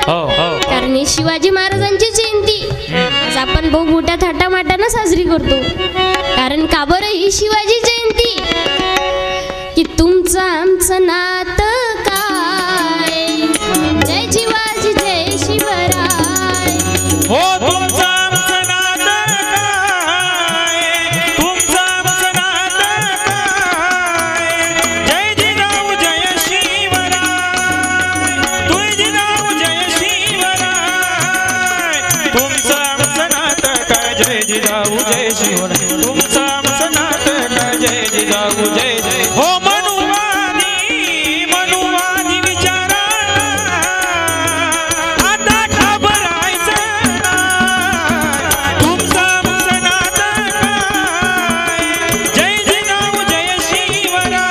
कारण ही शिवाजी महाराजांची जयंती आज आपण बहुत मोठ्या थाटामाटानं साजरी करतो. कारण का बरं ही शिवाजी जयंती की तुमचं आमचं नातं काय. जय शिवाजी जय शिवराय. हो तुमचं आमचं नातं काय, तुमचं आमचं नातं काय. जय जिजाऊ जय शिवराय, तुझ जिजाऊ जय शिवराय. तुमचं आमचं नातं काय जय जिजाऊ जय शिवराय. तुमचं आमचं नातं काय जय जिजाऊ जय जय. हो मनुवादी विचारांना आता घाबरायचं नाही. तुमचं आमचं नातं काय जय जिजाऊ जय शिवराय.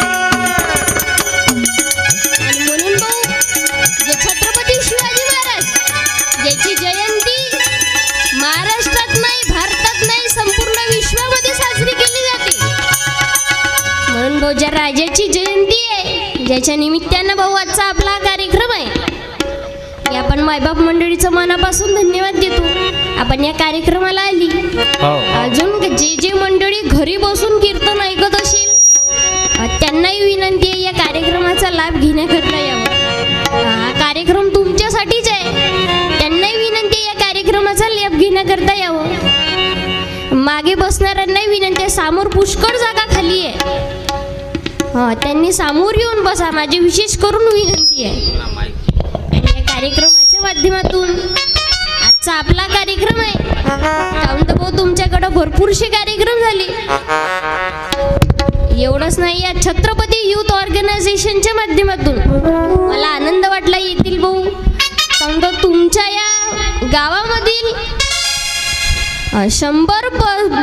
आणि म्हणून भाऊ जे छत्रपती शिवाजी महाराज याची जयंती महाराष्ट्रात नाही, भारतात नाही, संपूर्ण विश्वामध्ये साजरी केली जाते. म्हणून भाऊ ज्या राजाची जयंती आहे, ज्याच्या निमित्तानं भाऊ आजचा आपला कार्यक्रम आहे, आपण मायबाप मंडळीचं मनापासून धन्यवाद देतो. आपण या कार्यक्रमाला आली. अजून जे मंडळी घरी बसून कीर्तन ऐकत असेल त्यांनाही विनंती आहे या कार्यक्रमाचा लाभ घेण्याकरता यावं. हा कार्यक्रम तुमच्यासाठीच आहे. त्यांनाही विनंती आहे या कार्यक्रमाचा लाभ घेण्याकरता यावं. मागे बसणाऱ्यांनाही विनंती आहे, समोर पुष्कळ जागा खाली आहे. त्यांनी समोर येऊन बसा, माझी विशेष करून विनंती आहे. या कार्यक्रमाच्या माध्यमातून आजचा आपला कार्यक्रम आहे. काऊन तर भाऊ तुमच्याकडे भरपूरसे कार्यक्रम झाले. एवढंच नाही, या छत्रपती युथ ऑर्गनायझेशनच्या माध्यमातून मला आनंद वाटला येतील भाऊ. काऊन तर तुमच्या या गावामधील 100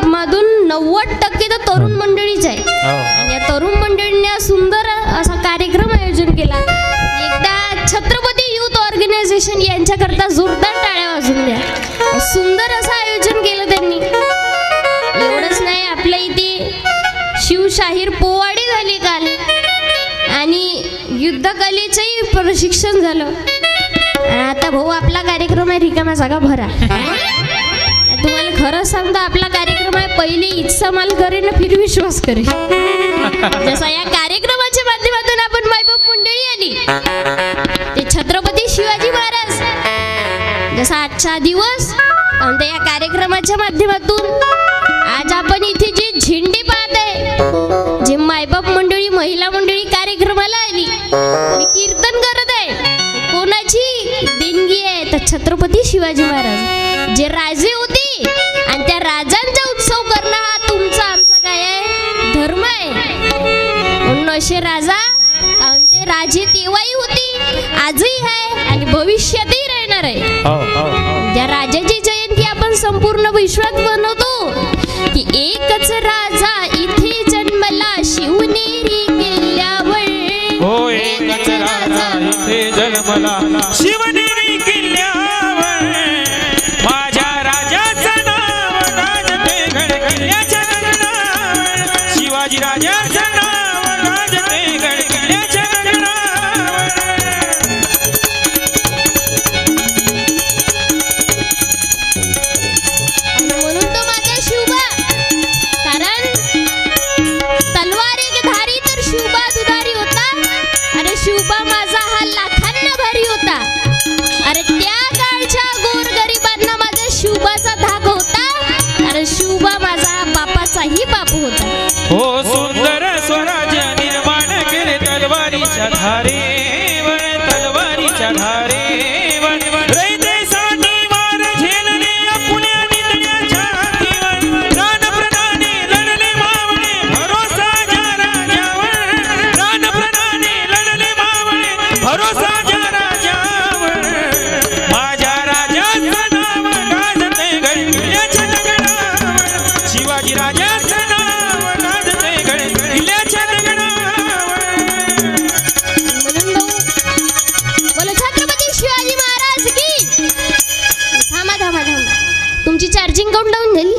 मधून 90% तर तरुण मंडळीच आहे. आणि या तरुण मंडळींनी सुंदर असा कार्यक्रम आयोजन केला. एकदा छत्रपती युथ ऑर्गनायझेशन यांच्याकरता जोरदार टाळ्या वाजून द्या. सुंदर असं आयोजन केलं त्यांनी. एवढंच नाही, आपल्या इथे शिवशाहीर पोवाडी झाली काल आणि युद्धकलेचंही प्रशिक्षण झालं. आता भाऊ आपला कार्यक्रम आहे, रिकामा जागा भरा. तुम्हाला खरं सांगतो, आपला कार्यक्रम आहे पहिले इच्छा माल करे ना फिर विश्वास करे. जसा या कार्यक्रमाच्या माध्यमातून आपण मायबाप मंडळी आली ते छत्रपती शिवाजी महाराज जसा आजचा दिवस आणि या कार्यक्रमाच्या माध्यमातून आज आपण इथे जी झेंडे पाहत आहे, जे मायबाप मंडळी महिला मंडळी कार्यक्रमाला आली, मी कीर्तन करत आहे, कोणाची देणगी आहे तर छत्रपती शिवाजी महाराज जे राजे होते आणि त्या राजांचा उत्सव करणं हा तुमचा आमचा काय आहे धर्म आहे. म्हणून असे राजा ते राजे तेव्हाही होती, आजही आहे आणि भविष्यातही राहणार आहे. त्या राजाची जयंती आपण संपूर्ण विश्वात बनवतो की एकच राजा इथे जन्मला शिवनेरी किल्ल्यावर. हो एकच राजा इथे जन्मला शिवनेरी किल्ल्यावर. माझ्या राजाचं नाव गाजते गड किल्ल्याच्या गगनावर. शिवाजी राजाचं नाव गाजते गड किल्ल्याच्या गगनावर. म्हणून तो माझा शिवबा, कारण तलवार एक धारी तर शिवबा दुधारी होता. अरे शिवबा माझा हा लाखांना भारी होता. अरे त्या काळच्या गोरगरिबांना माझ्या शिवबाचा धाक होता. अरे शिवबा माझा बापाचाही बाप होता. हो सुंदर स्वराज्य निर्माण केले तलवारीच्या धारेवर, तलवारीच्या धारेवर. रयतेसाठी वार झेलले आपुल्या निधड्याच्या हातीवर. प्राणप्रणाने लढले मावळे भरोसा ज्या राजावर. प्राणप्रणाने लढले मावळे भरोसा ज्या राजावर. माझ्या राजाचं नाव गाजते गड किल्ल्याच्या गगनावर. शिवाजी राजाचं नाव गाजते गड किल्ल्याच्या गगनावर. म्हणून बोलो छत्रपती शिवाजी महाराज की. थांबा थांबा थांबा, तुमची चार्जिंग काऊन डाऊन झाली?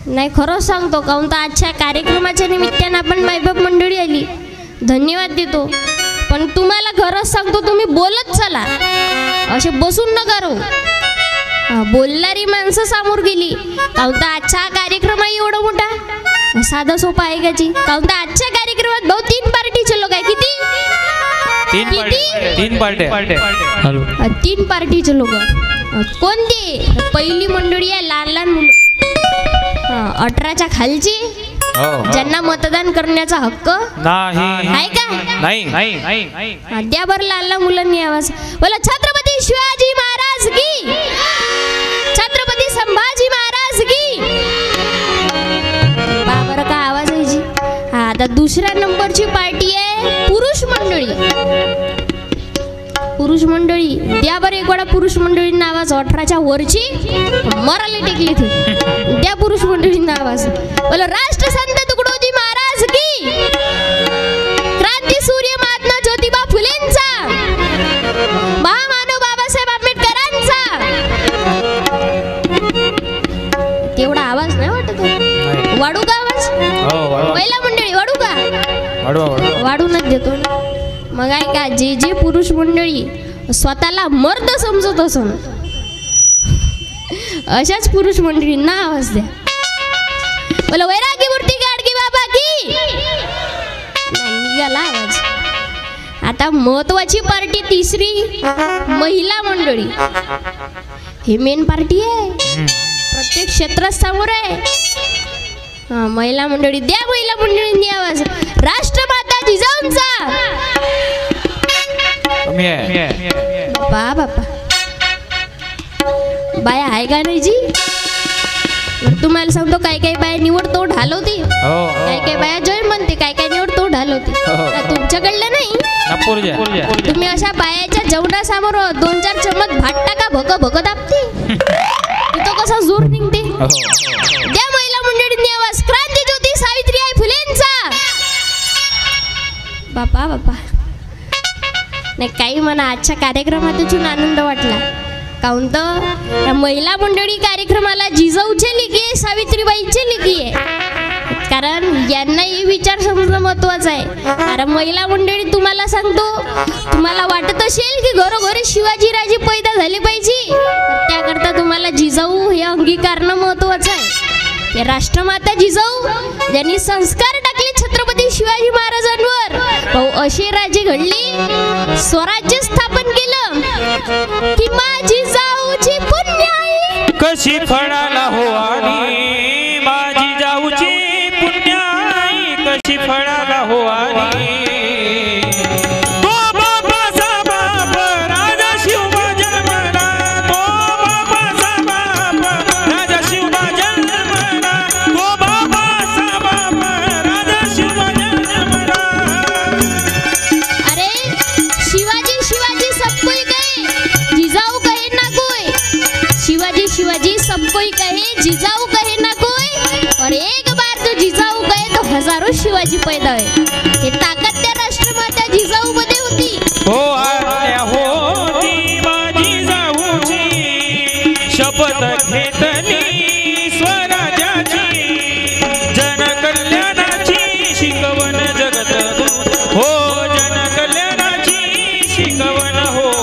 नाही खरंच सांगतो, काऊन तर आजच्या कार्यक्रमाच्या निमित्तानं आपण मायबाप मंडळी आली, धन्यवाद देतो. पण तुम्हाला खरंच सांगतो, तुम्ही बोलत चला, असे बसून नका राहू. बोलणारी माणसं समोर गेली. काहून तर आजचा कार्यक्रम आहे एवढा मोठा, साधा सोपा आहे का जी? काहून तर आजच्या कार्यक्रमात भाऊ 3 पार्टीचे लोक आहे. किती? 3 पार्ट्या. 3 पार्टीचे लोक. कोणते? पहिली मंडळी आहे लहान लहान मुलं, 18च्या खालची, ज्यांना मतदान करण्याचा हक्क आहे का? नाही. द्या बरं लहान लहान मुलांनी आवाज. बोला छत्रपती शिवाजी महाराज की, छत्रपती संभाजी महाराज की. बरं का आवाज आहे जी. हा, आता दुसऱ्या नंबरची पार्टी आहे पुरुष मंडळी. पुरुष मंडळी द्या बरं एक वेळा पुरुष मंडळींना आवाज. 18च्या वरची मराली टेकली ती. द्या पुरुष मंडळींना आवाज. बोला राष्ट्रसंत तुकडोजी महाराज की, क्रांती सूर्य महात्मा ज्योतिबा फुलेंचा, महामानव बाबासाहेब आंबेडकरांचा. तेवढा आवाज नाही वाटत? वाढू का आवाज? महिला मंडळी वाढू का? वाढूनच देतो. मग आहे का, जे जे पुरुष मंडळी स्वतःला मर्द समजत असून अशाच पुरुष मंडळींना आवाज द्या. बोला वैरागी मूर्ती गाडगी बाबा की. निघाला आवाज. आता महत्वाची पार्टी तिसरी, महिला मंडळी. ही मेन पार्टी आहे, प्रत्येक क्षेत्रात समोर आहे. महिला मंडळी द्या, महिला मंडळींनी आवाज. राष्ट्रमाता जिजाऊंचा. बापा बाया आहे का नाही जी? तुम्हाला सांगतो, काही काही बाया निवड तोड हलवती, काही काही बाया जय म्हणते, काही काही निवड तोड हलवती. तुमच्याकडलं नाही. तुम्ही अशा बायाच्या जेवणासमोर 2-4 चमच भात टाका, भक दाबते, तो कसा जोर निघते. त्या महिला मंडळींनी आवाज. क्रांतीज्योती सावित्रीबाई फुलेंचा. बापा नाही काही म्हणा, आजच्या कार्यक्रमातून आनंद वाटला. काहून तर महिला मंडळी कार्यक्रमाला जिजाऊचे लिखी आहे, सावित्रीबाईचे लिखी आहे. कारण यांना हे विचार समजणं महत्वाचं आहे. कारण महिला मंडळी तुम्हाला सांगतो, तुम्हाला वाटत असेल की घरोघरी शिवाजीराजे पैदा झाले पाहिजे, तर त्याकरता तुम्हाला जिजाऊ हे अंगीकारणं महत्वाचं आहे. राष्ट्रमाता जिजाऊ ज्यांनी संस्कार टाकले छत्रपती शिवाजी महाराजांवर, भाऊ असे राजे घडले, स्वराज्य स्थापन केलं, की माझी जाऊची पुण्याई कशी फळाला हो आणि माझी जाऊची पुण्याई कशी फळाला हो आणि. शिवाजी सब कोई कहे, जिजाऊ कहे ना कोई, और एक बार जो जिजाऊ कहे तो हजारों शिवाजी पैदा हुए. हे ताकद त्या राष्ट्रमाता जिजाऊ मध्ये होती. हो आज्ञा होती माझी जाऊची, शपथ घेतली स्वराज्याची, जनकल्याणाची शिकवण जगत हो, जनकल्याणाची शिकवण होती.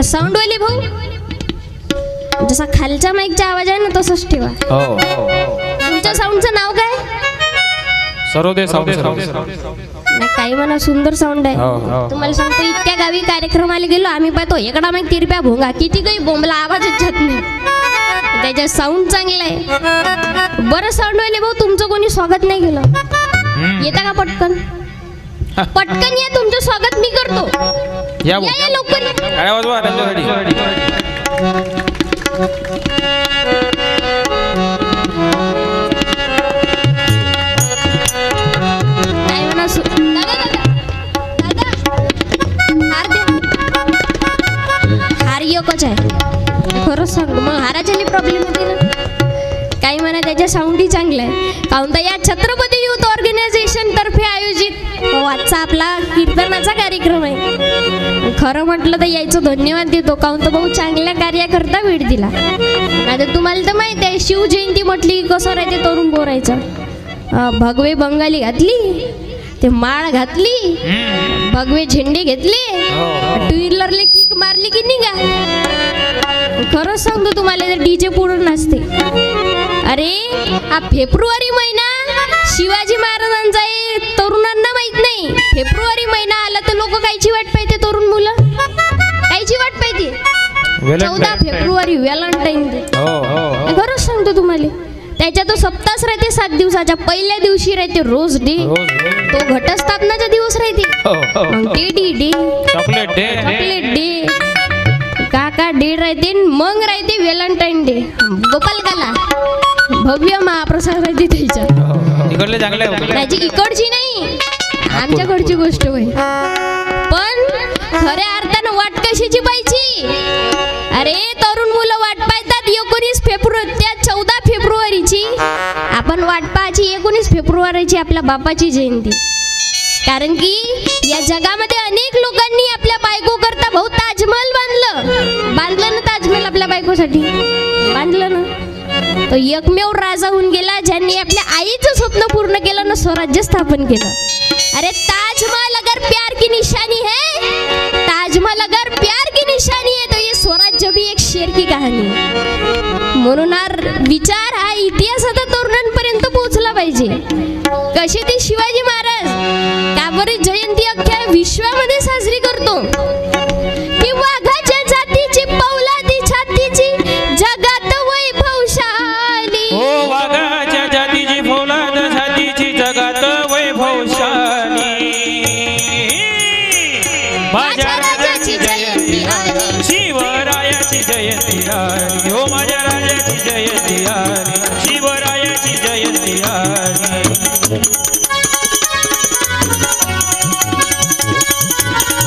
साऊंड वाले भाऊ, जसा खालच्या माईकचा आवाज आहे ना तसंच ठेवा. तुमच्या साऊंडचं नाव काय? सरोदे साऊंड. नाही काही म्हणा, सुंदर साऊंड आहे. तुम्हाला सांगतो, इतक्या गावी कार्यक्रमाला गेलो आम्ही, पाहतो एकडा माईक 3 भोंगा, किती काही बोंबला आवाजच जात नाही. त्याच्या साऊंड चांगला आहे. बरं साऊंड वाले भाऊ, तुमचं कोणी स्वागत नाही केलं, येता का पटकन? पटकन या, तुमचं स्वागत मी करतो. या लवकर. काय वाजवा त्यांच्यासाठी. काय म्हणा दादा, हार दे. हार एकच आहे खरंच सांग. मग महाराजांनी प्रॉब्लेम होते ना. काही म्हणा त्याच्या साऊंडही चांगला आहे. काहून तर या छत्रपती युथ ऑर्गनायझेशन तर्फे आयोजित आजचा आपला कीर्तनाचा कार्यक्रम आहे. खरं म्हटलं तर यायचं धन्यवाद देतो. काहून तर भाऊ चांगल्या कार्याकरता वेळ दिला. आता तुम्हाला तर माहिती आहे शिवजयंती म्हटली कसं राहते तरुण बोरायचं. भगवे बंगाली घातली, ते माळ घातली, भगवे झेंडे घेतले, टू व्हीलरले किक मारली की निघा. खरंच सांगतो तुम्हाला डीजे पुढून नाचते. अरे हा फेब्रुवारी महिना शिवाजी महाराजांचा आहे, तरुणांना माहित नाही. फेब्रुवारी महिना आला तर लोक कायची वाट पाहते, तरुण मुलं कायची वाट पाहते. 14 फेब्रुवारी व्हॅलेंटाईन डे. खरंच सांगतो तुम्हाला त्याच्यात सप्तास राहते 7 दिवसाच्या. पहिल्या दिवशी राहते रोज डे, तो घटस्थापनाचा दिवस राहते. मग टेडी डे, चॉकलेट डे, काका डे राहते. मग राहते व्हॅलेंटाईन डे, गोपालकाला भव्य महाप्रसाद राहते त्याच्या. त्याची इकडची नाही आमच्याकडची गोष्ट होय. पण खऱ्या अर्थानं वाट कशाची पाहिजे. अरे तरुण मुलं वाट पाहतात 19 फेब्रुवारी, त्या 14 फेब्रुवारीची आपण वाट पाहायची 19 फेब्रुवारीची आपल्या बापाची जयंती. कारण की या जगामध्ये अनेक लोकांनी आपल्या बायको करता भाऊ ताजमहल बांधलं ना. ताजमहल आपल्या बायकोसाठी बांधलं ना. तो एकमेव राजा होऊन गेला ज्यांनी आपल्या आईचं स्वप्न पूर्ण केलं ना, स्वराज्य स्थापन केलं. अरे ताजमहल अगर प्यार की निशानी है, ताजमहल अगर प्यार की निशानी है तो ये स्वराज्य भी एक शेर की कहानी है. म्हणून हा विचार हा इतिहास आता तरुणांपर्यंत पोहोचला पाहिजे. कसे ते शिवाजी महाराज का बरं जयंती अख्ख्या विश्वामध्ये साजरी करतो. की वाघाच्या जातीची पौलादी छातीची जगात वैभवशाली. हो वाघाच्या जातीची पौलाद छातीची जगात वैभवशाली. माझ्या राजाची जयंती आली, शिवरायाची जयंती आली. हो माझ्या राजाची जयंती आली, शिवरायाची जयंती आली.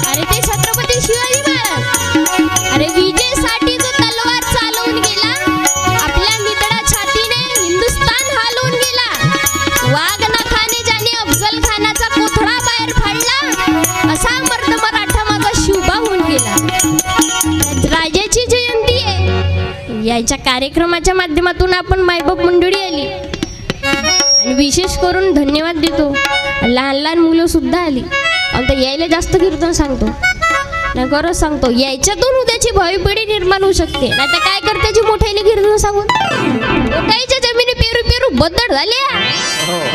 अरे ते छत्रपती शिवाजी महाराज अरे विजयसाठी जो तलवार चालवून गेला, आपल्या नितळा छातीने हिंदुस्थान हालवून गेला. वाघ नखाने ज्याने अफजल खानाचा कोथळा बाहेर फाडला, असा मर्द मराठा माझा शिवबा होऊन गेला. राजाची जयंती आहे. याच्या कार्यक्रमाच्या माध्यमातून आपण मायबाप मंडळी आली आणि विशेष करून धन्यवाद देतो. लहान लहान मुलं सुद्धा आली. आता यायला जास्त कीर्तन सांगतो ना, खरंच सांगतो याच्यातून उद्याची भावी पिढी निर्माण होऊ शकते. नाही तर काय करताची मोठ्याने कीर्तन सांगून मोठ्याच्या जमिनी पेरू पेरू बद्दड झाल्या,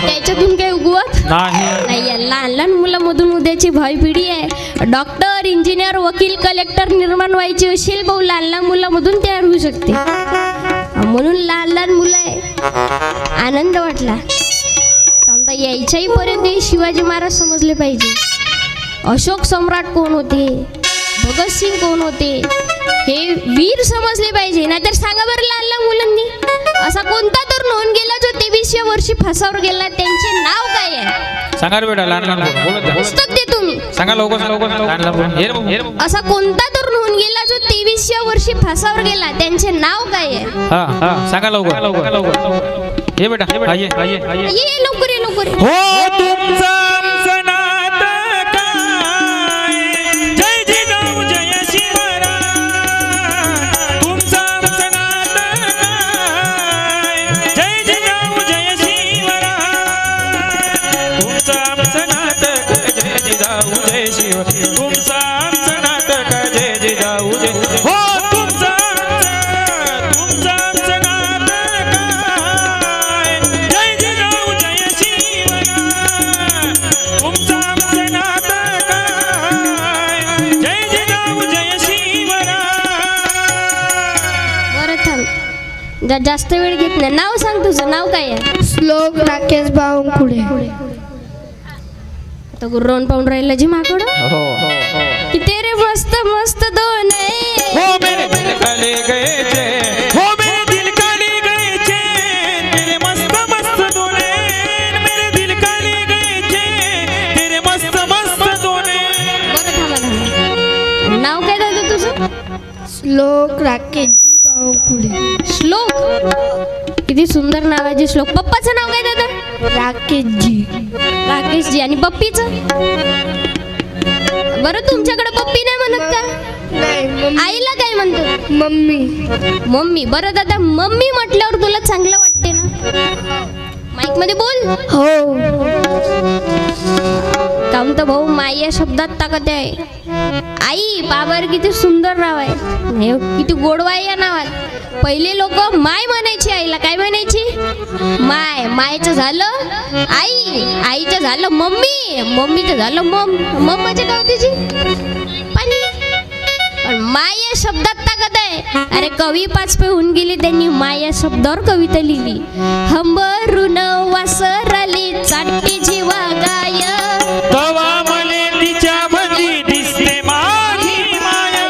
त्याच्यातून काही उगवत नाही. लहान लहान मुलांमधून उद्याची भावी पिढी आहे. डॉक्टर, इंजिनियर, वकील, कलेक्टर निर्माण व्हायची असेल भाऊ लहान लहान मुलांमधून तयार होऊ शकते. म्हणून लहान लहान मुलं आहे. आनंद वाटला. यायच्याही पर्यंत शिवाजी महाराज समजले पाहिजे. अशोक सम्राट कोण होते, भगतसिंग कोण होते हे वीर समजले पाहिजे. नाहीतर सांगा बरं लहान लहान मुलांनी असा कोणता तरुण होऊन गेला जो 23व्या वर्षी फासावर गेला, त्यांचे नाव काय आहे सांगा रे बेटा. लहान पुस्तक दे तुम्ही सांगा लवकर. असा कोणता तरुण होऊन गेला जो 23व्या वर्षी फासावर गेला, त्यांचे नाव काय आहे सांगा लवकर. ये बेटा ये लवकर ये लवकर. हो तुमचा आमचं नातं काय, जय जिजाऊ जय शिवराय. तुमचं आमचं नातं काय, जय जिजाऊ जय शिवराय. तुमचं आमचं नातं काय, जय जिजाऊ जय शिवराय. तुमचं आमचं नातं काय, जय जिजाऊ जय. हो तुमचं आमचं नातं काय, जय जिजाऊ जय शिवराय. तुमचं आमचं नातं काय, जय जिजाऊ जय शिवराय. बरं थांब, जास्त वेळ घेत नाही. नाव सांग तुझं नाव काय आहे. श्लोक राकेश बावनकुळे. आता गुर्रावून पाहून राहिला जी माकडं की तेरे मस्त मस्त दोन हो मेरे दिल का ले गए चैन, हो मेरे दिल का ले गए चैन. तेरे मस्त मस्त दोन नैन, मेरे दिल का ले गए चैन. तेरे मस्त मस्त दोन नैन. बरं थांबा. नाव काय दादा तुझं. श्लोक राकेश बावनकुळे. श्लोक, किती सुंदर नाव आहे. श्लोक. पप्पाचं नाव काय दादा? राकेशजी. राकेशजी. आणि पप्पीचं? बरं, तुमच्याकडे पप्पी नाही म्हणत का? नाही, आईला काय म्हणतो? मम्मी. मम्मी. बरं दादा, मम्मी म्हटल्यावर तुला चांगलं वाटते ना? माईक मध्ये बोल. हो. काऊन तर भाऊ, माई या शब्दात ताकद आहे. आई, बाबर किती सुंदर नाव आहे. हे किती गोडवा आहे या नावात. पहिले लोक माय म्हणायची आईला. काय म्हणायची? माय. मायचं झालं आई, आईचं झालं मम्मी, मम्मीचं झालं मम्माच्या गावतीची पाणी. पण माय या शब्दात ताकद आहे. अरे कवी पाचपे होऊन गेले, त्यांनी माय या शब्दावर कविता लिहिली. हंबरून वासराली चाटते जीवा गाय, तवा मले तिच्या मधी दिसते माझी माया.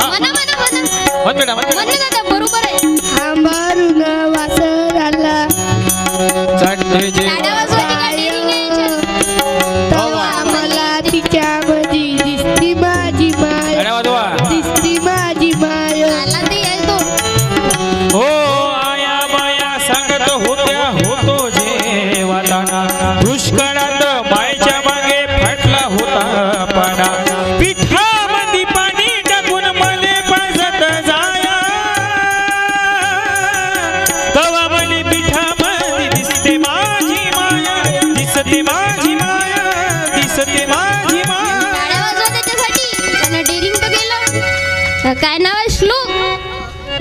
म्हणा म्हणा म्हणा म्हण बेटा, म्हण बेटा. म्हणा दादा, बरोबर आहे. आंबारून वासराला चाटते जे टाळ्या वाजवायची का डेअरिंग आहे याच्यात? तवा मला तिच्यामध्ये दिसती माझी माय, टाळ्या वाजवा. दिसती माझी माय. आला ते येतो. हो आया बाया सांगत होत्या होतो जेवाताना, दुष्काळात मायच्या मागे फाटला होता पाडा. पिठामध्ये पाणी टाकून मले पाजत जाया, तवा मले पिठामध्ये दिसते माझी माया, दिसते माझी माया, दिसते माझी माया. टाळ्या वाजवा त्याच्यासाठी. त्यानं डेअरिंग तर केलं. काय नाव आहे? श्लोक.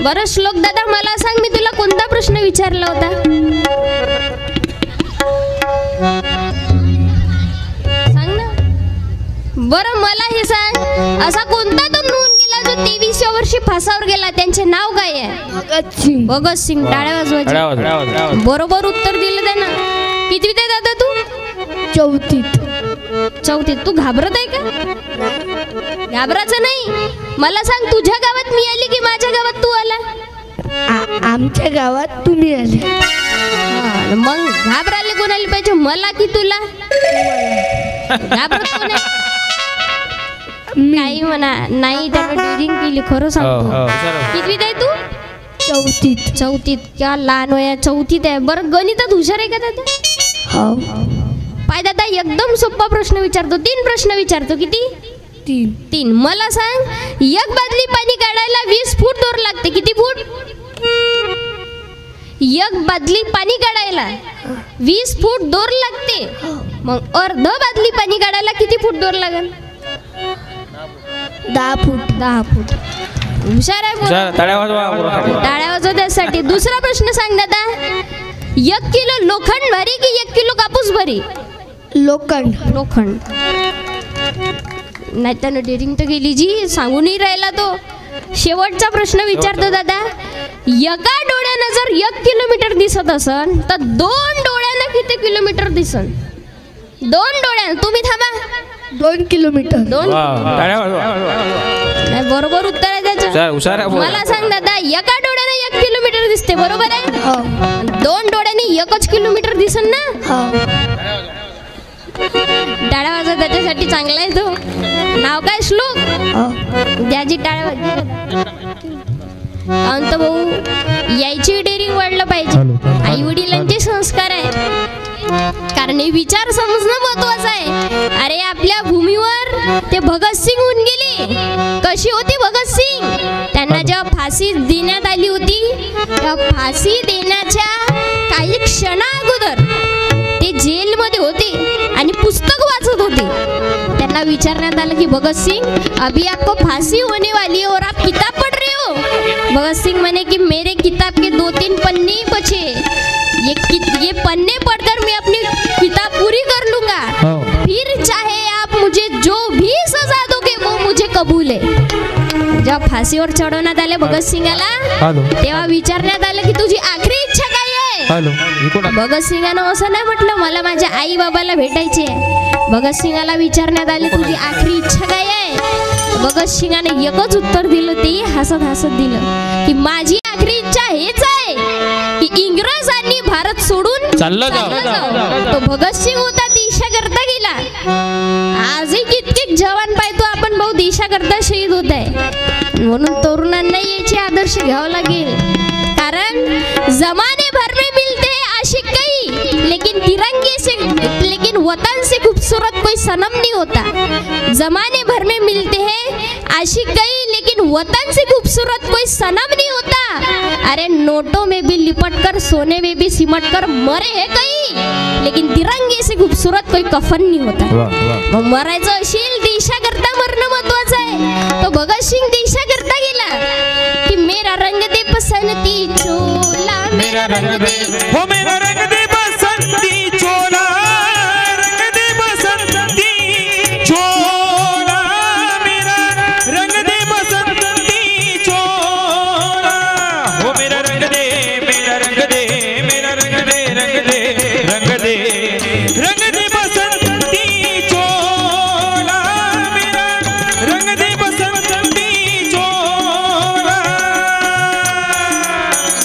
बरं श्लोक दादा, मला सांग, मी तुला कोणता प्रश्न विचारला होता? सांग ना. बरं मला हे सांग, असा कोणता तो नोंद गेला जो 23व्या वर्षी फासावर गेला? त्यांचे नाव काय आहे? भगतसिंग. भगतसिंग. टाळ्या वाजवायची. बरोबर उत्तर दिलं त्यानं. कितवीत आहे दादा तू? चौथीत. तू घाबरत आहे का? घाबरायचं नाही. मला सांग, तुझ्या गावात मी आली की माझ्या गावात तू आला? आमच्या गावात तुम्ही आले. हा, मग घाबरायला कोणाला पाहिजे, मला की तुला? घाबरत कोण आहे? काही म्हणा नाही, त्यानं डेअरिंग केली. खरं सांगतो. कितवीत आहे तू? चौथीत. क्या लहान वया, चौथीत आहे. बरं गणितात हुशार आहे का दादा? हो. पाय दादा, एकदम सोपा प्रश्न विचारतो. 3 प्रश्न विचारतो. किती? 3. मला सांग, एक बादली पाणी काढायला 20 फूट दोर लागते. किती फूट? एक बादली पाणी काढायला 20 फूट दोर लागते. मग अर्ध बादली पाणी काढायला किती फूट दोर लागेल? 10 फूट. 10 फूट. हुशार आहे पोरं. टाळ्या वाजवा. टाळ्या वाजव त्यासाठी. दुसरा प्रश्न सांग दादा, 1 किलो लोखंड भरी की 1 किलो कापूस भरी? लोखंड. नाही, त्यानं डेअरिंग तर गेली जी, सांगूनही राहिला तो. शेवटचा प्रश्न विचारतो दादा, एका डोळ्यानं जर 1 किलोमीटर दिसत असन तर 2 डोळ्यानं किती किलोमीटर दिसन? 2 डोळ्यानं. तुम्ही थांबा. 2 किलोमीटर. 2. टाळ्या वाजवा. नाही, बरोबर उत्तर आहे त्याचं. हुशार आहे. मला सांग दादा, एका डोळ्यानं 1 किलोमीटर दिसते, बरोबर आहे? हो. 2 डोळ्याने 1च किलोमीटर दिसन ना? हो. टाळ्या वाजवा त्याच्यासाठी. चांगला आहे तो. नाव काय? श्लोक. हो. द्याची टाळ्या वाजवा. अंत भाऊ, यायची डेअरिंग वाढलं पाहिजे. आई वडिलांचे संस्कार आहे, कारण हे विचार समजणं महत्वाचं आहे. अरे आपल्या भूमीवर ते भगतसिंग होऊन गेले. कशी होती भगतसिंग? त्यांना जेव्हा फाशी देण्यात आली होती, तेव्हा फाशी देण्याच्या काही क्षणा अगोदर ते जेलमध्ये होते आणि पुस्तक वाचत होते. त्यांना विचारण्यात आलं की भगतसिंग, अभी आपको फांसी होने वाली है और आप किताब पढ़ रहे हो? भगतसिंग म्हणे की मेरे किताब के 2-3 पन्ने ही बचे, ये पन्ने पढ़कर मैं अपनी किताब पूरी कर लूंगा, फिर चाहे आप मुझे जो भी सजा दोगे वो मुझे कबूल है. जेव्हा फाशीवर चढवण्यात आले भगतसिंगाला, तेव्हा विचारण्यात आलं की तुझी आखरी इच्छा काय आहे? भगतसिंगानं असं नाही म्हटलं मला माझ्या आई बाबाला भेटायचे. भगतसिंगाला विचारण्यात आले तुझी आखरी इच्छा काय आहे? भगतसिंगाने एकच उत्तर दिलं, ते हसत हसत दिलं की माझी आखरी इच्छा हेच आहे की इंग्रजांनी भारत सोडून चाललं जाऊ. तो भगतसिंग होता, दिशा करता गेला. आजही कित्येक जवान पाहतो आपण भाऊ दिशा करता शहीद होत आहे. म्हणून तरुणांना याचे आदर्श घ्यावं लागेल. कारण जमाने भर में मिलते हैं आशिक कई, लेकिन तिरंगे से लेकिन वतन से खूबसूरत कोई सनम नहीं होता. जमाने भर में मिलते हैं आशिक कई, लेकिन वतन से खूबसूरत कोई सनम नहीं होता. अरे नोटों में भी लिपट कर, सोने में भी सिमट कर मरे हैं कई, लेकिन तिरंगे से खूबसूरत कोई कफन नहीं होता. मग मरायचं असेल दिशा करता मरणं महत्वाचं आहे. तो भगतसिंग दिशा करता गेला की मेरा रंग दे बसंती चोला, मेरा रंग दे, हो मेरा रंग दे बसंती चोला, रंग दे बसंती चोला, मेरा रंग दे बसंती चोला, हो मेरा रंग दे, मेरा रंग दे, मेरा रंग दे, रंग दे, रंग दे, रंग दे बसंती चोला, मेरा रंग दे बसंती चोला.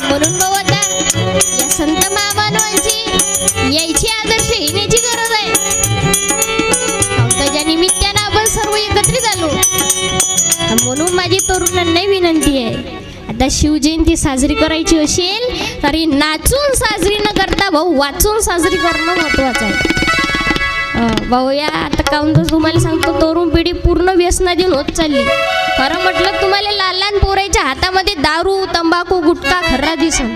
म्हणून भाऊ आता या संत महामानवांची यायची आदर्श घेण्याची गरज आहे. त्याच्या निमित्तानं आपण सर्व एकत्रित आलो. म्हणून माझी तरुणांना विनंती आहे, आता शिवजयंती साजरी करायची असेल तरी नाचून साजरी न करता भाऊ वाचून साजरी करणं महत्वाचं आहे. भाऊ या आता काहून तर तुम्हाला सांगतो, तरुण पिढी पूर्ण व्यसनाधीन होत चालली. खरं म्हटलं तुम्हाला लहान लहान पोराच्या हातामध्ये दारू, तंबाखू, गुटखा खर्रा दिसन.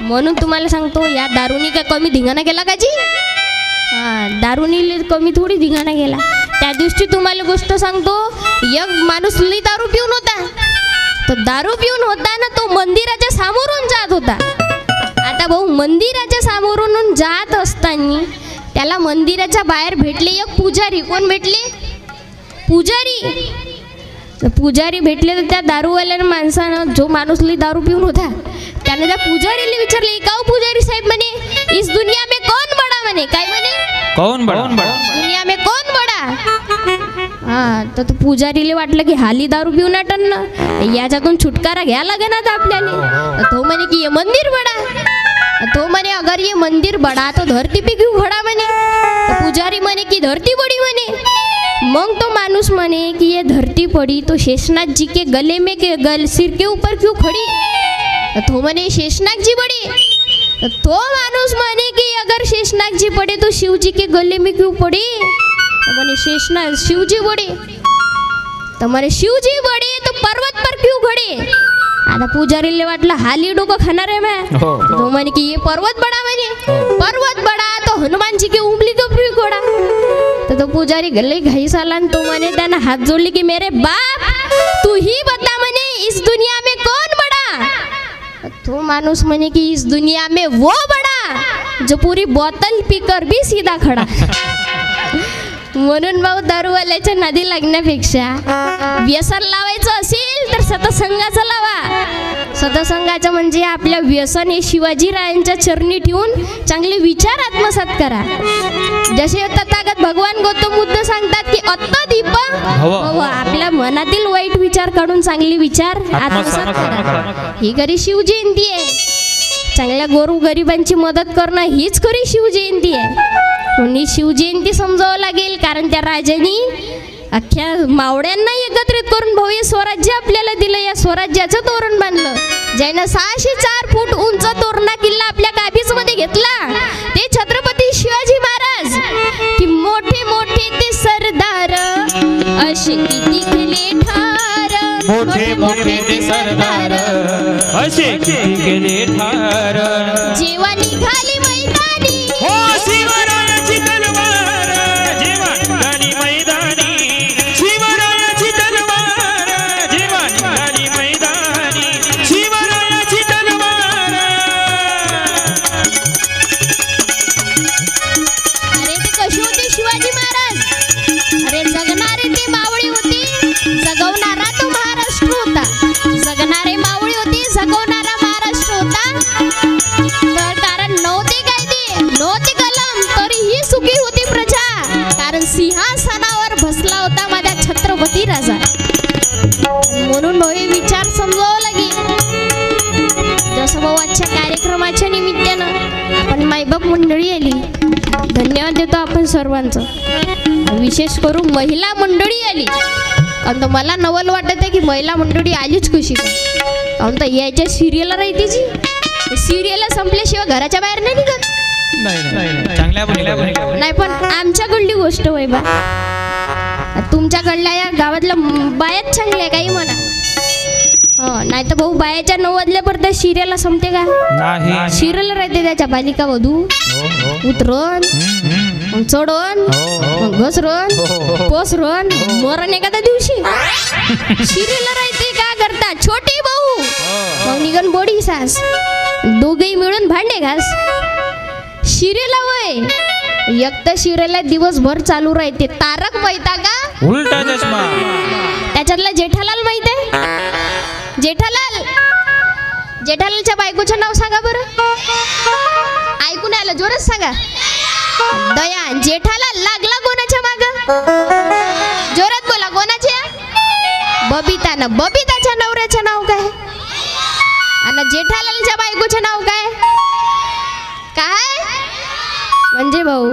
म्हणून तुम्हाला सांगतो, या दारूनी काय कमी धिंगाणा केला का जी? दारूनी कमी थोडी धिंगाणा गेला. त्या दिवशी तुम्हाला गोष्ट सांगतो, एक माणूस लई दारू पिऊन होता. तो दारू पिऊन होता ना, तो मंदिराच्या समोरून जात होता. आता भाऊ मंदिराच्या समोरून जात असताना त्याला मंदिराच्या बाहेर भेटले एक पुजारी. कोण भेटले? पुजारी. पुजारी भेटले तर त्या दारूवाल्या माणसानं, जो माणूस लई दारू पिऊन होता, त्याने त्या पुजारीला विचारले, का पुजारी साहेब म्हणे इस दुनिया में कौन बड़ा म्हणे. काय म्हणे? कौन बड़ा? दुनिया में कौन बड़ा? तर तो पुजारीला वाटलं की हाली दारू पिऊन ना, याच्यातून छुटकारा घ्या लागेल आता आपल्याला. तो म्हणे की ये मंदिर बड़ा. तो म्हणे अगर ये मंदिर बड़ा तो धरती पे क्यों खड़ा म्हणे. तो पुजारी म्हणे की धरती बड़ी म्हणे. मग तो माणूस म्हणे कि ये धरती पड़ी तो शेषनाग जी के गले में के सिर के ऊपर क्यों खड़ी. तो म्हणे शेषनाग जी बड़ी. तो माणूस म्हणे कि अगर शेषनाग जी पड़े तो शिव जी के गले में क्यों पड़ी. तो म्हणे शेषनाग शिव जी बड़े. तो म्हणे शिव जी बड़े तो पर्वत पर क्यों खड़े. आता पुजारीला वाटलं हाली डोकं खाणार आहे मैं. तो म्हणे की ये पर्वत बड़ा म्हणे. पर्वत बड़ा तो हनुमान जी के उंगली को क्यों खड़ा. तो पुजारी गले घाई साला. तो म्हणे त्यानं हात जोडले की मेरे बाप तू ही बता म्हणे इस दुनिया में कौन बड़ा. तो माणूस म्हणे की इस दुनिया में वो बड़ा जो पूरी बोतल पीकर भी सीधा खड़ा. म्हणून भाऊ दारूवाल्याच्या नादी लागण्यापेक्षा व्यसन लावायचं असेल तर सतसंगाचं लावा. सतसंगाचं म्हणजे आपल्या व्यसन हे शिवाजीरायांच्या चरणी ठेवून चांगले विचार आत्मसात करा. जसे तथागत भगवान गौतम बुद्ध सांगतात की अत्तदीप भव, आपल्या मनातील वाईट विचार काढून चांगले विचार आत्मसात करा. ही खरी शिवजयंती आहे. चांगल्या गोरू गरिबांची मदत करणं हीच खरी शिवजयंती आहे. म्हणून शिवजयंती समजावं लागेल. कारण त्या राजांनी अख्ख्या मावळ्यांना एकत्रित करून भव्य स्वराज्य आपल्याला दिलं. या स्वराज्याचं तोरण बांधलं. ज्यानं 604 फूट उंच तोरणा किल्ला आपल्या काबीजमध्ये घेतला ते छत्रपती शिवाजी महाराज. की मोठे मोठे ते सरदार असे किती केले ठार. मोठे मोठे ते सरदार असे किती केले ठार. जेव्हा निघाली मैदानी हो शिवरायाची तलवार, जेव्हा निघाली मैदानी शिवरायाची तलवार, जेव्हा निघाली मैदानी शिवरायाची तलवार. अरे ते कशी होते शिवाजी महाराज. अरे जगणारे ते मावळी होती, जगवणारा तो महाराष्ट्र होता. जगणारे मावळी होती, जगवणारा महाराष्ट्र होता. तर कारण नव्हते कायदे, नव्हते कलम, तरीही सुखी होती प्रजा. कारण सिंहासनावर बसला होता माझा छत्रपती राजा. म्हणून भाऊ हे विचार समजावं लागेल. जसं भाऊ आजच्या कार्यक्रमाच्या निमित्तानं आपण मायबाप मंडळी आली, धन्यवाद देतो आपण सर्वांचं. विशेष करून महिला मंडळी आली. आणि तर मला नवल वाटत आहे की महिला मंडळी आलीच कशी काय. कारण तर याच्या सिरियल राहते जी सिरियल संपल्याशिवाय घराच्या बाहेर नाही निघत. नाही पण आमच्याकडली गोष्ट होय बा. तुमच्याकडल्या या गावातल्या बायाच चांगल्या काही म्हणा. नाही तर भाऊ बायाच्या 9 वाजल्यापर्यंत सिरियल संपते का. सिरियल राहते त्याच्या बालिका वधू उतरण मग चढण मग घसरण पोसरण मरण एखाद्या दिवशी सिरियल राहते. का करता छोटी भाऊ मग निघन बोडी सास दोघेही मिळून भांडे घास. सिरियल वय एक तर सिरियल दिवसभर चालू राहते. तारक मेहता का उलटा चष्मा. त्याच्यातला जेठालाल माहित आहे. जेठालालच्या बायकोचं नाव सांगा बरं. ऐकून आलं जोरच सांगा. दया. जेठालाल लागला कोणाच्या माग. जोरात बोला कोणाच्या. बबितानं. बबिताच्या नवऱ्याचं नाव काय आणि जेठालालच्या बायकोचं नाव काय. काय म्हणजे भाऊ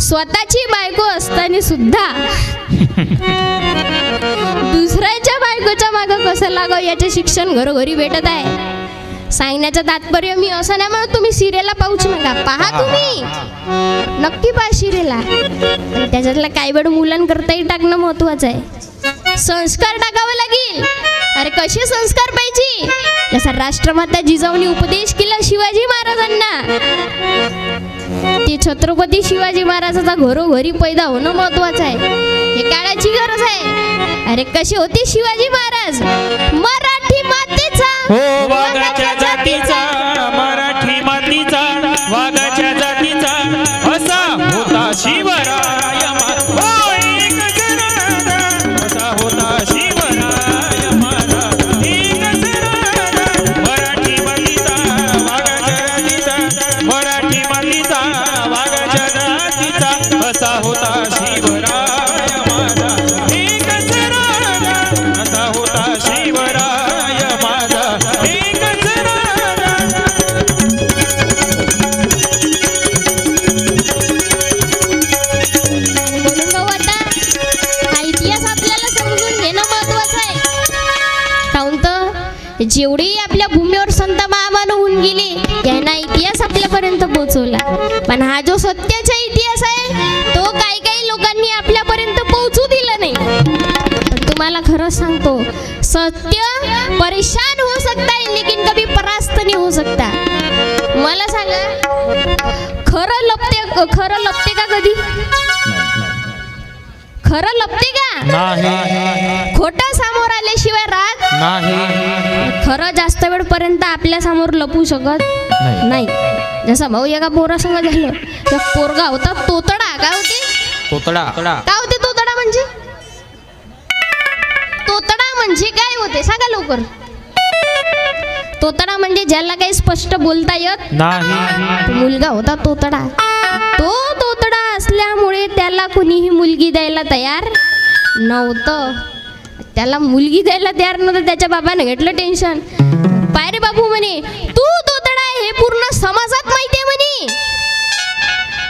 स्वतःची बायको असताना सुद्धा दुसऱ्याच्या बायकोच्या मागं कसं लागावं याचे शिक्षण घरोघरी भेटत आहे. सांगण्याचं तात्पर्य मी असं नाही म्हणत तुम्ही सिरियलला पाहूच नका. पहा तुम्ही नक्की पहा सिरियलला. त्याच्यातला काही वेळ मुलांकरताही टाकणं महत्वाचं आहे. संस्कार टाकावं लागेल. अरे कसे संस्कार पाहिजे. जसा राष्ट्रमाता जिजाऊनी उपदेश केला शिवाजी महाराजांना ते छत्रपती शिवाजी महाराजाचा घरोघरी पैदा होणं महत्वाचं आहे. हे काळाची गरज आहे. अरे कसे होते शिवाजी महाराज. मराठी मातेचा वाघाच्या जातीचा मराठी मातीचा वाघाच्या जातीचा असा होता शिवराय. असा होता शिवराय माझा. मराठी मातीचा वाघाच्या जातीचा मराठी मातीचा वाघाच्या जातीचा असा होता शिवराय माझा. असा होता शिवराय माझा. बोलून भाऊ आता हा इतिहास आपल्याला समजून घेणं महत्वाचं आहे. काहून तर जेवढेही आपल्या भूमीवर संत महामानव होऊन गेले यांना इतिहास आपल्यापर्यंत पोहोचवला. पण हा जो सत्याचा इतिहास आहे तो काही काही लोकांनी आपल्यापर्यंत पोहोचू दिला नाही. पण तुम्हाला खरं सांगतो सत्य परेशान हो सकता है लेकिन कभी परास्त नहीं हो सकता. मला सांगा खरं लपते का कधी. खरं लपते का नाही. खोटं समोर आल्याशिवाय राग नाही. खरं जास्त वेळ पर्यंत आपल्या समोर लपू शकत नाही. जसं भाऊ एका पोरासंग झालं. त्या पोरगा होता तोतडा. काय होते तोतडा. काय होते तोतडा म्हणजे. तोतडा म्हणजे काय होते सांगा लवकर. तोतडा म्हणजे ज्याला काही स्पष्ट बोलता येत नाही. मुलगा होता तोतडा. तो तोतडा असल्यामुळे त्याला कुणीही मुलगी द्यायला तयार नव्हतं. त्याला मुलगी द्यायला तयार नव्हतं. त्याच्या बाबाने घेतलं टेन्शन. पाय रे बाबू म्हणे तू तोतडा हे पूर्ण समाजात माहिती आहे म्हणे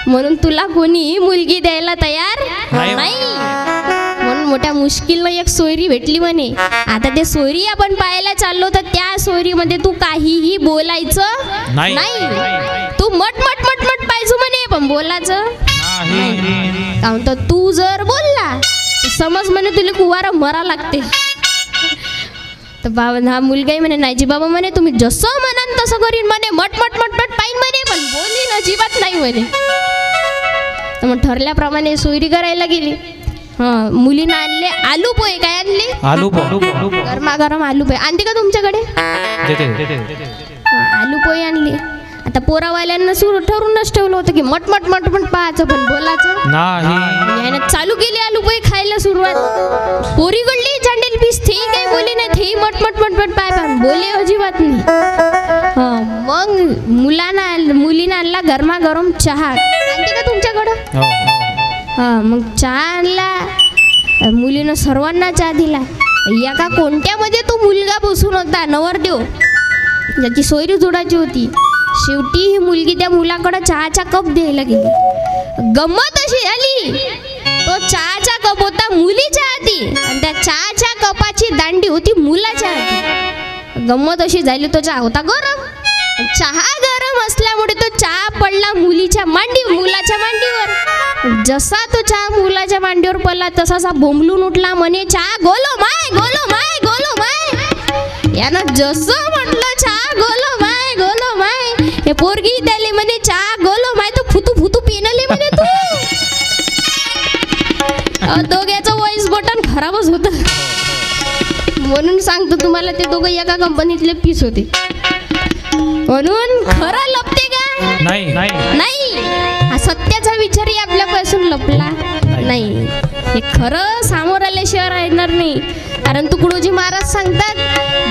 म्हणून तुला कोणीही मुलगी द्यायला तयार नाही. म्हणून मोठ्या मुश्किलनं एक सोयरी भेटली म्हणे. आता ते सोयरी आपण पाहायला चाललो तर त्या सोयरीमध्ये तू काहीही बोलायचं नाही. तू मट मट मट मट पाहिजे म्हणे पण बोलायचं नाही. काहून तर तू जर बोलला समज म्हणे तुला कुवारा मरा लागते. तर बाबा हा मुलगाही म्हणे नाही जी बाबा म्हणे तुम्ही जसं म्हणान तसं करीन म्हणे. मट मट मट मट पाहिन म्हणे पण बोलीन अजिबात नाही म्हणे. तर मग ठरल्याप्रमाणे सोयरी करायला गेली. मुलीनं आणले आलू पोहे. काय आणले आलू गरमागरम आलू पोहे. आणते का तुमच्याकडे. आलू पोहे आणले. आता पोरावाल्यांना ठरूनच ठेवलं होतं की मट मट मट मट पाहायचं पण बोलायचं नाही. यानं चालू केली आलू पोहे खायला सुरुवात. पोरी गडली चांडेल पीस थे काही बोले नाही. थे मट मट मट मट पाय पण बोले अजिबात नाही. मग मुलीनं आणला गरमागरम चहा. आणते का तुमच्याकडं. मग चहा आणला. मुलीनं सर्वांना चहा दिला. एका कोणत्यामध्ये तो मुलगा बसून होता नवरदेव ज्याची सोयरी जोडायची होती. शेवटी ही मुलगी त्या मुलाकडे चहाचा कप द्यायला गेली. गंमत अशी झाली तो चहाचा कप होता मुलीच्या हाती आणि त्या चहाच्या कपाची दांडी होती मुलाच्या हाती. गंमत अशी झाली, तो चहा होता गरम. चहा गरम असल्यामुळे तो चहा पडला मुलाच्या मांडीवर. जसा तो चहा मुलाच्या मांडीवर पडला तसासा बोंबलून उठला, म्हणे चहा गोलो माय गोलो माय गोलो माय. यानं जसं म्हटलं चहा गोलो माय, हे पोरगी त्याले म्हणे चहा गोलो माय, तो फुतू फुतू पेनले म्हणे तू. दोघ्याचं वॉइस बटन खराबच होत. म्हणून सांगतो तुम्हाला, ते दोघं एका कंपनीतले पीस होते. म्हणून खरं लपते का? नाही. हा सत्याचा विचारही आपल्यापासून लपला नाही. हे खरं समोर आल्याशिवाय राहणार नाही. कारण तुकडोजी महाराज सांगतात,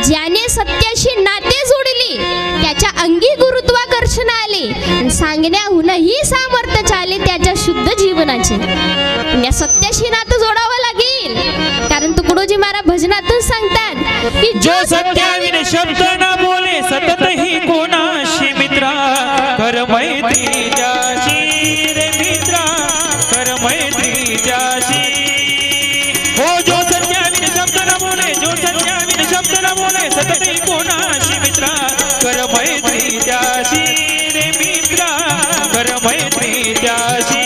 ज्याने सत्याशी नाते जोडले त्याच्या अंगी गुरुत्वाकर्षण आले, सांगण्याहूनही सामर्थ्य चाले त्याच्या शुद्ध जीवनाचे. या सत्याशी नातं जोडावं लागेल. कारण तुकडोजी महाराज भजनातून सांगतात की जो सत्याविन शब्द न बोले सतत ही कोणाशी मित्रा, कर मैत्री त्याशी रे मित्रा, कर मैत्री त्याशी. हो जो सत्याविन शब्द न बोले, जो सत्याविन शब्द न बोले सतत ही कोणाशी मित्रा, कर मैत्री त्याशी रे मित्रा, कर मैत्री त्याशी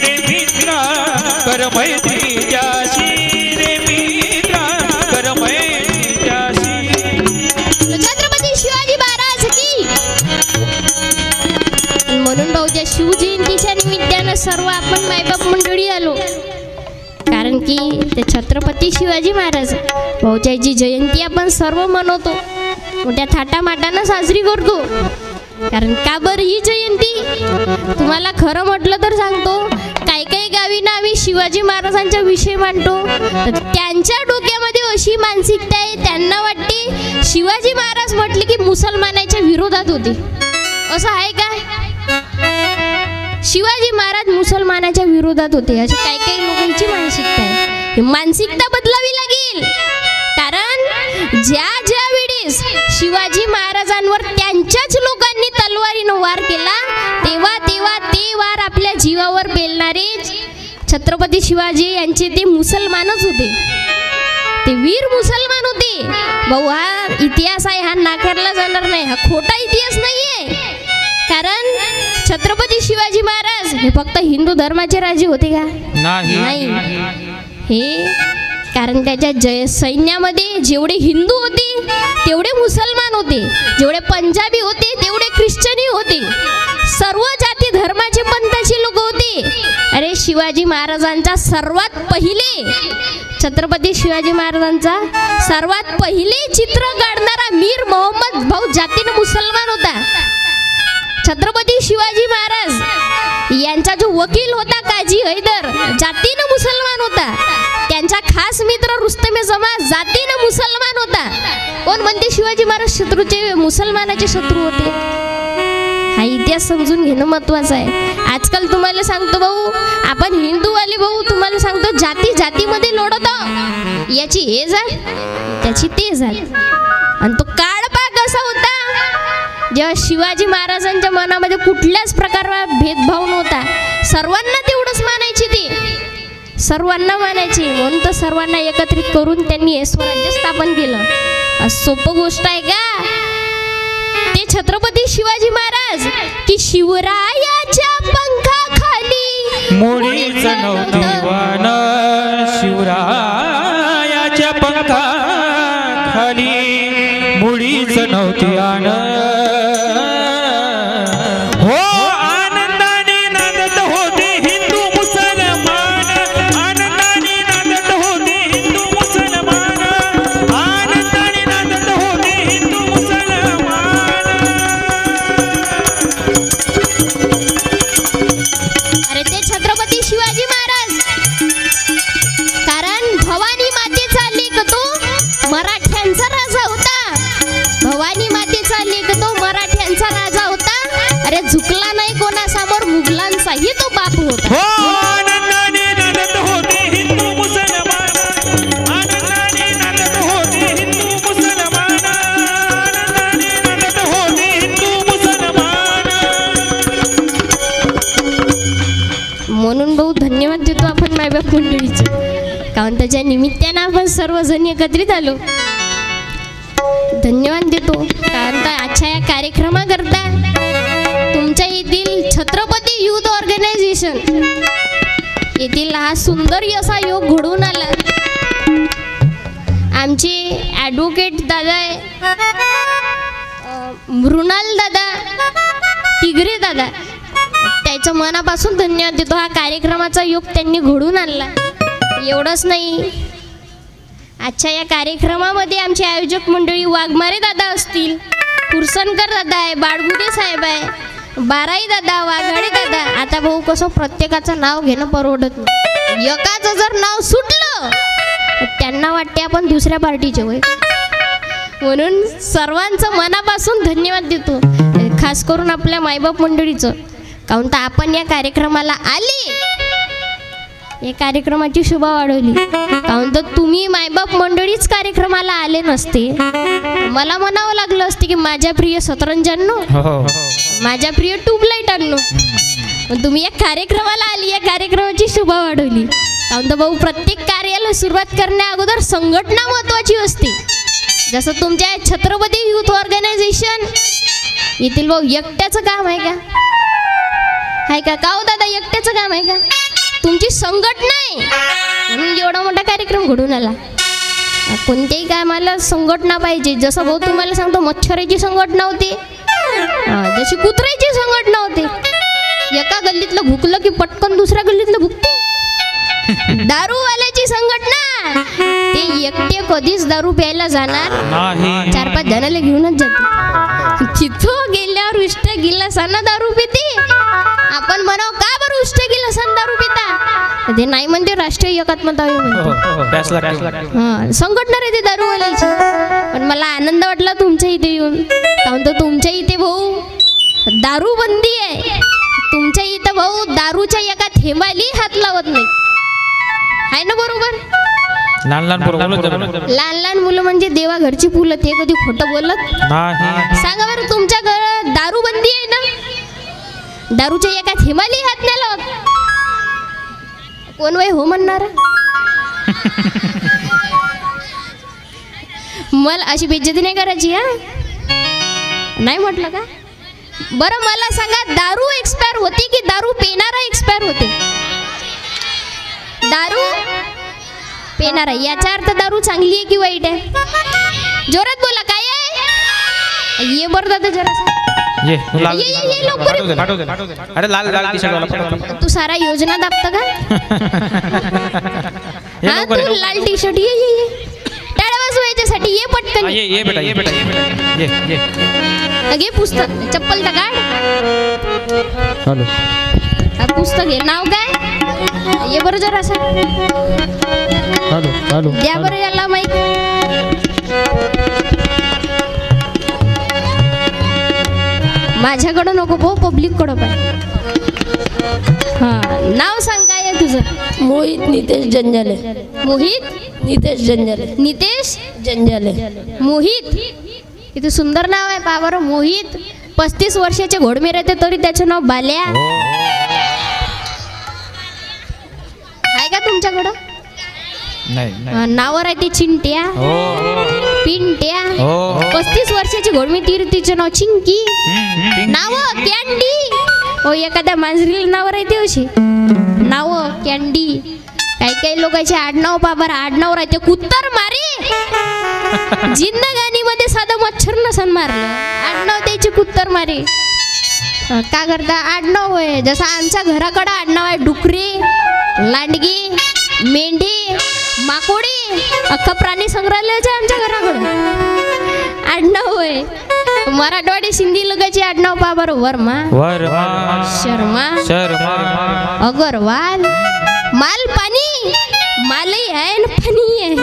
रे मित्रा, कर मैत्री त्याशी रे मित्रा, कर मैत्री त्याशी. छत्रपती शिवाजी महाराज की. म्हणून भाऊच्या शिवजयंतीच्या निमित्तानं सर्व आपण मायबाप मंडळी आलो. कारण की ते छत्रपती शिवाजी महाराज भाऊच्याची जयंती आपण सर्व मनवतो, मोठ्या थाटामाटानं साजरी करतो. कारण का बरं ही जयंती? तुम्हाला खरं म्हटलं तर सांगतो, काही गावी ना आम्ही शिवाजी महाराजांच्या विषय मांडतो, तर त्यांच्या डोक्यामध्ये अशी मानसिकता आहे, त्यांना वाटते शिवाजी महाराज म्हटले की मुसलमानाच्या विरोधात होते. असं आहे का? शिवाजी महाराज मुसलमानाच्या विरोधात होते, अशी काही लोकांची मानसिकता आहे. ही मानसिकता बदलावी लागेल. कारण ज्या वेळेस शिवाजी महाराजांवर त्यांच्याच लोकांनी तलवारीनं वार केला, तेव्हा ते वार आपल्या जीवावर पेलणारे छत्रपती शिवाजी यांचे ते मुसलमानच होते. ते वीर मुसलमान होते. भाऊ, हा इतिहास आहे, हा नाकारला जाणार नाही. हा खोटा इतिहास नाहीये. कारण छत्रपती शिवाजी महाराज हे फक्त हिंदू धर्माचे राजे होते का? नाही. हे कारण त्याच्या सैन्यामध्ये जेवढे हिंदू होते तेवढे मुसलमान होते, जेवढे पंजाबी होते तेवढे ख्रिश्चनी होते, सर्व जाती धर्माचे पंथाचे लोक होते. अरे शिवाजी महाराजांचा सर्वात पहिले, छत्रपती शिवाजी महाराजांचा सर्वात पहिले चित्र काढणारा मीर मोहम्मद भाऊ जातीनं मुसलमान होता. छत्रपती शिवाजी महाराज यांचा जो वकील होता काजी हैदर, जातीनं मुसलमान होता. त्यांचा खास मित्र रुस्तमे जमा जातीनं मुसलमान होता. कोण म्हणते शिवाजी महाराज शत्रूचे मुसलमानाचे शत्रू होते? हा इतिहास समजून घेणं महत्वाचं आहे. आजकाल तुम्हाला सांगतो भाऊ, आपण हिंदूवाले भाऊ तुम्हाला सांगतो जातीमध्ये लढतो. याची हे जात, त्याची ते जात. आणि तो काळपा कसा होता, जेव्हा शिवाजी महाराजांच्या मनामध्ये कुठल्याच प्रकारचा भेदभाव नव्हता. सर्वांना तेवढंच मानायचे, ते सर्वांना मानायचे. म्हणून तर सर्वांना एकत्रित करून त्यांनी हे स्वराज्य स्थापन केलं. सोपं गोष्ट आहे का? ते छत्रपती शिवाजी महाराज की शिवरायाच्या पंखाखाली मुळीच नव्हती वान, शिवरायाच्या पंखाखाली मुळीच नव्हती आन. हो आनंदाने नांदत होते हिंदू मुसलमान, आनंदाने नांदत होते हिंदू मुसलमान, आनंदाने नांदत होते हिंदू मुसलमान. अरे ते छत्रपती शिवाजी महाराज, कारण भवानी मातेचा लेक तो मराठ्यांचा राजा होता. भवानी मातेचा लेक तो आणि त्याच्या निमित्तानं आपण सर्वजण एकत्रित आलो. धन्यवाद देतो कारण का आजच्या या कार्यक्रमाकरता तुमच्या येथील छत्रपती युथ ऑर्गनायझेशन येथील हा सुंदर असा योग घडवून आला. आमचे ॲडव्होकेट दादा आहे, मृणाल दादा, तिगरे दादा, त्याच्या मनापासून धन्यवाद देतो. हा कार्यक्रमाचा योग त्यांनी घडवून आणला. एवढंच नाही, आजच्या या कार्यक्रमामध्ये आमचे आयोजक मंडळी वाघमारे दादा असतील, कुरसनकर दादा आहे, बाळगुडे साहेब आहे, बाराई दादा, वाघाडे दादा. आता भाऊ कसं प्रत्येकाचं नाव घेणं परवडत नाही. एकाचं जर नाव सुटलं त्यांना वाटते आपण दुसऱ्या पार्टीचे होय. म्हणून सर्वांचं मनापासून धन्यवाद देतो, खास करून आपल्या मायबाप मंडळीचं. काहून तर आपण या कार्यक्रमाला आले, या कार्यक्रमाची शोभा वाढवली. काहून तर तुम्ही मायबाप मंडळीच कार्यक्रमाला आले नसते, मला म्हणावं लागलं असते की माझ्या प्रिय सतरंजांनो, माझ्या प्रिय ट्यूबलाईटांनो, तुम्ही या कार्यक्रमाला आली, या कार्यक्रमाची शोभा वाढवली. काहून तर भाऊ प्रत्येक कार्याला सुरुवात करण्या अगोदर संघटना महत्वाची असते. जसं तुमच्या छत्रपती युथ ऑर्गनायझेशन येथील भाऊ एकट्याचं काम आहे का? आहे का? का हो दादा, एकट्याचं काम आहे का? तुमची संघटना आहे म्हणून एवढा मोठा कार्यक्रम घडून आला. कोणत्याही कामाला संघटना पाहिजे. जसं भाऊ तुम्हाला सांगतो, मच्छराची संघटना होती, जशी कुत्र्याची संघटना होती. एका गल्लीतलं भुकलं की पटकन दुसऱ्या गल्लीतलं भुकते. दारूवाल्याची संघटना, ते एकटे कधीच दारू प्यायला जाणार नाही, 4-5 जणाला घेऊनच जाते. तिथं गेल्यावर उष्ट गिलासानं दारू पिते. आपण म्हणाव का बरं उष्ट गिलासानं दारू पिता? ते नाही म्हणते राष्ट्रीय एकात्मता संघटना रे ते दारूवाल्याची. पण मला आनंद वाटला तुमच्या इथे येऊन. काहून तर तुमच्या इथे भाऊ दारू बंदी आहे. तुमच्या इथं भाऊ दारूच्या एका थेंबाली हात लावत नाही, आहे ना बरोबर? लहान लहान मुलं म्हणजे देवा घरची फुलं, ते कधी खोटं बोलत नाही. सांगा बरं, तुमच्या घरात दारू बंदी आहे ना? दारूच्या एका थेंबाली हात नाही लावत. कोण वय हो म्हणणार? मला अशी बेइज्जती नाही करायची. हा नाही म्हटलं का? बरं मला सांगा, दारू एक्सपायर होते की दारू पेणारा एक्सपायर होते? दारू पेणारा. याचा अर्थ दारू चांगली आहे की वाईट आहे? जोरात बोला, काय आहे? ये बरं दादा जरा ये लवकर. अरे लाल लाल टी-शर्ट वाला तू सारा योजना दाबता का? हा तू लाल टी शर्ट, ये टाळ्या वाजवायच्यासाठी ये पटकन. ये बेटा ये घे पुस्तक, चप्पल तर काढ. हॅलो, पुस्तक घे. नाव काय? ये बरं जरा असं. हॅलो द्या बरं याला माईक. माझ्याकडं नको भाऊ, पब्लिककडं पाहिजे. हां, नाव सांग काय आहे तुझं? मोहित नितेश जंजाले. मोहित नितेश जंजाले. नितेश जंजाले. मोहित, किती सुंदर नाव आहे. पहा बरं, मोहित. 35 वर्षाचे घोडमे राहते तरी त्याचं नाव बाल्या आहे का तुमच्याकडं? नाही. नावर आहे ते चिंट्या, पिंट्या. 35 वर्षाची घोडमी तीर, तिचं नाव चिंकी. नाव कॅन्डी. हो, एखाद्या मांजरीला नाव राहते अशी नाव कॅन्डी. काही लोकांचे आडनाव बाबर आडनाव राहते कुत्तर मारे. जिंदगानी मध्ये साधं मच्छर नसन मारलं, आडनाव त्याचे कुत्तर मारे. का करता? आडनाव आहे. जसं आमच्या घराकडं आडनाव आहे डुकरे, लांडगे, मेंढे, माकोडे. अख्खा प्राणी संग्रहालयाचे आमच्या घराकडं आडनाव आहे. मराठवाडी सिंधी लोकांची आडनाव पहा बरं. वर्मा, शर्मा, अगरवाल, मालपानी. मालही आहे ना पाणी आहे.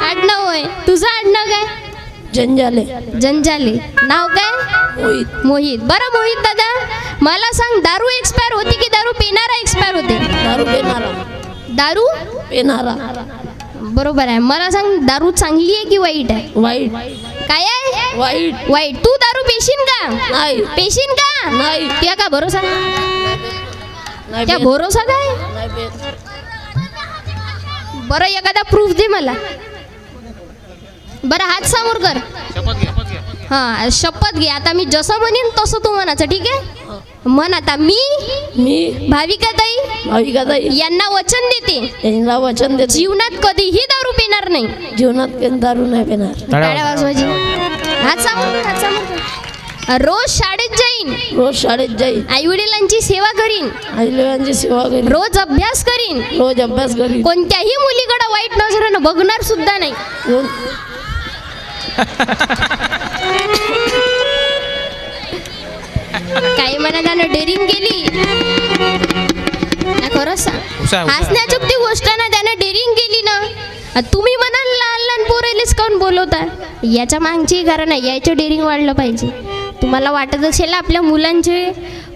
आडनाव आहे. तुझं आडनाव काय? जंजाले. जंजाले. नाव काय? मोहित. मोहित. बरं मोहित दादा, मला सांग, दारू एक्सपायर होती की दारू पेणारा एक्सपायर होते? दारू पेनारा. दारू पेनारा. बरोबर आहे. मला सांग, दारू चांगली आहे की वाईट आहे? वाईट. काय आहे? वाईट. वाईट. तू दारू पेशीन का? नाही. पेशीन का? नाही. त्या का भरोसा? नाही त्या पेत. भरोसा काय? नाही पेत. बरं एखादा प्रूफ दे मला. बरं हात समोर कर. हा शपथ घे. आता मी जसं म्हणेन तसं तू म्हणायचं, ठीक आहे? म्हण आता. मी भाविकाताई भाविकाताई यांना वचन देते, यांना वचन देते, जीवनात कधीही दारू पिणार नाही. जीवनात कधी दारू नाही पिणार. टाळ्या वाजवायची. हात समोर कर, हात समोर कर. रोज शाळेत जाईन, रोज शाळेत जाईल, आई वडिलांची सेवा करीन, आईवडिलांची सेवा करीन, रोज अभ्यास करीन, रोज अभ्यास करीन, कोणत्याही मुलीकडे वाईट नजरेनं बघणार सुद्धा नाही. काही म्हणा त्यानं डेअरिंग केली ना, खरंच सांग. हसण्याचुकती गोष्ट ना, त्यानं डेअरिंग केली ना. तुम्ही म्हणाल लहान लहान पोरेलेच काऊन बोलवता, याच्या मागची कारण आहे. याचं डेअरिंग वाढलं पाहिजे. तुम्हाला वाटत असेल आपल्या मुलांचे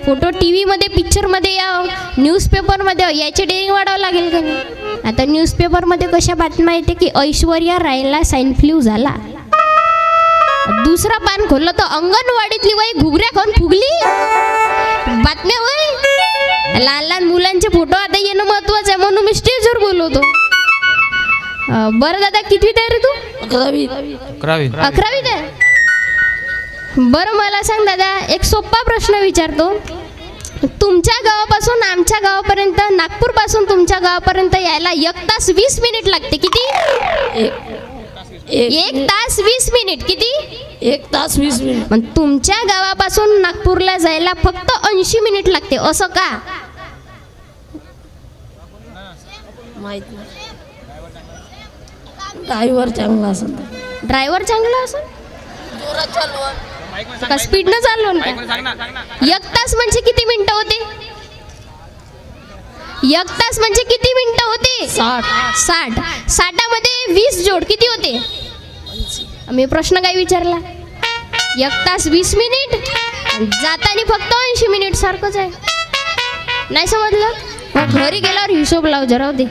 फोटो टी व्हीमध्ये, पिक्चरमध्ये या, न्यूजपेपरमध्ये याचे डेअरिंग वाढावं लागेल का नाही? आता न्यूजपेपरमध्ये कशा बातम्या येते की ऐश्वर्या रायला स्वाईन फ्लू झाला. दुसरा पान खोललं तर अंगणवाडीतली बाई घुगऱ्या खाऊन फुगली. बातम्या होय. लहान लहान मुलांचे फोटो आता येणं महत्वाचं आहे म्हणून मी स्टेजवर बोलवतो. बरं दादा कितवीत आहे रे तू? 11वीत आहे. बरं मला सांग दादा, एक सोपा प्रश्न विचारतो. तुमच्या गावापासून आमच्या गावापर्यंत, नागपूरपासून तुमच्या गावापर्यंत यायला 1 तास 20 मिनिट लागते. किती? 1 तास 20 मिनिट. किती? 1 तास 20 मिनिट. पण तुमच्या गावापासून नागपूरला जायला फक्त 80 मिनिट लागते. असं का? माहित नाही. ड्रायव्हर चांगला असेल. ड्रायव्हर चांगला असेल का? स्पीडनं चाललो ना. 1 तास म्हणजे किती मिनिटं होते? 1 तास म्हणजे किती मिनिटं होते? 60. 60मध्ये 20 जोड किती होते? मी प्रश्न काय विचारला? 1 तास 20 मिनिट, जातानी फक्त 80 मिनिट. सारखंच आहे. नाही समजलं? घरी गेल्यावर हिशोब लाव जरा दे.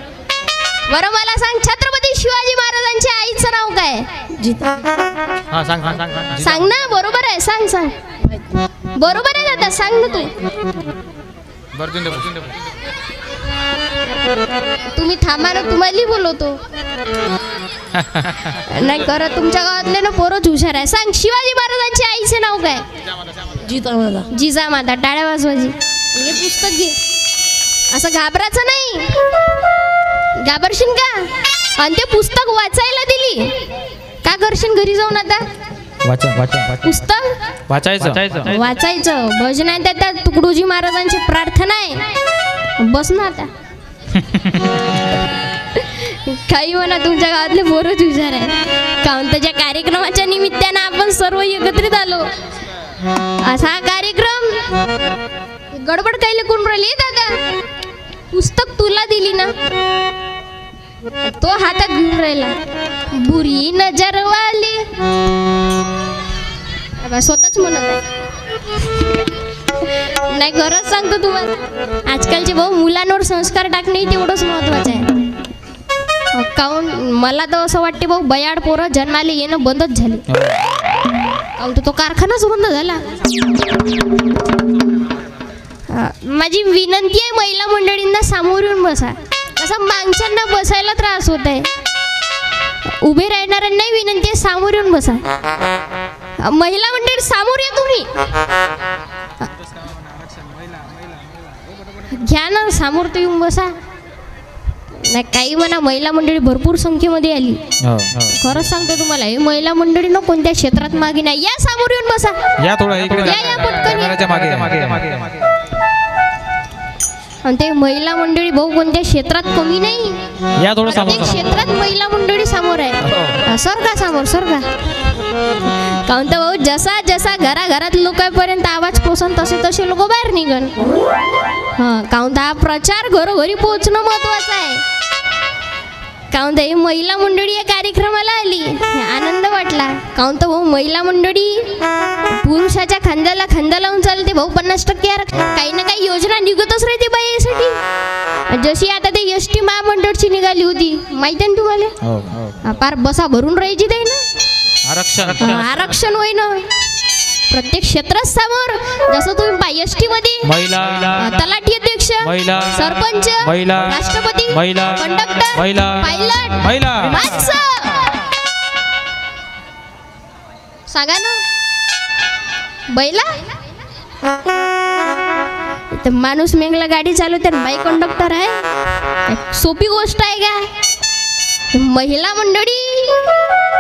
बरं मला सांग, छत्रपती शिवाजी महाराजांच्या आईचं नाव काय? सांग ना. बरोबर आहे. सांग. बरोबर आहे दादा, सांग ना तू. तुम्ही थांबा ना, तुम्हाला बोलवतो. नाही करत, तुमच्या गावातले ना पोरच हुशार आहे. सांग, शिवाजी महाराजांच्या आईचे नाव काय? जिजामाता. जिजामाता. टाळ्या वाजवायची. हे पुस्तक घे. असं घाबरायचं नाही. घाबरशील का? आणि ते पुस्तक वाचायला दिली का करशील घरी जाऊन? आता पुस्तक वाचायचं. भजन आहे त्यात, तुकडोजी महाराजांची प्रार्थना आहे. बस ना आता. काही म्हणा, तुमच्या गावातले पोरच हुशार आहे. काउंटच्या कार्यक्रमाच्या निमित्तानं आपण सर्व एकत्रित आलो. असा हा कार्यक्रम गडबड कायले कोण राहिली दादा? पुस्तक तुला दिली ना, तो हातात घेऊन राहिला. बुरी नजर वाली. स्वतःच म्हणत आहे. नाही खरंच सांगतो तुम्हाला, आजकालचे भाऊ मुलांवर संस्कार टाकणे तेवढंच महत्वाचं आहे. काऊन मला तर असं वाटते भाऊ, बयाड पोरं जन्माले येणं बंदच झाले. काऊन तो कारखानाच बंद झाला. माझी विनंती आहे महिला मंडळींना सामोर येऊन बसा. असं माणसांना बसायला त्रास होत आहे. उभे राहणाऱ्यांनाही विनंती आहे, सामोर येऊन बसा. महिला मंडळी सामोर या तुम्ही. घ्या ना सामोर तर येऊन बसा. नाही काही म्हणा, महिला मंडळी भरपूर संख्येमध्ये आली. खरंच सांगतो तुम्हाला, हे महिला मंडळी ना कोणत्या क्षेत्रात मागे नाही. या सामोर येऊन बसा. या पटकन. आणि ते महिला मंडळी भाऊ कोणत्या क्षेत्रात कमी नाही. प्रत्येक क्षेत्रात महिला मंडळी समोर आहे. सरका समोर, सरका. काऊन तर भाऊ जसा जसा घराघरात लोकांपर्यंत आवाज पोचन तसे तसे लोक बाहेर निघन. काऊन तर हा प्रचार घरोघरी पोहोचणं महत्वाचं आहे. काऊन तर महिला मंडळी या कार्यक्रमाला आली, आनंद वाटला. काऊन तर भाऊ महिला मंडळी पुरुषाच्या खांद्याला खांदा लावून चालते भाऊ. 50% आरक्षण. काही ना काही योजना निघतच राहते बाईसाठी. जशी आता ते एसटी महामंडळची निघाली होती, माहिती आहे ना तुम्हाला? पार बसा भरून राहायची ते ना. आरक्षण होय ना. प्रत्येक क्षेत्रासमोर जसं तुम्ही पायष्टी मध्ये महिला, तलाठी अध्यक्ष, महिला, सरपंच, महिला, राष्ट्रपती, महिला, कंडक्टर, महिला, पायलट, महिला, माणसं सांगा ना बैला तर माणूस मेंगला गाडी चालवते बाई कंडक्टर आहे सोपी गोष्ट आहे का महिला मंडळी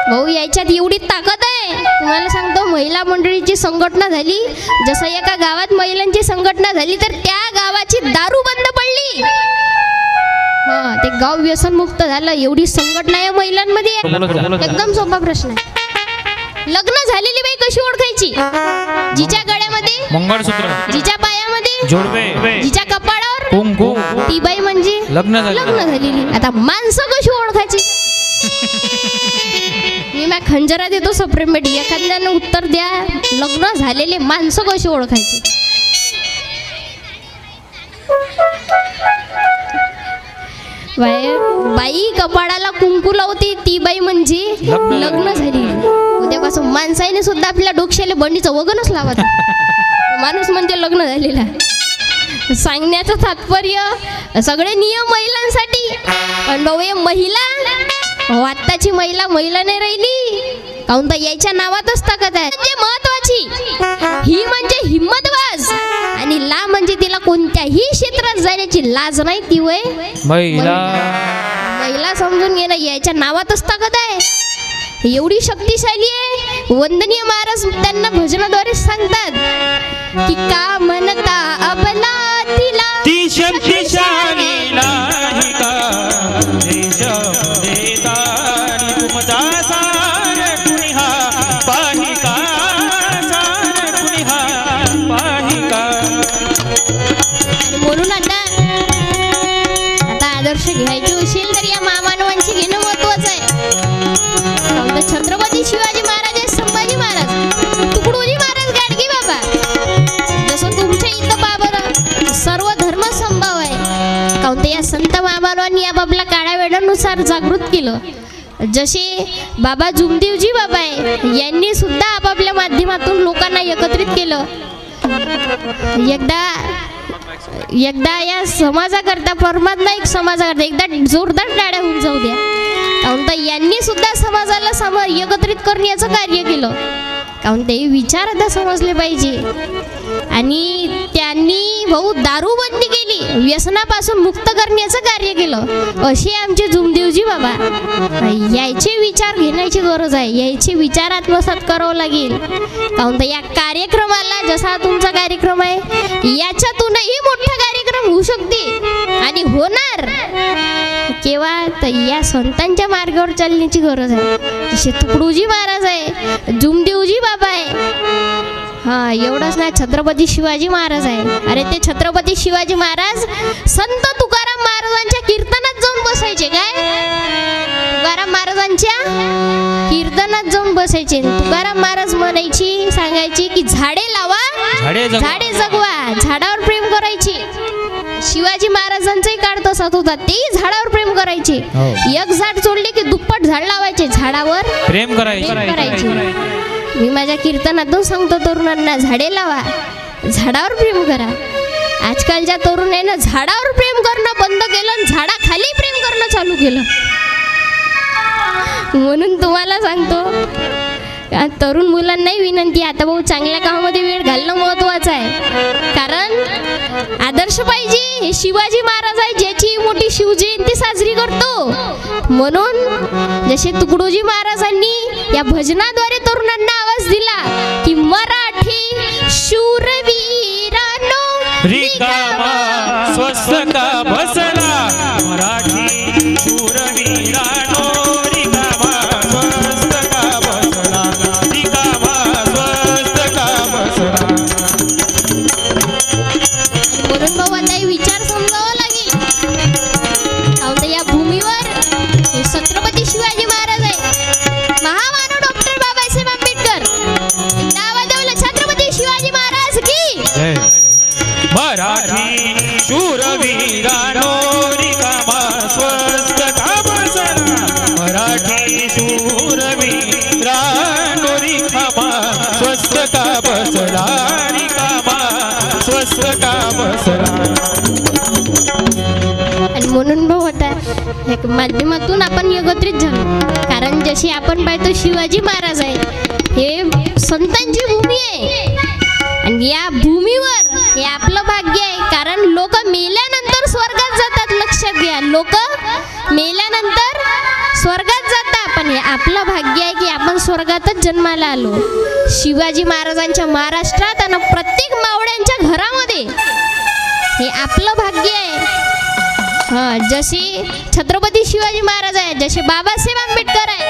भाऊ याच्यात एवढी ताकद आहे तुम्हाला सांगतो महिला मंडळीची संघटना झाली जसं एका गावात महिलांची संघटना झाली तर त्या गावाची दारू बंद पडली हा ते गाव व्यसनमुक्त झालं एवढी संघटना आहे महिलांमध्ये एकदम सोपा प्रश्न आहे लग्न झालेली बाई कशी ओळखायची जिच्या गळ्यामध्ये मंगळसूत्र, जिच्या पायामध्ये जोडवे, जिच्या कपाळावर कुंकू, ती बाई म्हणजे लग्न झालेली आता माणसं कशी ओळखायची मी मग खंजरा देतो सप्रेमेट एखाद्यानं उत्तर द्या लग्न झालेले माणसं कशी ओळखायची बाई कपाळाला कुंकू लावते ती बाई म्हणजे लग्न झाली उद्यापासून माणसाने सुद्धा आपल्या डोक्याला बंडीचं वगनच लावत माणूस म्हणजे लग्न झालेला सांगण्याचं तात्पर्य सगळे नियम महिलांसाठी पण भाऊ महिला आत्ताची महिला नाही राहिली काहून तर याच्या नावातच ताकद आहे म्हणजे महत्वाची ही म्हणजे हिम्मतबाज आणि ला म्हणजे तिला कोणत्याही क्षेत्रात जाण्याची लाज नाही ती वय महिला समजून घेणं याच्या नावातच ताकद आहे एवढी शक्तिशाली आहे वंदनीय महाराज त्यांना भजनाद्वारे सांगतात की का म्हणता अबला तिला ती शक्तिशाली नाही का देश देतानी तुमचा सार कुणी हा पाही का सार कुणी हा पाही का म्हणून आता आदर्श घ्यायचे असेल तर या महामानवांची घेणं महत्वाचं आहे छत्रपती शिवाजी महाराज संभाजी महाराज तुकडोजी महाराज गाडगे बाबा जसं तुमच्या इथं बाबर सर्व धर्म संभाव आहे काहून या संत महामानवांनी आपापल्या काळ्या वेळानुसार जागृत केलं जसे बाबा जुमदेवजी बाबा आहे यांनी सुद्धा आपापल्या माध्यमातून लोकांना एकत्रित केलं एकदा या समाजाकरता परमात्मा एक समाजाकरता एकदा जोरदार टाळ्या होऊन जाऊ द्या काहून तर यांनी सुद्धा समाजाला एकत्रित करण्याचं कार्य केलं काहून ते विचार आता समजले पाहिजे आणि त्यांनी भाऊ दारूबंदी केली व्यसनापासून मुक्त करण्याचं कार्य केलं असे आमचे जुमदेवजी बाबा याचे विचार घेण्याची गरज आहे याचे विचार आत्मसात करावं लागेल काहून तर या कार्यक्रमाला जसा तुमचा कार्यक्रम आहे याच्यातूनही मोठा कार्यक्रम होऊ शकते आणि होणार केव्हा तर या संतांच्या मार्गावर चालण्याची गरज आहे जसे तुकडोजी महाराज आहे जुमदेवजी बाबा आहे हा एवढंच नाही छत्रपती शिवाजी महाराज आहे अरे ते छत्रपती शिवाजी महाराज संत तुकाराम महाराजांच्या कीर्तनात जाऊन बसायचे काय तुकाराम महाराजांच्या कीर्तनात जाऊन बसायचे तुकाराम महाराज म्हणायची सांगायची की झाडे लावा झाडे जगवा झाडावर प्रेम करायची शिवाजी महाराजांचाही काळ तसाच होता तेही झाडावर प्रेम करायचे एक झाड सोडले की दुप्पट झाड लावायचे झाडावर प्रेम करायचे मी माझ्या कीर्तनातून सांगतो तरुणांना झाडे लावा झाडावर प्रेम करा आजकालच्या तरुणांना झाडावर प्रेम करणं बंद केलं आणि झाडाखाली प्रेम करणं चालू केलं म्हणून तुम्हाला सांगतो तरुण मुलांनाही विनंती आता भाऊ चांगल्या कामामध्ये वेळ घालणं महत्वाचं आहे कारण आदर्श पाहिजे हे शिवाजी महाराज आहे ज्याची मोठी शिवजयंती साजरी करतो म्हणून जसे तुकडोजी महाराजांनी या भजनाद्वारे तरुणांना आवाज दिला की मराठी शूरवीरानो रिकामा स्वस्त का बसला मराठी शूरवीरानो रिकामा स्वस्त का बसला रिकामा स्वस्त का बसला म्हणून भाऊ आता विचार समजावा लागेल आता या भूमीवर छत्रपती शिवाजी महाराज आहे महामानव डॉक्टर बाबासाहेब आंबेडकर नावाजवलं का बसला रिकामा स्वस्त का बसला. आणि म्हणून भाऊ होता एक माध्यमातून आपण एकत्रित झालो. कारण जशी आपण पाहतो शिवाजी महाराज आहे हे संतांची भूमी आहे आणि या भूमीवर हे आपलं भाग्य आहे. कारण लोक मेल्यानंतर स्वर्गात जातात. लक्षात घ्या, लोक मेल्यानंतर स्वर्गात जातात, पण हे आपलं भाग्य आहे की आपण स्वर्गातच जन्माला आलो. शिवाजी महाराजांच्या महाराष्ट्रात आणि प्रत्येक मावळ्यांच्या घरामध्ये हे आपलं भाग्य आहे. जसे छत्रपती शिवाजी महाराज आहे, जसे बाबासाहेब आंबेडकर आहे.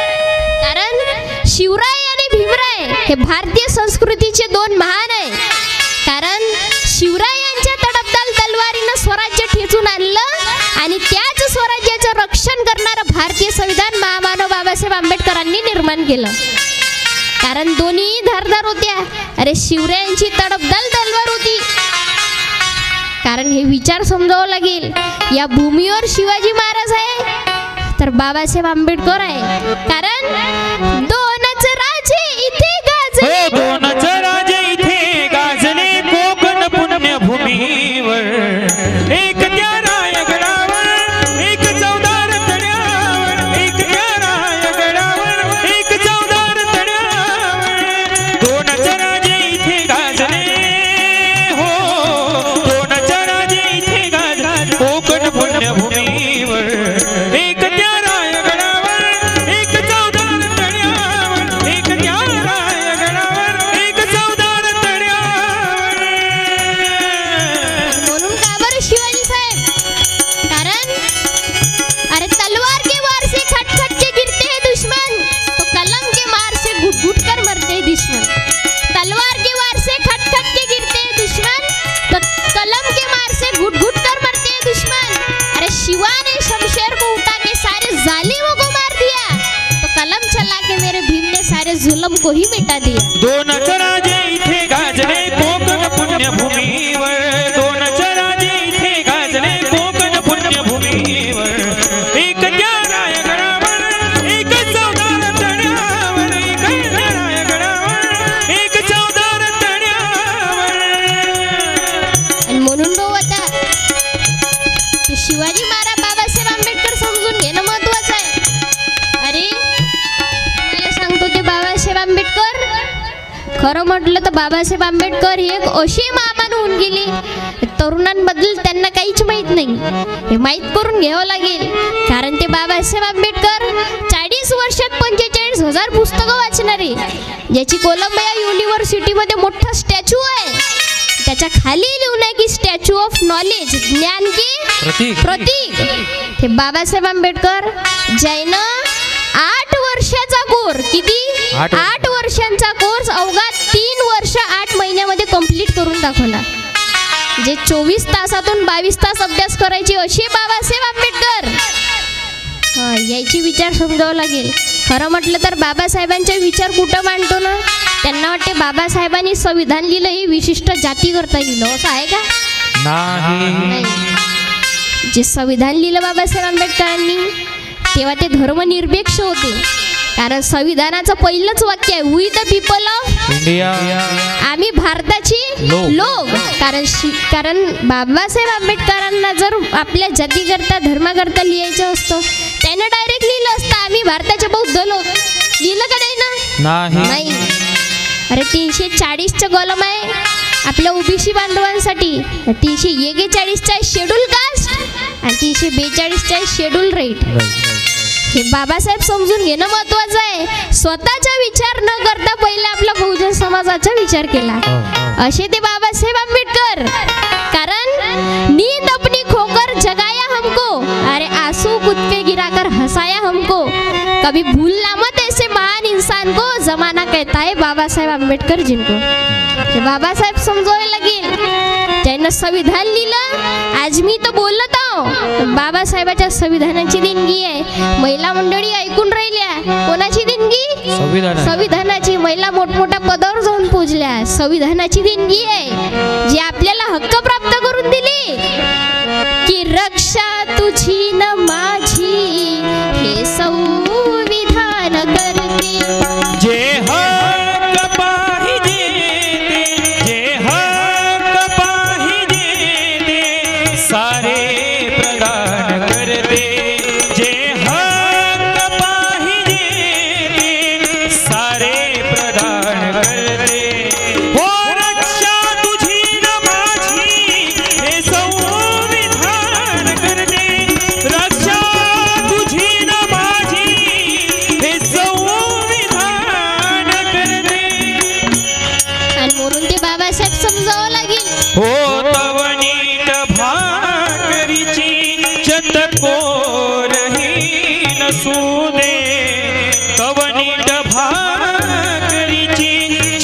कारण शिवराय आणि भीमराय हे भारतीय संस्कृतीचे दोन महान आहे. कारण शिवरायांच्या तडपदार तलवारीनं स्वराज्य ठेचून आणलं आणि त्याच स्वराज्याचं रक्षण करणारं भारतीय संविधान महामानव बाबासाहेब आंबेडकरांनी निर्माण केलं. कारण दोन्ही धारदार होत्या. अरे शिवरायांची तडपदार तलवार होती. कारण हे विचार समजावं लागेल. या भूमीवर शिवाजी महाराज आहे तर बाबासाहेब आंबेडकर आहे. कारण दोनच राजे इथे गाजले, दोनच राजे इथे गाजले कोकण पुण्यभूमीवर. एक त्या रायगडावर एक चौदार तळ्यावर, एक त्या रायगडावर एक चौदार तळ्यावर. दोनच राजे इथे गाजले, हो दोनच राजे इथे गाजले कोकण पुण्यभूमीवर. एक त्या रायगडावर एक चौदार तळ्यावर, एक त्या रायगडावर एक चौदार तळ्यावर. म्हणून का बरं शिवाजी साहेब? कारण अरे तलवार के वार से खटखट के गिरते हैं दुश्मन, तो कलम के मार से घुट घुट कर मरते हैं दुश्मन. तलवार के वार से खटखट के गिरते हैं दुश्मन, तो कलम के मार से घुट घुट कर मरते हैं दुश्मन. अरे शिवा ने शमशेर को उठा के सारे जालिमों को मार दिया, तो कलम चला के मेरे भीम ने सारे जुल्म को ही मिटा दिया. दोनच राजे इथे गाजले कोकण पुण्यभूमीवर. दोनच राजे इथे गाजले कोकण पुण्यभूमीवर. एक त्या रायगडावर एक चौदार तळ्यावर, एक त्या रायगडावर एक चौदार तळ्यावर. आणि म्हणून भाऊ आता ते शिवाजी महाराज बाबासाहेब आंबेडकर समजून घेणं महत्वाचं आहे. अरे मला सांगतो ते बाबासाहेब आंबेडकर, खरं म्हटलं तर बाबासाहेब आंबेडकर हे एक अशी महामान होऊन गेली, तरुणांबद्दल त्यांना काहीच माहीत नाही. हे माहीत करून घ्यावं लागेल. कारण ते बाबासाहेब आंबेडकर 40 वर्षात 45,000 पुस्तकं वाचणारे, ज्याची कोलंबिया युनिव्हर्सिटीमध्ये मोठा स्टॅच्यू आहे. त्याच्या खाली लिहून आहे की स्टॅच्यू ऑफ नॉलेज, ज्ञान के प्रतीक. हे बाबासाहेब आंबेडकर ज्यानं 8 वर्षाचा कोर्स, किती 8 वर्षांचा कोर्स अवघा 3 वर्ष 8 महिन्यामध्ये कंप्लीट करून दाखवला. जे 24 तासातून 22 तास अभ्यास करायचे असे बाबासाहेब आंबेडकर. याची विचार समजावं लागेल. खरं म्हटलं तर बाबासाहेबांचे विचार कुठं मांडतो ना, त्यांना वाटते बाबासाहेबांनी संविधान लिहिलं हे विशिष्ट जाती करता लिहिलं, असं आहे का? नाही. जे संविधान लिहिलं बाबासाहेब आंबेडकरांनी तेव्हा ते धर्मनिरपेक्ष होते. कारण संविधानाचं पहिलंच वाक्य आहे, we the people of India, आम्ही भारताची लोक. कारण बाबासाहेब आंबेडकरांना जर आपल्या जातीकरता धर्माकरता लिहायचं असतं त्यानं डायरेक्ट लिहिलं असतं आम्ही भारताचे बौद्ध लोक. लिहिलं का नाही? अरे 340चं कलम आहे आपल्या ओबीसी बांधवांसाठी, 341चा शेड्यूल कास्ट आणि 342चा शेड्यूल राईट. हे बाबासाहेब समजून घेणं महत्वाचं आहे. स्वतःचा विचार न करता पहिले आपला बहुजन समाजाचा विचार केला, असे ते बाबासाहेब आंबेडकर. कारण नींद अपनी खोकर जगाया हमको, अरे आंसू कूद के गिराकर हंसाया हमको, कभी भूलना मत ऐसे महान इंसान को, जमाना कहता है बाबासाहेब आंबेडकर जिनको. हे बाबासाहेब समजावे लागेल. त्यांना संविधान लिहिलं. आज मी तर बोलत आहो, बाबासाहेबाच्या संविधानाची देणगी आहे. महिला मंडळी ऐकून राहिल्या, कोणाची देणगी? संविधानाची. महिला मोठमोठ्या पदावर जाऊन पोहोचल्या. संविधानाची देणगी आहे जी आपल्याला हक्क प्राप्त करून दिली की रक्षा तुझी न माझी हे संविधान करते. जे हक्क पाहिजे बाबासाहेब समजावं लागेल. हो तव नीट भाकरीची चतकोरही नसू दे, तव नीट भाकरीची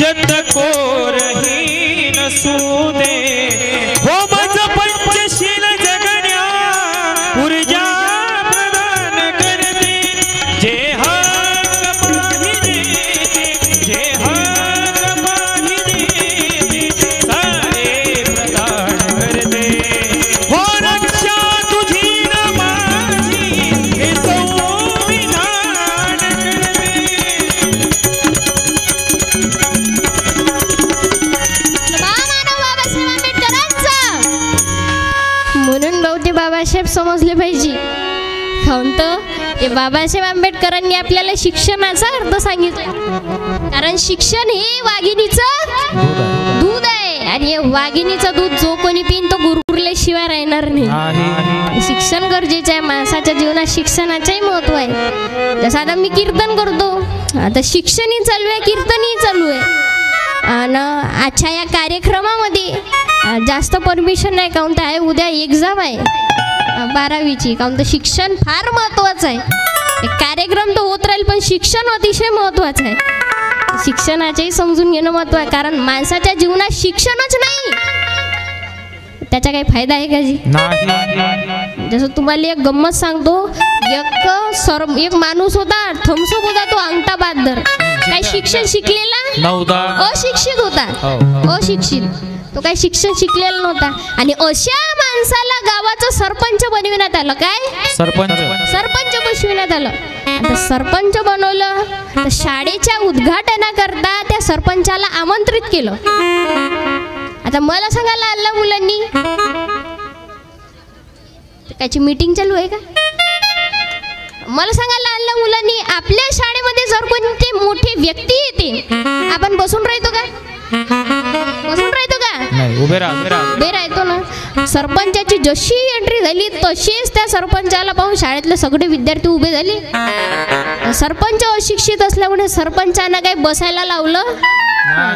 चतकोरही नसू दे. हो मज पंचशील जगण्या ऊर्जा प्रदान करते, जे हक पाहिजे जे हक पाहिजे सारे प्रदान करते. हो रक्षा तुझी न माझी हे संविधान करते. महामानव बाबासाहेब आंबेडकरांचा म्हणून बहुते बाबासाहेब समजले पाहिजे. काऊन तर हे बाबासाहेब आंबेडकरांनी आपल्याला शिक्षणाचा अर्थ सांगितला. कारण शिक्षण हे वाघिणीचं दूध आहे आणि हे वाघिणीचं दूध जो कोणी पिन तो गुरुरल्याशिवाय राहणार नाही. शिक्षण गरजेचं आहे. माणसाच्या जीवनात शिक्षणाचंही महत्व आहे. जसं आता मी कीर्तन करतो, आता शिक्षणही चालू आहे, कीर्तनही चालू आहे. आणि आजच्या या कार्यक्रमामध्ये जास्त परमिशन नाही. काऊन तर आहे उद्या एक्झाम आहे 12वीची. काऊन तर शिक्षण फार महत्त्वाचं आहे. कार्यक्रम तर होत राहील पण शिक्षण अतिशय महत्त्वाचं आहे. शिक्षणाचंही समजून घेणं महत्त्व आहे. कारण माणसाच्या जीवनात शिक्षणच नाही त्याचा काही फायदा आहे का जी? जसं तुम्हाला एक गंमत सांगतो. एक माणूस होता, थम्सअप होता, तो अंगठा बादर. काही शिक्षण शिकलेला अशिक्षित होता. अशिक्षित तो काही शिक्षण शिकलेला नव्हता. आणि अशा माणसाला गावाचं सरपंच बनविण्यात आलं. काय सरपंच बसविण्यात आलं. आता सरपंच बनवलं तर शाळेच्या उद्घाटनाकरता त्या सरपंचाला आमंत्रित केलं. आता मला सांगा लहान मुलांनी त्याची मीटिंग चालू आहे का? मला सांगा लहान मुलांनी आपल्या शाळेमध्ये जर कोणते मोठे व्यक्ती येते आपण बसून राहतो का? बसून राहतो का? नाही, उभे राहतो ना. सरपंचाची जशी एंट्री झाली तशीच त्या सरपंचाला पाहून शाळेतले सगळे विद्यार्थी उभे झाले. सरपंच अशिक्षित असल्यामुळे सरपंचांना काही बसायला लावलं,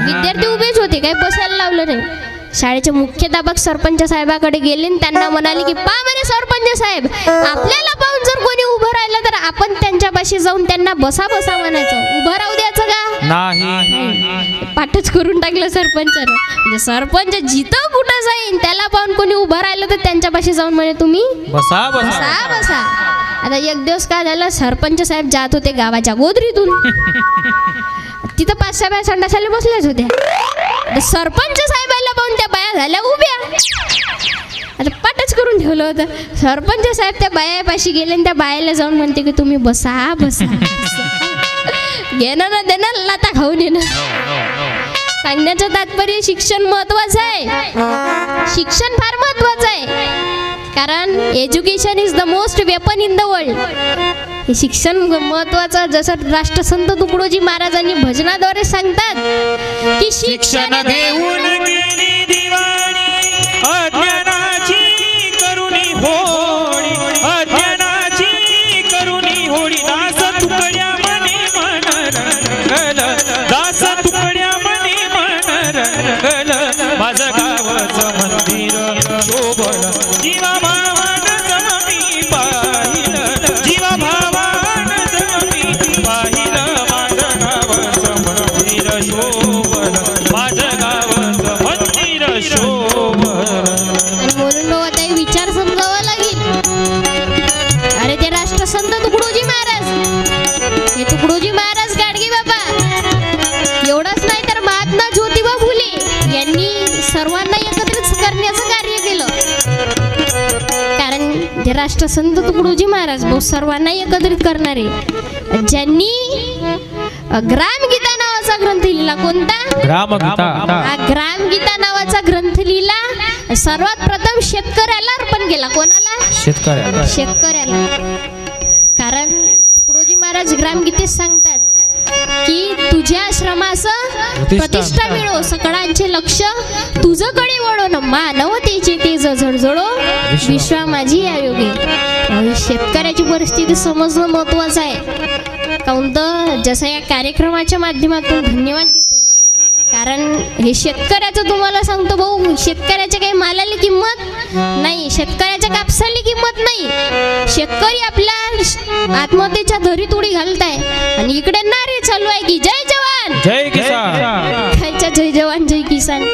विद्यार्थी उभेच होते, काही बसायला लावलं नाही. शाळेचे मुख्याध्यापक सरपंच साहेबाकडे गेले आणि त्यांना म्हणाले की पा म्हणे सरपंच साहेब, आपल्याला पाहून जर कोणी उभं राहिलं तर आपण त्यांच्यापाशी जाऊन त्यांना बसा बसा म्हणायचं, उभं राहू द्यायचं का? नाही. पाठच करून टाकलं सरपंचानं. म्हणजे सरपंच जिथं कुठं जाईन त्याला पाहून कोणी उभं राहिलं तर त्यांच्यापाशी जाऊन म्हणे तुम्ही बसा बसा बसा. आता एक दिवस काय झालं, सरपंच साहेब जात होते गावाच्या गोदरीतून. तिथं 5-6 बाया संडासाला बसल्याच होत्या. सरपंच साहेबाला पाहून त्या बाया झाल्या उभ्या. आता पाठच करून ठेवलं होतं. सरपंच साहेब त्या बायापाशी गेले आणि त्या बायाला जाऊन म्हणते की तुम्ही बसा बसा. घेणं ना देणं लाता खाऊन येणं. सांगण्याचं तात्पर्य शिक्षण महत्वाचं आहे. शिक्षण फार महत्वाचं आहे. कारण education is the most weapon in the world. हे शिक्षण महत्वाचं. जसं राष्ट्रसंत तुकडोजी महाराजांनी भजनाद्वारे सांगतात की शिक्षण घेऊन गेली दिवाणी अज्ञानाची करुणी होळी, अज्ञानाची करुणी होळी. दास तुकड्या मने मन रंगल, दास तुकड्या मने मन रंगल. माझं गावचं मंदिर शोभलं, जीवा भावान जमी पाहिलं, जीवा भावान जमी पाहिलं. माझं गावचं मंदिर शोभलं, माझं गावचं मंदिर शोभलं. म्हणून आता विचार समजावा लागेल. अरे ते राष्ट्रसंत तुकडोजी महाराज, हे तुकडोजी महाराज गाडगे बाबा एवढंच नाही तर महात्मा ज्योतिबा फुले यांनी सर्वांना एकत्रित करण्याचं कार्य केलं. कारण ते राष्ट्रसंत तुकडोजी महाराज बहुत सर्वांना एकत्रित करणारे. ज्यांनी ग्रामगीता नावाचा ग्रंथ लिहिला. कोणता? ग्रामगीता नावाचा ग्रंथ लिहिला. सर्वात प्रथम शेतकऱ्याला अर्पण केला. कोणाला? शेतकऱ्याला. कारण तुकडोजी महाराज ग्रामगीतेत सांगतात की तुझ्या श्रमाचं प्रतिष्ठा मिळो, सकळांचे लक्ष तुझकडे वळो, मानवतेचे तेज झळझळो, विश्वा माझी आयोगे. शेतकऱ्याची परिस्थिती समजणं महत्वाचं आहे. काऊन तर जसं या कार्यक्रमाच्या माध्यमातून धन्यवाद देतो कारण हे शेतकऱ्याचं तुम्हाला सांगतो भाऊ, शेतकऱ्याच्या काही मालाला किंमत नाही, शेतकऱ्याच्या कापसाला किंमत नाही. शेतकरी आपल्या आत्महत्येच्या धरीत उडी घालताय आणि इकडे नारे चालू आहे की जय जवान जय किसान. खायच्या जय जवान जय किसान.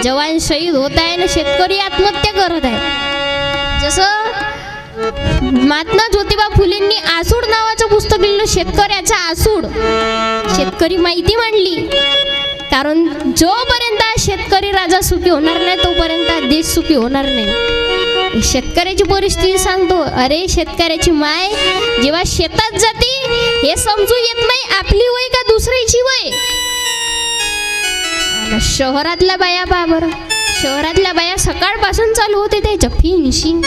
जवान शहीद होत आहे ना शेतकरी आत्महत्या करत आहे. जसं महात्मा ज्योतिबा फुलेंनी आसूड नावाचं पुस्तक लिहिलं, शेतकऱ्याचा आसूड. शेतकरी माहिती मांडली, कारण जोपर्यंत शेतकरी राजा सुखी होणार नाही तोपर्यंत देश सुखी होणार नाही. शेतकऱ्याची परिस्थिती सांगतो. अरे शेतकऱ्याची माय जेव्हा शेतात जाते हे समजू येत नाही आपली वय का दुसऱ्याची वय. शहरातल्या बाया पहा बरं, शहरातल्या बाया सकाळपासून चालू होते त्याच्या फिनिशिंग,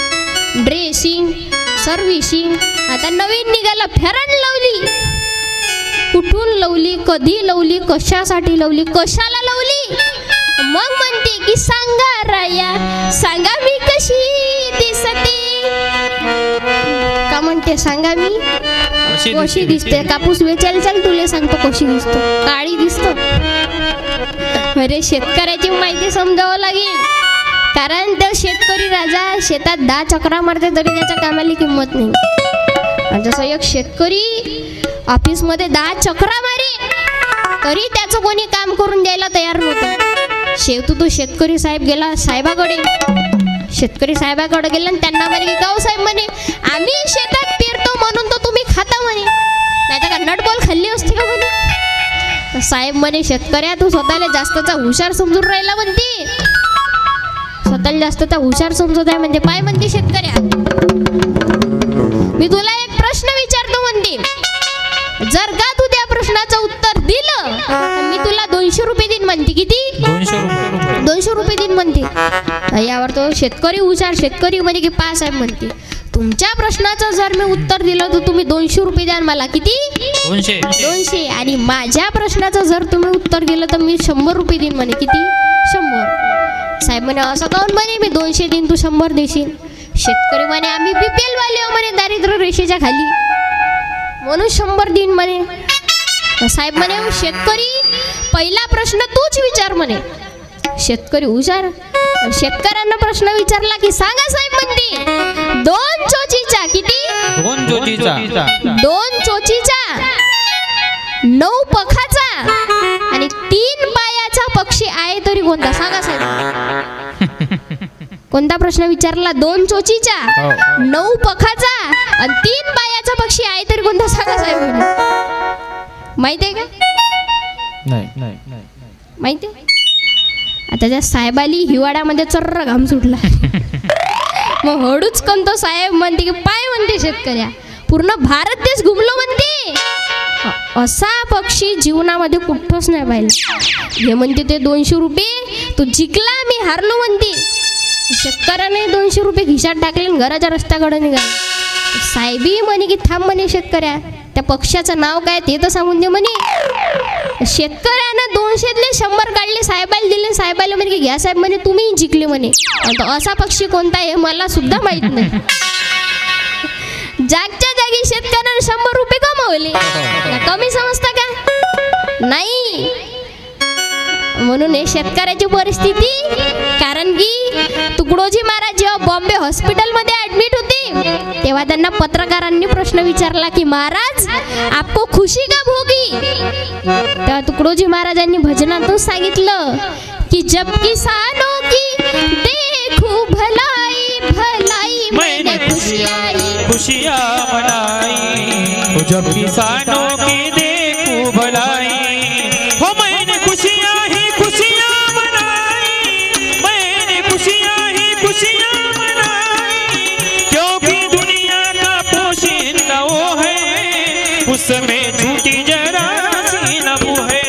ड्रेसिंग, सर्व्हिसिंग. आता नवीन निघाला फेरन लावली. कुठून लावली, कधी लावली, कशासाठी लावली, कशाला लावली. मग म्हणते की सांगा राया सांगा मी कशी दिसते. का म्हणते सांगा मी कशी दिसते. कापूस वेचायला चाल तुला सांगतो कशी दिसतो. काळी दिसतो. अरे शेतकऱ्याची माहिती समजावं लागेल, कारण तो शेतकरी राजा शेतात 10 चक्रा मारते तरी त्याच्या कामाला किंमत नाही. जसं एक शेतकरी ऑफिसमध्ये 10 चक्रा मारे तरी त्याचं कोणी काम करून द्यायला तयार नव्हतं. शेवटी तो शेतकरी साहेब गेला साहेबाकडे. शेतकरी साहेबाकडे गेला आणि त्यांना म्हणे की गाव साहेब म्हणे आम्ही शेतात पेरतो म्हणून तर तुम्ही खाता म्हणे, नाही तर का नटबॉल खाल्ली असते का म्हणे. तर साहेब म्हणे शेतकऱ्या तू स्वतःला जास्तचा हुशार समजून राहिला म्हणते, स्वतःला जास्तचा हुशार समजत आहे म्हणजे. पाय म्हणते शेतकऱ्या मी तुला एक प्रश्न विचारतो म्हणते, जर का तू त्या प्रश्नाचं उत्तर दिलं तर मी तुला 200 रुपये देईन म्हणते. किती? 200 रुपये देईन म्हणते. यावर तो शेतकरी हुशार शेतकरी म्हणजे की पा साहेब म्हणते तुमच्या प्रश्नाचं जर मी उत्तर दिलं तर तुम्ही 200 रुपये द्याल मला. किती? 200. आणि माझ्या प्रश्नाचं जर तुम्ही उत्तर दिलं तर मी 100 रुपये देईन म्हणे. किती? 100. साहेब म्हणे असं काऊन म्हणे मी 200 देईन तू 100 देशील. शेतकरी म्हणे आम्ही BPL वाले हो म्हणे, दारिद्र्य रेषेच्या खाली, म्हणून 100 देईन म्हणे. साहेब म्हणे शेतकरी पहिला प्रश्न तूच विचार म्हणे. शेतकरी हुशार, शेतकऱ्यांना प्रश्न विचारला की सांगा साहेब म्हणते 2 चोचीचा. किती? 2 चोचीचा. 2 चोचीचा, 9 पखाचा आणि 3 पायाचा पक्षी आहे तरी कोणता? सांगा साहेब. कोणता प्रश्न विचारला? 2 चोचीचा, 9 पखाचा आणि 3 पायाचा पक्षी आहे तरी कोणता? सांगा साहेब. माहिती आहे का? नाही. माहिती आहे? आता त्या साहेबाली हिवाळ्यामध्ये चर्र घाम सुटला. मग हळूच कोणतो साहेब म्हणते की पाय म्हणते शेतकऱ्या पूर्ण भारत देश घुमलो म्हणते. असा पक्षी जीवनामध्ये कुठंच नाही पाहिला. हे म्हणते ते 200 रुपये तू जिंकला मी हारलो म्हणते. शेतकऱ्याने 200 रुपये खिशात टाकले आणि घराच्या रस्त्याकडे निघाले. साहेबी म्हणे की थांब म्हणे शेतकऱ्या त्या पक्षाचं नाव काय ते तर सांगून दे म्हणे. शेतकऱ्यानं 200तले 100 काढले साहेबाला दिले. साहेबाला म्हणे की घ्या साहेब म्हणे तुम्ही जिंकले म्हणे. असा पक्षी कोणता आहे मला सुद्धा माहित नाही. जागच्या जागी शेतकऱ्यानं 100 रुपये कमावले, कमी समजता का? नाही. म्हणून हे शेतकऱ्याची परिस्थिती, कारण की तुकडोजी महाराज जेव्हा बॉम्बे हॉस्पिटलमध्ये ऍडमिट होते तेव्हा त्यांना पत्रकारांनी प्रश्न विचारला की महाराज आपको खुशी कब होगी. तेव्हा तुकडोजी महाराजांनी भजनातून सांगितलं की जब किसानों की देखूं भलाई भलाई मैंने खुशियाँ मनाई. जब किसानों की देखूं भलाई हो मैंने खुशियाँ ही खुशियाँ मनाई. मैंने खुशियाँ ही खुशियाँ मनाई. क्योंकि दुनिया का पोशिंदा वो है उसमें झूठी जरा सी नबू है.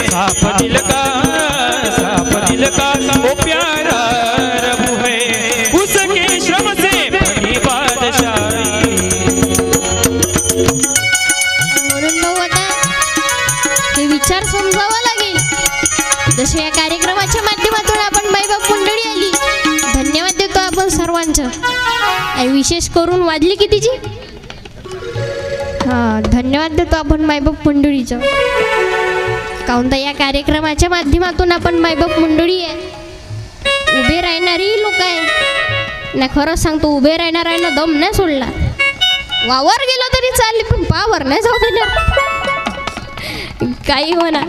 साफ दिल का वो प्यारा रबू है उसके श्रम से बड़ी बादशाही. हे विचार समजावा लागेल. जसे या कार्यक्रमाच्या माध्यमातून आपण मायबाप मंडळी आली, धन्यवाद देतो आपण सर्वांचं. आणि विशेष करून वाजली कितीची? धन्यवाद देतो आपण मायबाप मंडळीचं. काहून तर या कार्यक्रमाच्या माध्यमातून आपण मायबाप मंडळी आहे, उभे राहणारी लोक आहे ना. खरंच सांगतो, उभे राहणाऱ्यांना दम नाही सोडला. वावर गेलो तरी चालली, पण पावर नाही जाऊ देणार. काही म्हणा,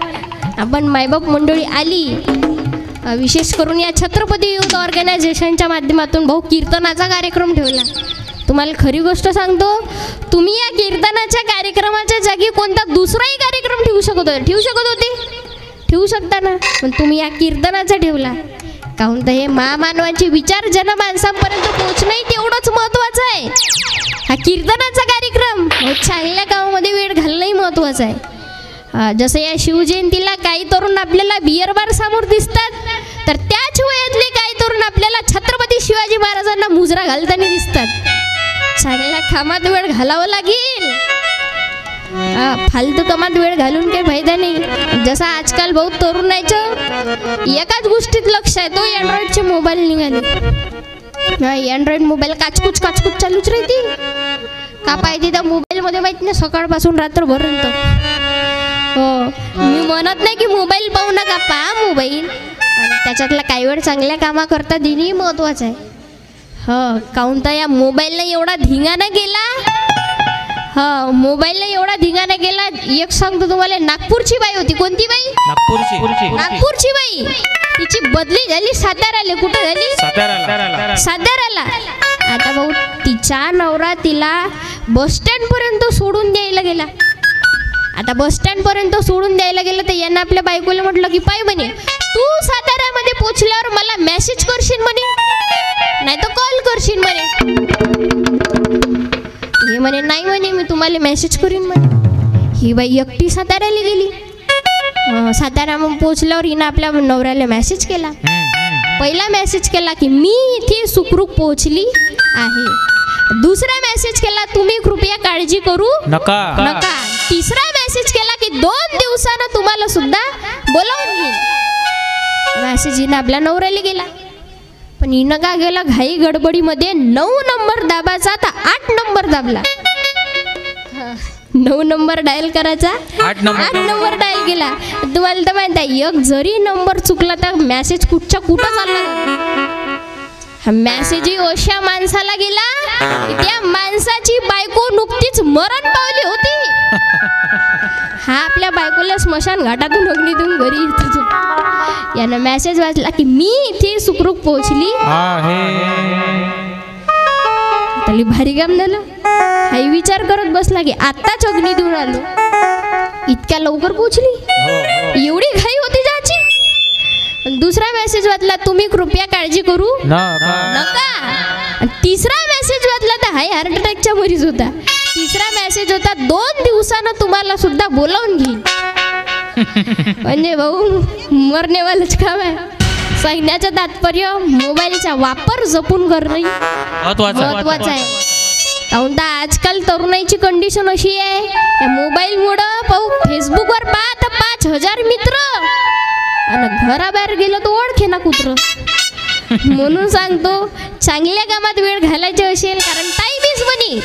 आपण मायबाप मंडळी आली. विशेष करून या छत्रपती युथ ऑर्गनायझेशनच्या माध्यमातून भाऊ कीर्तनाचा कार्यक्रम ठेवला. तुम्हाला खरी गोष्ट सांगतो, तुम्ही या कीर्तनाच्या कार्यक्रमाच्या जागी कोणता दुसराही कार्यक्रम ठेवू शकत होते, ठेवू शकता ना, पण तुम्ही या कीर्तनाचा ठेवला. काहून तर हे महामानवाचे विचार जनमानसांपर्यंत पोहोचणंही तेवढंच महत्त्वाचं आहे. हा कीर्तनाचा कार्यक्रम चांगल्या कामामध्ये वेळ घालणंही महत्त्वाचं आहे. जसं या शिवजयंतीला काही तरुण आपल्याला बियर बार समोर दिसतात, तर त्याच वयातले काही तरुण आपल्याला छत्रपती शिवाजी महाराजांना मुजरा घालताना दिसतात. चांगल्या कामात वेळ घालावं लागेल, फालतू कामात वेळ घालून काही फायदा नाही. जसं आजकाल बहुत तरुणाचं एकाच गोष्टीत लक्ष आहे, तो अँड्रॉइडचे मोबाईल निघाले. अँड्रॉइड मोबाईल काचकूच चालूच राहते. का पाहिजे त्या मोबाईलमध्ये माहीत नाही, सकाळपासून रात्रभरपर्यंत. हो, मी म्हणत नाही की मोबाईल पाहू नका, पहा मोबाईल, आणि त्याच्यातला काही वेळ चांगल्या कामाकरता देणंही महत्त्वाचं आहे. हो, काहून तर या मोबाईलला एवढा धिंगाणा गेला. हा, मोबाईलला एवढा धिंगाणा गेला. एक सांगतो तुम्हाला, नागपूरची बाई होती. कोणती बाई? नागपूरची बाई. तिची बदली झाली साताऱ्याला. कुठं झाली? साताऱ्याला. आता भाऊ, तिचा नवरा तिला बस स्टँड पर्यंत सोडून द्यायला गेला. आता बस स्टँड पर्यंत सोडून द्यायला गेलं तर यांना आपल्या बायकोला म्हटलं की पाय म्हणे, तू साताऱ्यामध्ये पोचल्यावर मला मेसेज करशील म्हणे, नाही तर कॉल करशील म्हणे. हे म्हणे नाही म्हणे, मी तुम्हाला मेसेज करीन म्हणे. ही बाई एकटी साताऱ्याला गेली. साताऱ्यामध्ये पोचल्यावर हिनं आपल्या नवऱ्याला मेसेज केला. पहिला मेसेज केला की मी इथे सुखरूप पोहोचली आहे. दुसरा मेसेज केला, तुम्ही कृपया काळजी करू नका. तिसरा मेसेज केला की 2 दिवसानं तुम्हाला सुद्धा बोलावून घेईन. मेसेज हिनं आपल्या नवऱ्याला गेला. पण हिनं का गेला, घाई गडबडीमध्ये 9 नंबर दाबायचा, आता 8 नंबर दाबला. 9 नंबर डायल करायचा, 8 नंबर डायल केला. तुम्हाला तर माहिती आहे, एक जरी नंबर चुकला तर मेसेज कुठच्या कुठं चालला. हा मेसेज अशा माणसाला गेला, त्या माणसाची बायको नुकतीच मरण पावली होती. हा आपल्या बायकोला स्मशान घाटातून अग्नीतून घरी येतो. यानं मेसेज वाचला की मी इथे सुखरूप पोहोचली आहे. तरी भारी काम झालं. हाही विचार करत बसला की आत्ताच अग्नीतून आलो, इतक्या लवकर पोहोचली, एवढी घाई होती जायची. दुसरा मेसेज वाचला, तुम्ही कृपया काळजी करू नका. तिसरा मेसेज वाचला तर हाय हार्ट अटॅकच्या मरीज होता. तिसरा मेसेज होता, 2 दिवसानं तुम्हाला सुद्धा बोलावून घेईन. म्हणजे भाऊ मरणेवालंच काम आहे. सांगण्याचं तात्पर्य, मोबाईलचा वापर जपून करणं महत्वाचं आहे. काहून तर आजकाल तरुणाईची कंडिशन अशी आहे, या मोबाईलमुळं पाहू फेसबुकवर पाहत 5000 मित्र, आणि घराबाहेर गेलं तर ओळखे ना कुत्र. म्हणून सांगतो, चांगल्या कामात वेळ घालायचे असेल, कारण टाइम इज मनी,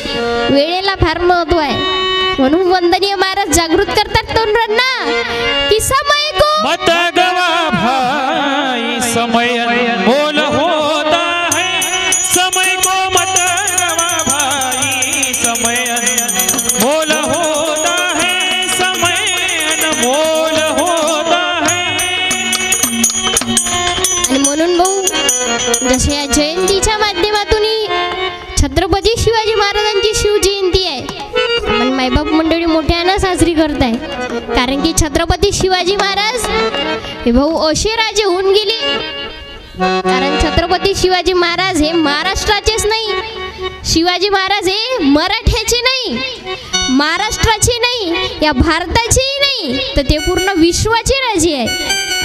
वेळेला फार महत्व आहे. म्हणून वंदनीय महाराज जागृत करतात तरुणांना की समय को मत गवा भाई, समय मोल होता है. समय को मत गवा भाई, समय मोल होता है. समय मोल होता है. आणि म्हणून भाऊ, जसे या जयंतीच्या माध्यमातून छत्रपती शिवाजी महाराजांची शिवजयंती आहे, आपण मायबाप मंडळी मोठ्यानं साजरी करत आहे. कारण की छत्रपती शिवाजी महाराज हे भाऊ असे राजे होऊन गेले. कारण छत्रपती शिवाजी महाराज हे महाराष्ट्राचेच नाही, शिवाजी महाराज हे मराठ्याचे नाही, महाराष्ट्राचे नाही, या भारताचेही नाही, तर ते पूर्ण विश्वाचे राजे आहे.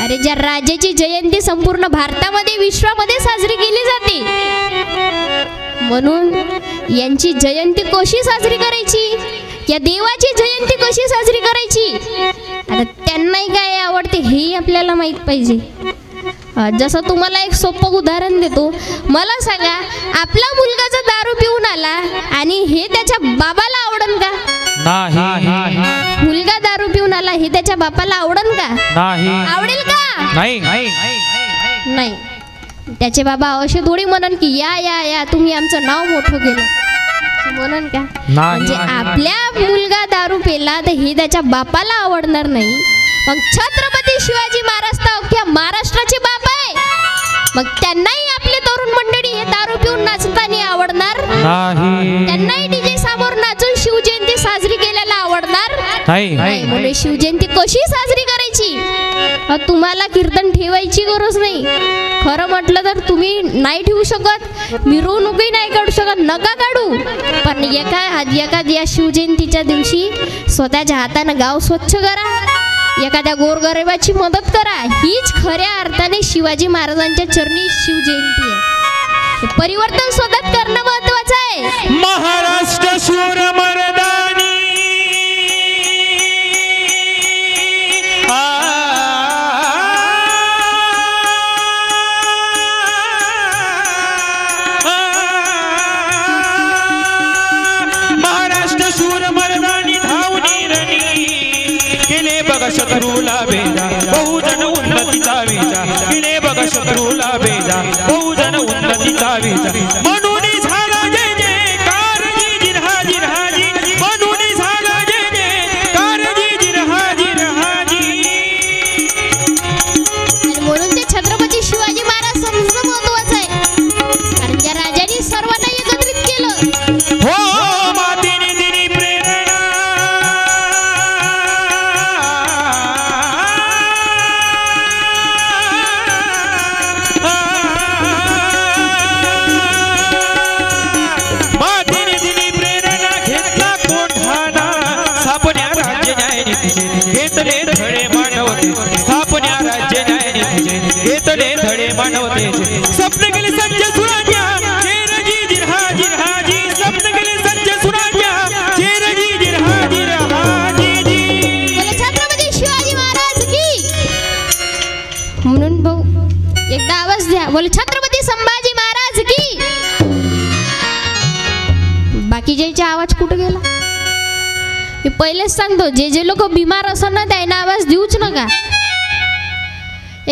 अरे, ज्या राजाची जयंती संपूर्ण भारतामध्ये विश्वामध्ये साजरी केली जाते, म्हणून यांची जयंती कशी साजरी करायची, या देवाची जयंती कशी साजरी करायची, आता त्यांनाही काय आवडते हे आपल्याला माहीत पाहिजे. जसं तुम्हाला एक सोपं उदाहरण देतो. मला सांगा, आपला मुलगा जर दारू पिऊन आला आणि हे त्याच्या बाबाला आवडेल का? मुलगा दारू पिऊन आला हे त्याच्या बापाला आवडन का? नाही. आवडेल का? नाही. नाही. त्याचे बाबा असे थोडी म्हणन की या या या तुम्ही आमचं नाव मोठं केलं म्हणन का? म्हणजे आपल्या मुलगा दारू पेला तर हे त्याच्या बापाला आवडणार नाही. मग छत्रपती शिवाजी महाराज तर अख्ख्या महाराष्ट्राचे बाप आहे. मग त्यांनाही आपले तरुण मंडळी हे दारू पिऊन नाचताना आवडणार नाही. त्यांनाही डीजे समोर नाचून शिवजयंती साजरी केल्याला आवडणार नाही. म्हणजे शिवजयंती कशी साजरी करायची? तुम्हाला कीर्तन ठेवायची गरज नाही. खरं म्हटलं तर तुम्ही नाही ठेवू शकत, मिरवणूकही नाही काढू शकत, नका काढू. पण एखाद्या शिवजयंतीच्या दिवशी स्वतःच्या हातानं गाव स्वच्छ करा, एखाद्या गोरगरिबाची मदत करा. हीच खऱ्या अर्थाने शिवाजी महाराजांच्या चरणी शिवजयंती आहे. परिवर्तन स्वतः करणं महत्वाचं आहे. महाराष्ट्र शूर मर्दानी महाराष्ट्र शूर मर्दानी धावनी रणी केले बघ शत्रूला बेजा बहुजन उन्नतीचा विचार केले बघ शत्रूला बेजा बहुजन उन्नतीचा विचार म्हणून झाला जय जयकार जी जिरहाजी रहाजी म्हणून झाला जय जयकार जी जिरहाजी रहाजी. म्हणून ते छत्रपती शिवाजी महाराज समजणं महत्वाचं आहे. कारण त्या राजांनी सर्वांना एकत्रित केलं. हो मातेने दिली प्रेरणा मातेने दिली प्रेरणा घेतला कोठाना स्थापन्या राज्य न्यायनीतीचे घेतले धडे मानवते स्थापन्या राज्य न्यायनीतीचे घेतले धडे मानवतेचे स्वप्न केले सज्ज सुराज्या चेरजी जिरहाजी रहाजी स्वप्न केले सज्ज सुराज्या चेरजी जिरहाजी रहाजी जी. बोला छत्रपती शिवाजी महाराज की. म्हणून भाऊ एकदा आवाज द्या, बोले छत्रपती संभाजी महाराज की. बाकीच्या आवाज कुठे गेला? मी पहिलेच सांगतो, जे लोक बिमार असतात ना त्यांना आवाज देऊच नका.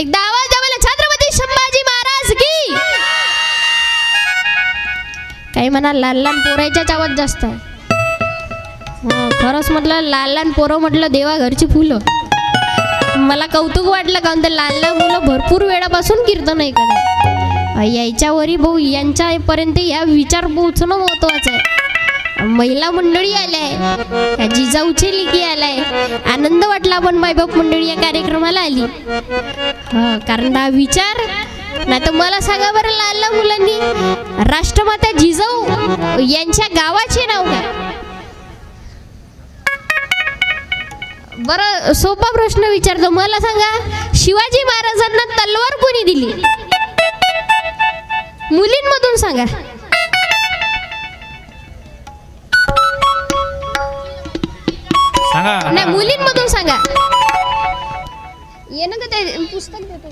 एकदा आवाज द्या, बोला छत्रपती संभाजी महाराज की. काही म्हणा लहान लहान पोरायच्याच आवाज जास्त आहे. खरंच म्हटलं लहान लहान पोरं म्हटलं देवा घरची फुलं. मला कौतुक वाटलं कारण ते लहान लहान मुलं भरपूर वेळापासून कीर्तन ऐकत याच्यावरही भाऊ यांच्यापर्यंत या विचार पोहोचणं महत्वाचं आहे. महिला मंडळी आल्या, जिजाऊचे लिखी आलाय, आनंद वाटला पण मायबाप मंडळी या कार्यक्रमाला आली. कारण हा विचार नाही तर मला सांगा बरं, लहान लहान मुलांनी राष्ट्रमाता जिजाऊ यांच्या गावाचे नाव काय? बरं सोपा प्रश्न विचारतो, मला सांगा शिवाजी महाराजांना तलवार कोणी दिली? मुलींमधून सांगा. नाही मुलींमधून सांगा. ये ना का ते पुस्तक देतो.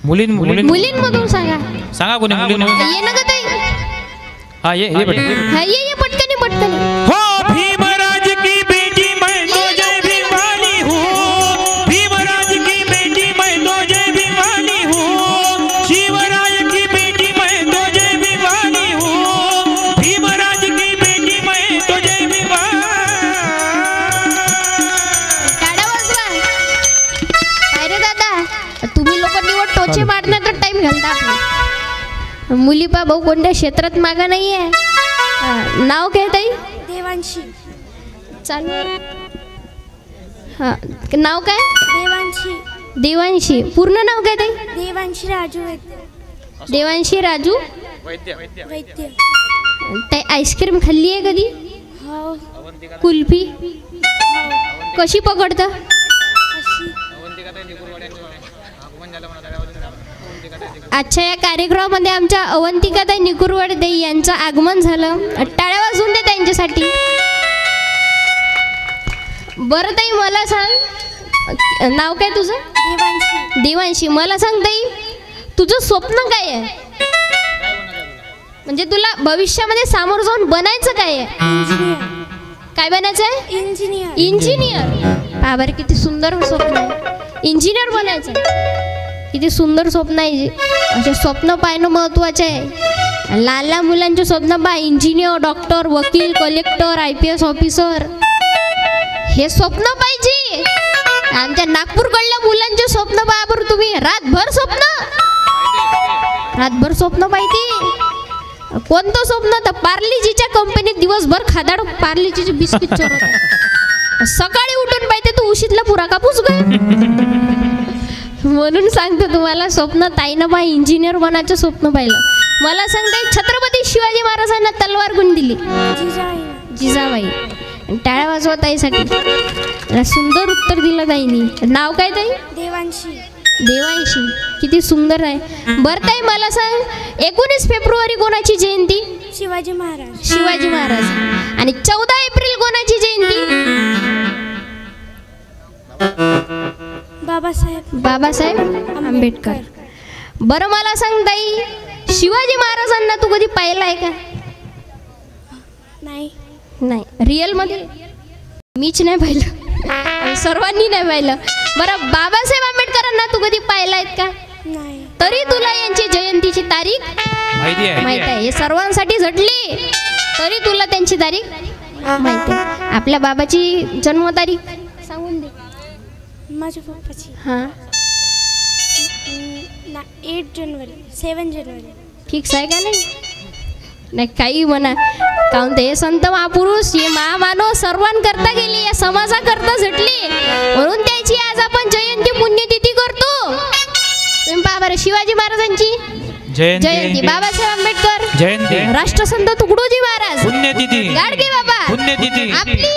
मुलींमधून सांगा. सांगा कोणी मुलींमधून? ये ना का ते. हा ये पटकनी पटकनी. हो भीमराज की बेटी मैं तो जय भीमवाली हूँ, भीमराज की बेटी मैं तो जय भीमवाली हूँ, शिवराय की बेटी मैं तो जय भीमवाली हूँ, भीमराज की बेटी मैं तो जय भीमवाली. काढा वाजवा. काय रे दादा, तुम्ही लोक निवड टोचे मारण्याचा टाइम घालता आपला. मुली पा भाऊ कोणत्या क्षेत्रात मागा नाही आहे. नाव काय ताई? देवांशी. चालू. हा नाव काय? देवांशी. देवांशी. पूर्ण नाव काय ताई? देवांशी राजू वैद्य. देवांशी राजू वैद्य. ताई आईस्क्रीम खाल्ली आहे कधी? हो. कुल्फी कशी पकडतं? आजच्या या कार्यक्रमामध्ये आमच्या अवंतिकाताई निकुरवाडे यांचं आगमन झालं. टाळ्या वाजवून दे त्यांच्यासाठी. बरं ताई मला सांग, नाव काय तुझं? देवांशी. देवांशी. मला सांग ताई, तुझं स्वप्न काय आहे? म्हणजे तुला भविष्यामध्ये सामोरं जाऊन बनायचं काय आहे? इंजिनियर. काय बनायचं आहे? इंजिनियर. इंजिनियर. बाबर किती सुंदर स्वप्न आहे, इंजिनियर बनायचं. किती सुंदर स्वप्न आहे. असे स्वप्न पाहणं महत्त्वाचे आहे. लहान लहान मुलांचे स्वप्न पहा, इंजिनियर, डॉक्टर, वकील, कलेक्टर, IPS ऑफिसर. हे स्वप्न पाहिजे. आमच्या नागपूरकडल्या मुलांचे स्वप्न पहा बरं तुम्ही. रातभर स्वप्न पाहिजे. कोणतं स्वप्न? तर पार्लीजीच्या कंपनीत दिवसभर खादाड पार्लीजीचे बिस्किट चोरत. सकाळी उठून पाहिजे तू उशीतला पुरा कापूस गय. म्हणून सांगतो तुम्हाला, स्वप्न ताईनं बा इंजिनियर बनायचं स्वप्न पाहिलं. मला सांगते छत्रपती शिवाजी महाराजांना तलवार कोण दिली? जिजाबाई. टाळ्या वाजवा ताईसाठी. सुंदर उत्तर दिलं ताईनी. नाव काय ताई? देवांशी. देवांशी. किती सुंदर आहे. बरं ताई मला सांग, 19 फेब्रुवारी कोणाची जयंती? शिवाजी महाराज. शिवाजी महाराज. आणि 14 एप्रिल कोणाची जयंती? बाबासाहेब आंबेडकर. बरं मला सांग ताई, शिवाजी महाराजांना तू कधी पाहिलाय का? नाही. रिअल मध्ये? मीच नाही पाहिलं, सर्वांनी नाही पाहिलं. बरं बाबासाहेब आंबेडकरांना तू कधी पाहिलायत का? नाही. तरी तुला यांची जयंतीची तारीख माहिती आहे. हे सर्वांसाठी झटली तरी तुला त्यांची तारीख माहिती आहे. आपल्या बाबाची जन्मतारीख सांगून दे. माझ्या पप्पाची. हां. 8 जानेवारी, 7 जानेवारी. फिक्स आहे का? नाही काही म्हणा. काऊन ते संत महापुरुष हे महामानव सर्वांकरता गेले, या समाजाकरता झटले, म्हणून त्याची आज आपण जयंती पुण्यतिथी करतो. तुम्ही पहा बरं, शिवाजी महाराजांची जयंती, बाबासाहेब आंबेडकर जयंती, राष्ट्रसंत तुकडोजी महाराज पुण्यतिथी, गाडगे बाबा पुण्यतिथी, आपली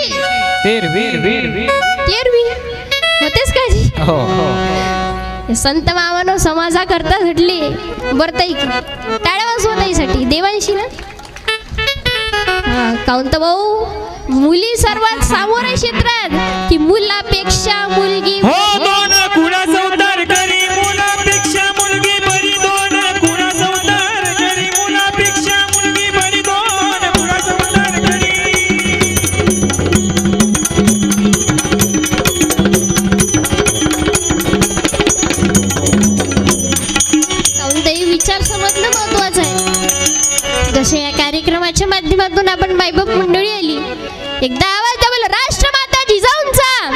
13वी होतेच का जी? हो. संत मामानो समाजाकरता झटले. बरं ताई टाळ्या वाजवा ताईसाठी. देवांशी ना? काऊन तर भाऊ, मुली सर्वात सामोर आहे क्षेत्रात की मुलापेक्षा मुलगी. विचार समजणं महत्वाचं आहे. जसे या कार्यक्रमाच्या माध्यमातून आपण मायबाप मंडळी आली, एकदा आवाज द्या राष्ट्रमाता जिजाऊंचा.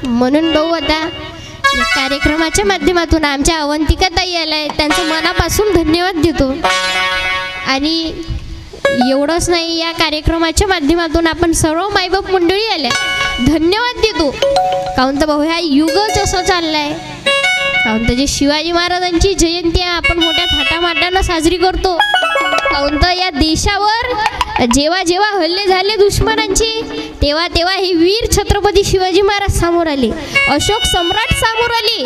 म्हणून भाऊ आता या कार्यक्रमाच्या माध्यमातून आमच्या अवंतिका ताई आलाय, त्यांचं मनापासून धन्यवाद देतो. आणि एवढंच नाही, या कार्यक्रमाच्या माध्यमातून आपण सर्व मायबाप मंडळी आल्या धन्यवाद देतो. काऊन तर भाऊ हा युगच असं चाललाय. काऊन तर जे शिवाजी महाराजांची जयंती आपण मोठ्या थाटामाटानं साजरी करतो. काऊन तर या देशावर जेव्हा जेव्हा हल्ले झाले दुश्मनांची, तेव्हा तेव्हा हे वीर छत्रपती शिवाजी महाराज समोर आले, अशोक सम्राट समोर आले,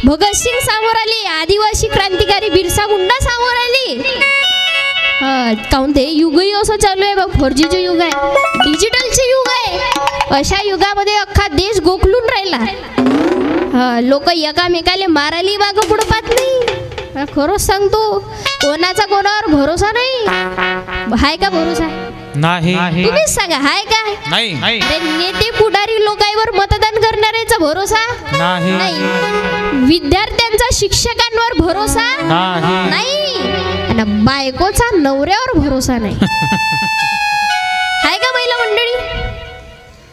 भगतसिंग समोर आले, आदिवासी क्रांतिकारी बिरसा मुंडा समोर आले. काऊन ते युगही असं चालू आहे बघ. 4Gचे युग आहे, डिजिटलचे युग आहे. अशा युगामध्ये अख्खा देश गोखलून राहिला. लोक एकामेकाला मारायला मागं पुढं पाहत नाही. खरंच सांगतो, कोणाचा कोणावर भरोसा नाही. हाय का भरोसा? नाही. तुम्हीच सांगा, हाय का? नाही. नेते पुढारी लोकांवर मतदान करणाऱ्याचा भरोसा नाही. विद्यार्थ्यांचा शिक्षकांवर भरोसा नाही. आणि बायकोचा नवऱ्यावर भरोसा नाही. हाय का महिला मंडळी?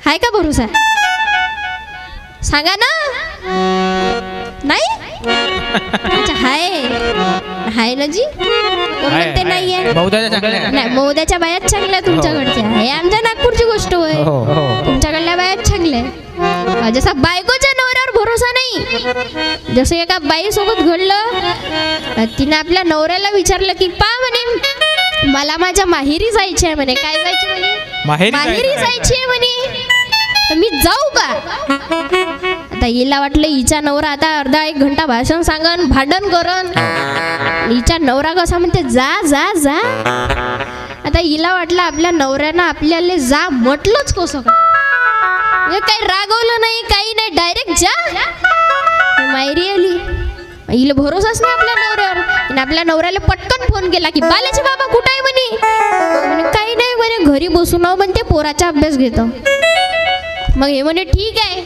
हाय का भरोसा? सांगा ना. नाही? हाय ना जी? म्हणते नाहीये. नाही, मौद्याच्या बायाच चांगल्या तुमच्याकडच्या. हे आमच्या नागपूरची गोष्ट होय. तुमच्याकडल्या बायाच चांगल्या. जसा बायकोच्या नवऱ्यावर भरोसा नाही, जसं एका बाई सोबत घडलं, तिने आपल्या नवऱ्याला विचारलं की पा म्हणे मला माझ्या माहेरी जायचे आहे म्हणे. काय जायचे म्हणे? माहेरी जायची आहे म्हणे. तर मी जाऊ का? आता हिला वाटलं हिचा नवरा आता अर्धा 1 घंटा भाषण सांगन, भांडण करन. हिचा नवरा कसा म्हणते जा जा जा. आता हिला वाटलं आपल्या नवऱ्यानं आपल्याला जा म्हटलंच कसं का? म्हणजे काही रागवलं नाही, काही नाही, डायरेक्ट जा. माहेरी आली. हिला भरोसाच नाही आपल्या नवऱ्यावर. आणि आपल्या नवऱ्याला पटकन फोन केला की बालाजी बाबा कुठं आहे म्हणे. काही नाही म्हणे, घरी बसून आहो म्हणते, पोराचा अभ्यास घेतो. मग हे म्हणे ठीक आहे.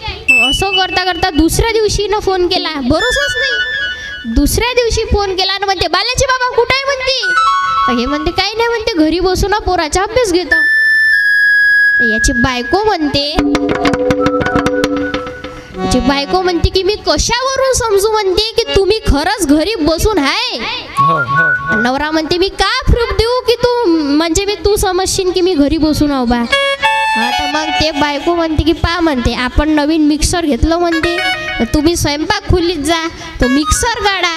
असं करता करता दुसऱ्या दिवशी ना फोन केला, भरोसाच नाही. दुसऱ्या दिवशी फोन केला आणि म्हणते बालाजी बाबा कुठं आहे म्हणते. हे म्हणते काही नाही म्हणते, घरी बसून पोराचा अभ्यास घेतो. याची बायको म्हणते की मी कशावरून समजू म्हणते की तुम्ही खरंच घरी बसून आहे. नवरा म्हणते मी का प्रूफ देऊ की तू म्हणजे मी तू समजशील की मी घरी बसून आहो बा. तर मग ते बायको म्हणते की पा म्हणते आपण नवीन मिक्सर घेतलं म्हणते, तुम्ही स्वयंपाक खोलीत जा, तो मिक्सर काढा,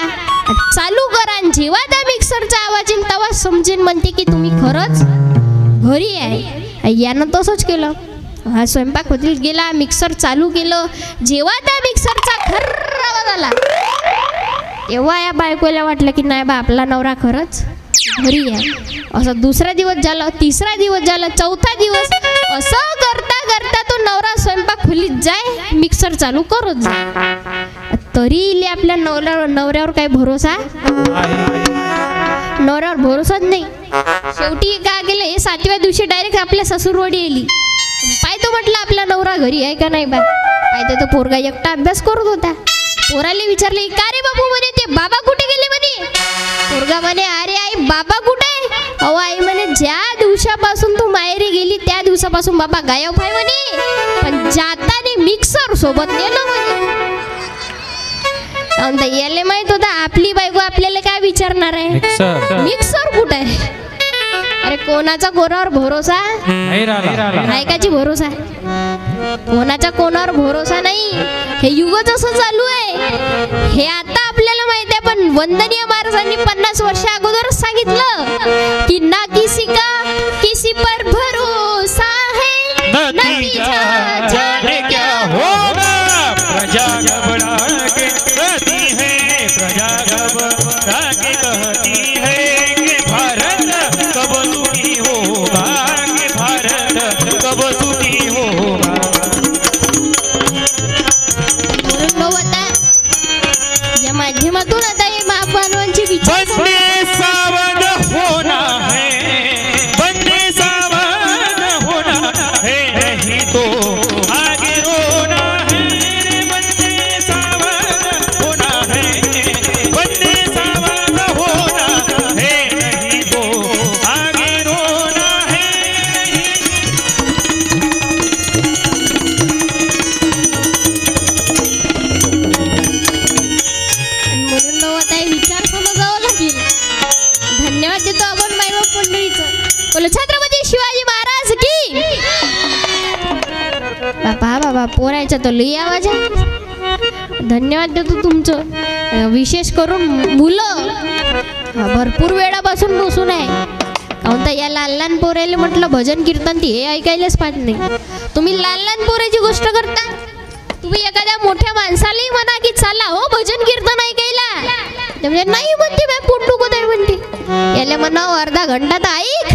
चालू करा, जेव्हा त्या मिक्सरचा आवाज येईल तेव्हा समजेन म्हणते की तुम्ही खरंच घरी आहे. यानं तसंच केलं. हा स्वयंपाक खोलीत गेला, मिक्सर चालू केलं. जेव्हा त्या मिक्सरचा खर्र आवाज आला तेव्हा या बायकोला वाटलं की नाही बा आपला नवरा खरंच घरी आहे. असं दुसरा दिवस झाला, तिसरा दिवस झाला, चौथा दिवस. असं करता करता तो नवरा स्वयंपाक खोलीत जाय, मिक्सर चालू करत जाय. तरी इले आपल्या नवऱ्यावर काही भरोसा, नवऱ्यावर भरोसाच नाही. शेवटी काय केलं, हे 7व्या दिवशी डायरेक्ट आपल्या सासूरवाडी येली. पाहतो म्हटलं आपला नवरा घरी आहे का नाही बा. पाहतो तो पोरगा एकटा अभ्यास करत होता. पोराला विचारले का रे बाबू म्हणे ते बाबा कुठे गेले म्हणे. पोरगा म्हणे अरे आई बाबा कुठे आहे. अहो आई म्हणे ज्या दिवसापासून तू माहेरी गेली त्या दिवसापासून बाबा गायब आहे म्हणे, पण जाताने मिक्सर सोबत नेलं म्हणे. याले माहित होता आपली बायको आपल्याला काय विचारणार आहे, मिक्सर कुठे आहे. अरे कोणाचा कोणावर भरोसा आहे का जी भरोसा, कोणाचा कोणावर भरोसा नाही. हे युगच असं चालू आहे. हे आता आपल्याला माहिती आहे, पण वंदनीय महाराजांनी 50 वर्ष अगोदरच सांगितलं की ना किसी का किसी पर भरोसा है, नतीजा जाने क्या होगा. प्रजा घबरा के कहती है, प्रजा घबरा के कहती है कि भारत कब सुखी होगा, कि भारत कब सुखी होगा. या माध्यमातून आता हे महापालवांची विचार बंदे सावध होना है, बंदे सावध होना है, नहीं तो आगे रोना है. बंदे सावध होना है, बंदे सावध होना है, नहीं तो आगे रोना है. म्हणून आता हे विचार समजावं लागेल. धन्यवाद देतो आपण मायबाप मंडळीचं. बोलो छत्रपती शिवाजी महाराज की. बाबा बाबा पोरायचा तर लई आवाज आहे. धन्यवाद देतो तुमचं. विशेष करून मुलं भरपूर वेळापासून बसून आहे. काहून तर या लहान लहान पोरायला म्हटलं भजन कीर्तन ती हे ऐकायलाच पाहिजे नाही. तुम्ही लहान लहान पोराची गोष्ट करता. तुम्ही एखाद्या मोठ्या माणसालाही म्हणा की चला हो भजन कीर्तन ऐकायला, ते म्हणजे नाही म्हणते बाय पोट दुखत आहे म्हणते. याले म्हणावं अर्धा घंटा तर ऐक,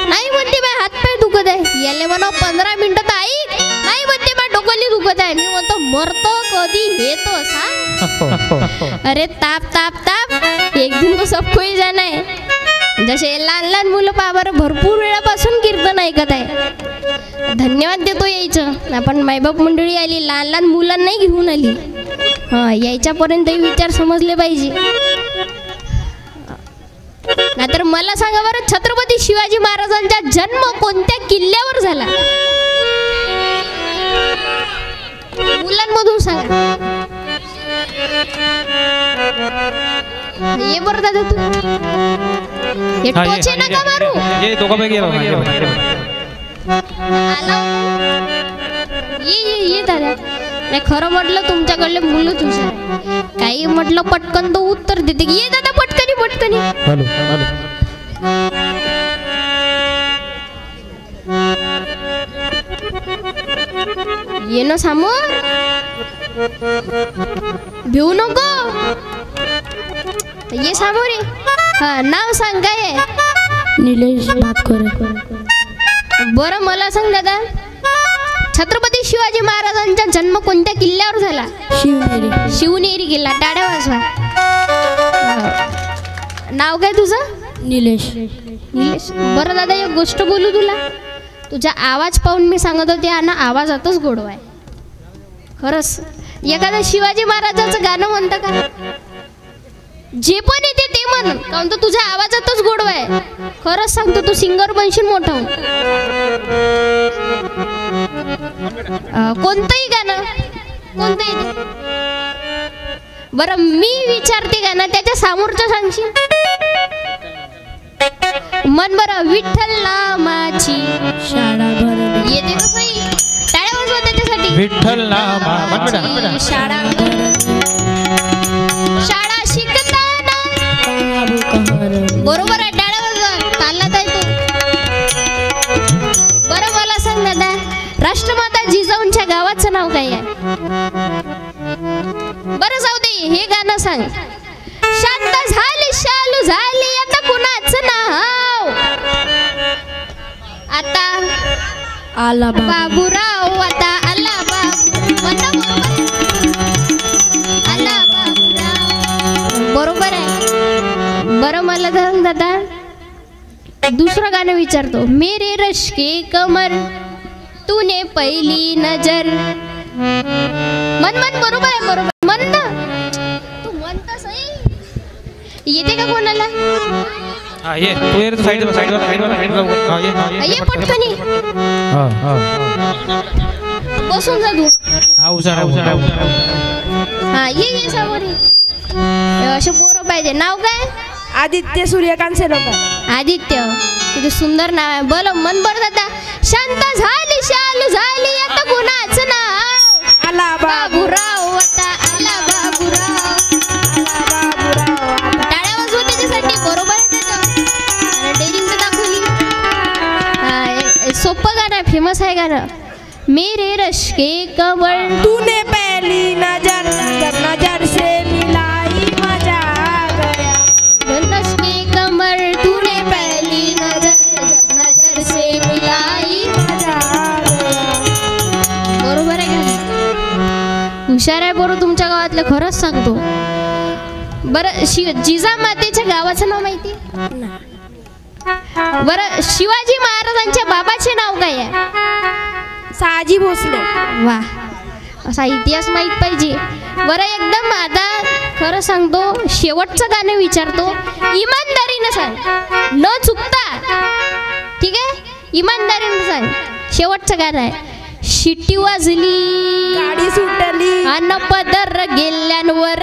नाही म्हणते बाय हातपाय दुखत आहे. याले म्हणावं 15 मिनिटं तर ऐक, नाही म्हणते बाय डोकली दुखत आहे. मी म्हणतो मरतो कधी हे तो सांग. अरे ताप ताप ताप एक दिन तो सब कोई जाना है. जसे लहान लहान मुलं पहा बरं भरपूर वेळापासून कीर्तन ऐकत आहे. धन्यवाद देतो यायचं. आपण मायबाप मंडळी आली, लहान लहान मुलांनाही घेऊन आली. यायच्यापर्यंतही विचार समजले पाहिजे. नाहीतर मला सांगा बरं छत्रपती शिवाजी महाराजांचा जन्म कोणत्या किल्ल्यावर झाला, मुलांमधून सांगा. ये बरं दादा तू हे टोचे नका मारू. ये दोघांपैकी आला ये दादा. नाही खरं म्हटलं तुमच्याकडले मुलंच हुशार. काही म्हटलं पटकन तो उत्तर देते की ये दादा पटकनी पटकनी. Hello hello. ये ना समोर भिवू नको. ये समोर ये. हा नाव सांग काय आहे. निलेश भातखोरे. बरं मला सांग दादा छत्रपती शिवाजी महाराजांचा जन्म कोणत्या किल्ल्यावर झाला. शिवनेरी. शिवनेरी किल्ला. टाळ्या वाजवा. नाव काय तुझं? निलेश. निलेश. बरं दादा एक गोष्ट बोलू तुला. तुझा आवाज पाहून मी सांगत होते ना, आवाजातच गोडवा आहे खरंच. एखादं शिवाजी महाराजांचं गाणं म्हणतं का? जे पण येते ते म्हण, काऊन तर तुझ्या आवाजातच गोडवा आहे. खरंच सांगतो तू सिंगर बनशील मोठा. कोणतंही गाणं कोणतंही. बरं मी विचारते गाणं, त्याच्या समोरचं सांगशील? मन बरं. विठ्ठल नामाची शाळा भरली. येते का बाई? टाळ्या वाजवा त्याच्यासाठी. विठ्ठल नामाची शाळा शाळा शिकताना. बरोबर आहे, टाळ्या वाजवा. चालला आहे तू. बरं मला सांग दादा, राष्ट्रमाता जिजाऊंच्या गावाचं नाव काय आहे? बरं जाऊ दे, हे गाणं सांग. शांत झाली शालू झाली आता कुणाचं नाव? आता आला बाबूराव. आता आला बाबू. म्हणा बरोबर. आला बाबूराव. बरोबर आहे. बरं मला सांग दादा, दुसरं गाणं विचारतो. मेरे रश के कमर तूने पहिली नजर. मन मन. बरोबर आहे, बरोबर. मन ना तू म्हणता सही. येते का कोणाला? हा ये तू ये साइडवर हा ये ये पटकनी. बसून जा तू. हा उसारा हा ये समोर ये. असे पोरं पाहिजे. नाव काय? आदित्य सूर्यकांत सेलोकर. आदित्य. किती सुंदर नाव आहे. बोल मन बर दादा. शांत झाली शालू झाली आता कुणाचं नाव? आला बाबूराव. आता आला बाबूराव. टाळ्या वाजवा त्याच्यासाठी. बरोबर आहे त्याचं. डेअरिंग तर दाखवली. सोपं गाणं आहे, फेमस आहे गाणं. मेरे रश के कमर तूने पहली नजर नजर से मिलाई मजा आ गया. रश के कमर तूने पहली नजर नजर से मिलाई. मजा आ गया. बरोबर आहे का? हुशार आहे बरोबर तुमच्या गावातलं. खरंच सांगतो. बरं जिजामातेच्या गावाचं नाव माहिती? बरं शिवाजी महाराजांच्या बाबाचे नाव काय आहे? साजी भोसले. वा, असा इतिहास माहित पाहिजे. बरं एकदम आता खरं सांगतो, शेवटचं गाणं विचारतो. इमानदारीनं सांग, न चुकता. ठीक आहे? इमानदारीनं सांग. शेवटचं गाणं आहे. शिट्टी वाजली गाडी सुटली अन पदर गेल्यांवर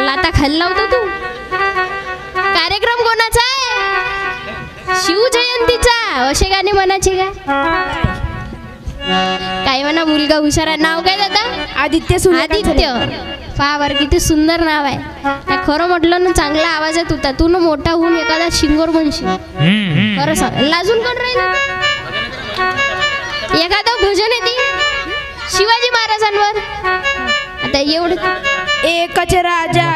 लाता खाल्ला होता तू. कार्यक्रम कोणाचा आहे? शिवजयंतीचा. असे गाणे म्हणायचे का? काय म्हणा, मुलगा हुशार आहे. नाव काय दादा? आदित्य आदित्य. फावर किती सुंदर नाव आहे. खरं म्हटलं ना, चांगला आवाज आहे तुझा. तू ना मोठा होऊन एखादा सिंगर बनशील. खरं सांग. लाजून कोण राहील? एखादं भजन येते शिवाजी महाराजांवर. आता एवढं. एकच राजा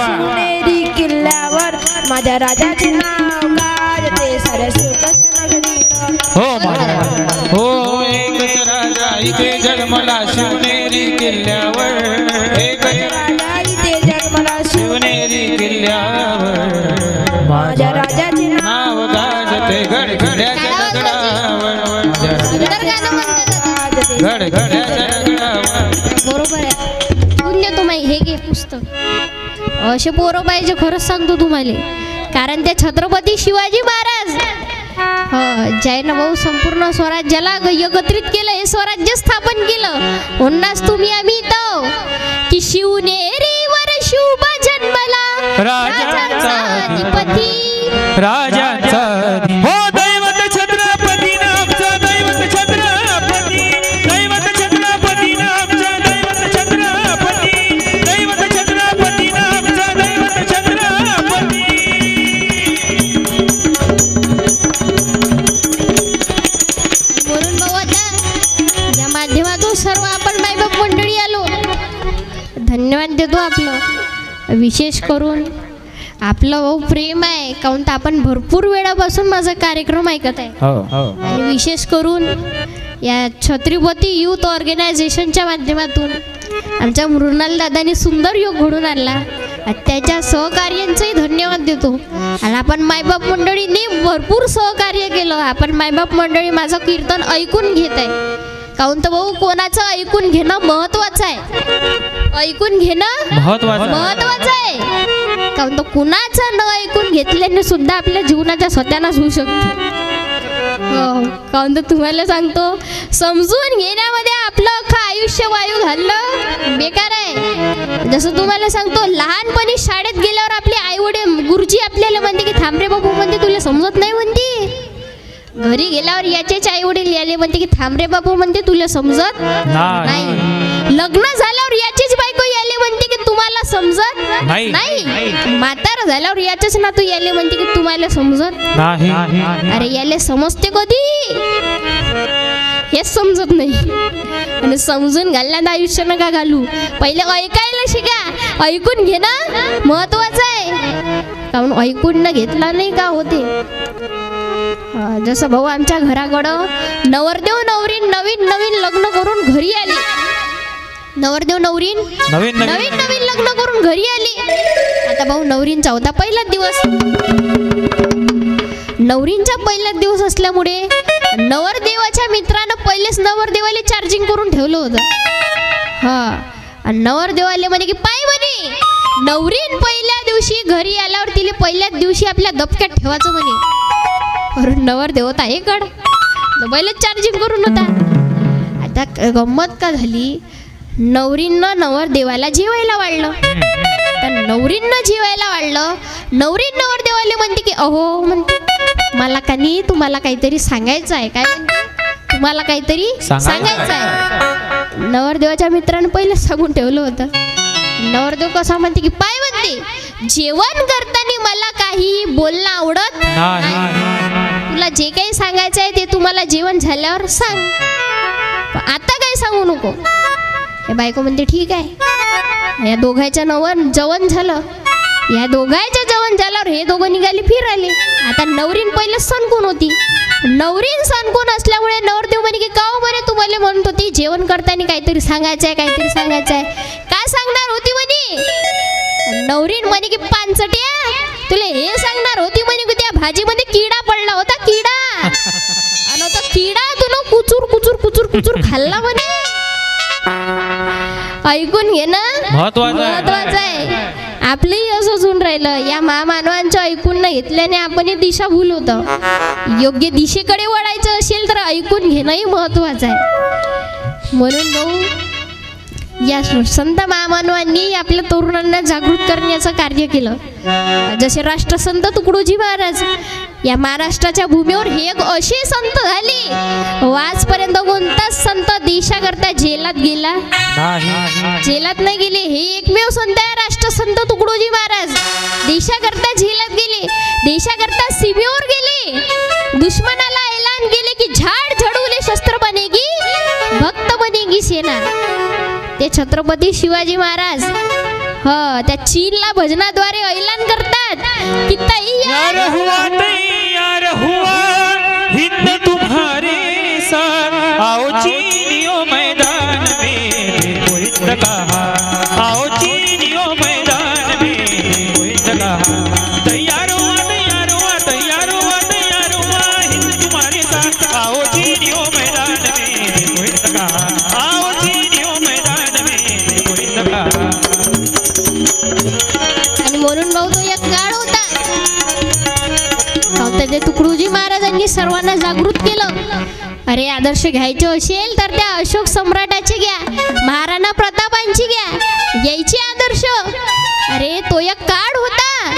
शिवनेरी किल्ल्यावर माझ्या राजाचे नाव गाजते साऱ्या शिवकन्या. हो हो एकच राजा इथे जन्मला शिवनेरी किल्ल्यावर. एकच राजा इथे जन्मला शिवनेरी किल्ल्यावर. माझ्या राजाचे नाव गाजते गडगड्याच्या दगडावर. गडगड्याच्या दगडावर. बरोबर आहे. पुण्य तुम्हाला हे घे पुस्तक. असे पोरं पाहिजे. खरंच सांगतो तुम्हाला. कारण ते छत्रपती शिवाजी महाराज ज्यानं भाऊ संपूर्ण स्वराज्याला एकत्रित केलं, हे स्वराज्य स्थापन केलं. म्हणूनच तुम्ही आम्ही तो की शिवनेरीवर शुभ जन्मला राजांचा अधिपती. राजांचा हो दैवत छत्रपती नामचा. दैवत छत्रपती. दैवत छत्रपती नामचा. दैवत छत्रपती. दैवत छत्रपती नामचा. दैवत छत्रपती. म्हणून भाऊ आता या माध्यमातून सर्व आपण मायबाप मंडळी आलो. धन्यवाद देतो. आपलं विशेष करून आपलं भाऊ प्रेम आहे. काऊन तर आपण भरपूर वेळापासून माझा कार्यक्रम ऐकत आहे. आणि विशेष करून या छत्रपती युथ ऑर्गनायझेशनच्या माध्यमातून आमच्या मृणाल दादांनी सुंदर योग घडून आणला. त्याच्या सहकार्यांचंही धन्यवाद देतो. आणि आपण मायबाप मंडळींनी भरपूर सहकार्य केलं. आपण मायबाप मंडळी माझं कीर्तन ऐकून घेत आहे. काहून तर भाऊ कोणाचं ऐकून घेणं महत्वाचं आहे. ऐकून घेणं महत्वाचं आहे. काहून तर कुणाचं न ऐकून घेतल्याने सुद्धा आपल्या जीवनाच्या स्वतःनाच होऊ शकते. काहून तर तुम्हाला सांगतो, समजून घेण्यामध्ये आपलं अख्खं आयुष्य वायू घालणं बेकार आहे. जसं तुम्हाला सांगतो, लहानपणी शाळेत गेल्यावर आपले आई वडील गुरुजी आपल्याला म्हणते की थांब रे बाबू, म्हणते तुला समजत नाही म्हणते. घरी गेल्यावर याचेच आई वडील याले म्हणते की थांब रे बाबू, म्हणते तुला समजत नाही. लग्न झाल्यावर याचीच बायको याले म्हणते की तुम्हाला समजत नाही. म्हातारा झाल्यावर याचेच नातू याले म्हणते की तुम्हाला समजत नाही. अरे याले समजते कधी, हेच समजत नाही. आणि समजून घालण्यात आयुष्य नका घालू. पहिले ऐकायला शिका. ऐकून घेणं महत्वाचं आहे. कारण ऐकून न घेतला नाही का होते. जसं भाऊ आमच्या घराकडं नवरदेव नवरी नवीन नवीन लग्न करून घरी आले. नवरदेव नवरी नवीन नवीन लग्न करून घरी आले. आता भाऊ नवरींचा होता पहिलाच दिवस. नवरींचा पहिलाच दिवस असल्यामुळे नवरदेवाच्या मित्रानं पहिलेच नवरदेवाला चार्जिंग करून ठेवलं होतं. आणि नवरदेवाले म्हणे की पाय म्हणे, नवरीन पहिल्या दिवशी घरी आल्यावर तिला पहिल्याच दिवशी आपल्या दबक्यात ठेवायचं म्हणे. नवरदेव होता हे कड पहिलेच चार्जिंग करून होता. आता गंमत का झाली, नवरींनं नवरदेवाला जेवायला वाढलं. तर नवरींना जेवायला वाढलं. नवरीन नवरदेवाले म्हणते की अहो, म्हणते मला का नाही तुम्हाला काहीतरी सांगायचं आहे. काय म्हणते, तुम्हाला काहीतरी सांगायचं आहे. नवरदेवाच्या मित्रानं पहिले सांगून ठेवलं होतं. नवरदेव कसा म्हणते की पाय म्हणते, जेवण करताना मला काही बोलणं आवडत नाही. तुला जे काही सांगायचं आहे ते तुम्हाला जेवण झाल्यावर सांग, आता काही सांगू नको. हे बायको म्हणते ठीक आहे. या दोघांचं जेवण झालं. या दोघांचं जेवण झाल्यावर हे दोघं निघाले फिरायले. आता नवरीन पहिले सणकून होती. नवरीन सणकून असल्यामुळे नवरदेव म्हणे की काव बरे तुम्हाला म्हणत होती जेवण करताना काहीतरी सांगायचं आहे, काहीतरी सांगायचं आहे. काय सांगणार होती म्हणे. नवरीन म्हणे की पानचट्या तुला हे सांगणार होती म्हणे की त्या भाजीमध्ये किडा पडला होता, किडा. आणि तो किडा तुला कुचूर कुचूर कुचूर कुचूर खाल्ला म्हणे. ऐकून घे ना, महत्वाचं आहे. आपलंही असंच होऊन राहिलं. या महामानवांचं ऐकून न घेतल्याने आपण दिशा भूल होतं. योग्य दिशेकडे वळायचं असेल तर ऐकून घेणंही महत्वाचं आहे. म्हणून भाऊ या संत महामानवांनी आपल्या तरुणांना जागृत करण्याचं कार्य केलं. जसे राष्ट्रसंत तुकडोजी महाराज या महाराष्ट्राच्या भूमीवर हे एक असे संत झाले, आजपर्यंत कोणताच संत देशाकरता जेलात गेला जेलात नाही गेले. हे एकमेव संत आहे राष्ट्रसंत तुकडोजी महाराज. देशाकरता जेलात गेले, देशाकरता सीमेवर गेले, दुश्मनाला ऐलान केले की झाड झडवले शस्त्र बनेगी भक्त बनेगी सेना. ते छत्रपती शिवाजी महाराज त्या चीनला भजनाद्वारे ऐलान करतात की तैयार हुआ हिंद तुम्हारे साथ, आओ चीनियों मैदान में देखो हिंद कहा, आओ चीनियों मैदान में देखो हिंद कहा. तैयार हुआ तैयार हुआ तैयार हुआ तैयार हुआ हिंद तुम्हारे साथ, आओ चीनियों मैदान में देखो हिंद कहा, आओ चीनियों मैदान में देखो हिंद कहा. आणि म्हणून भाऊ तो एक काळ होता. ते तुकडोजी महाराजांनी सर्वांना जागृत केलं. अरे आदर्श घ्यायचे असेल तर त्या अशोक सम्राटाचे घ्या, महाराणा प्रतापांची घ्या, यायचे आदर्श. अरे तो एक काळ होता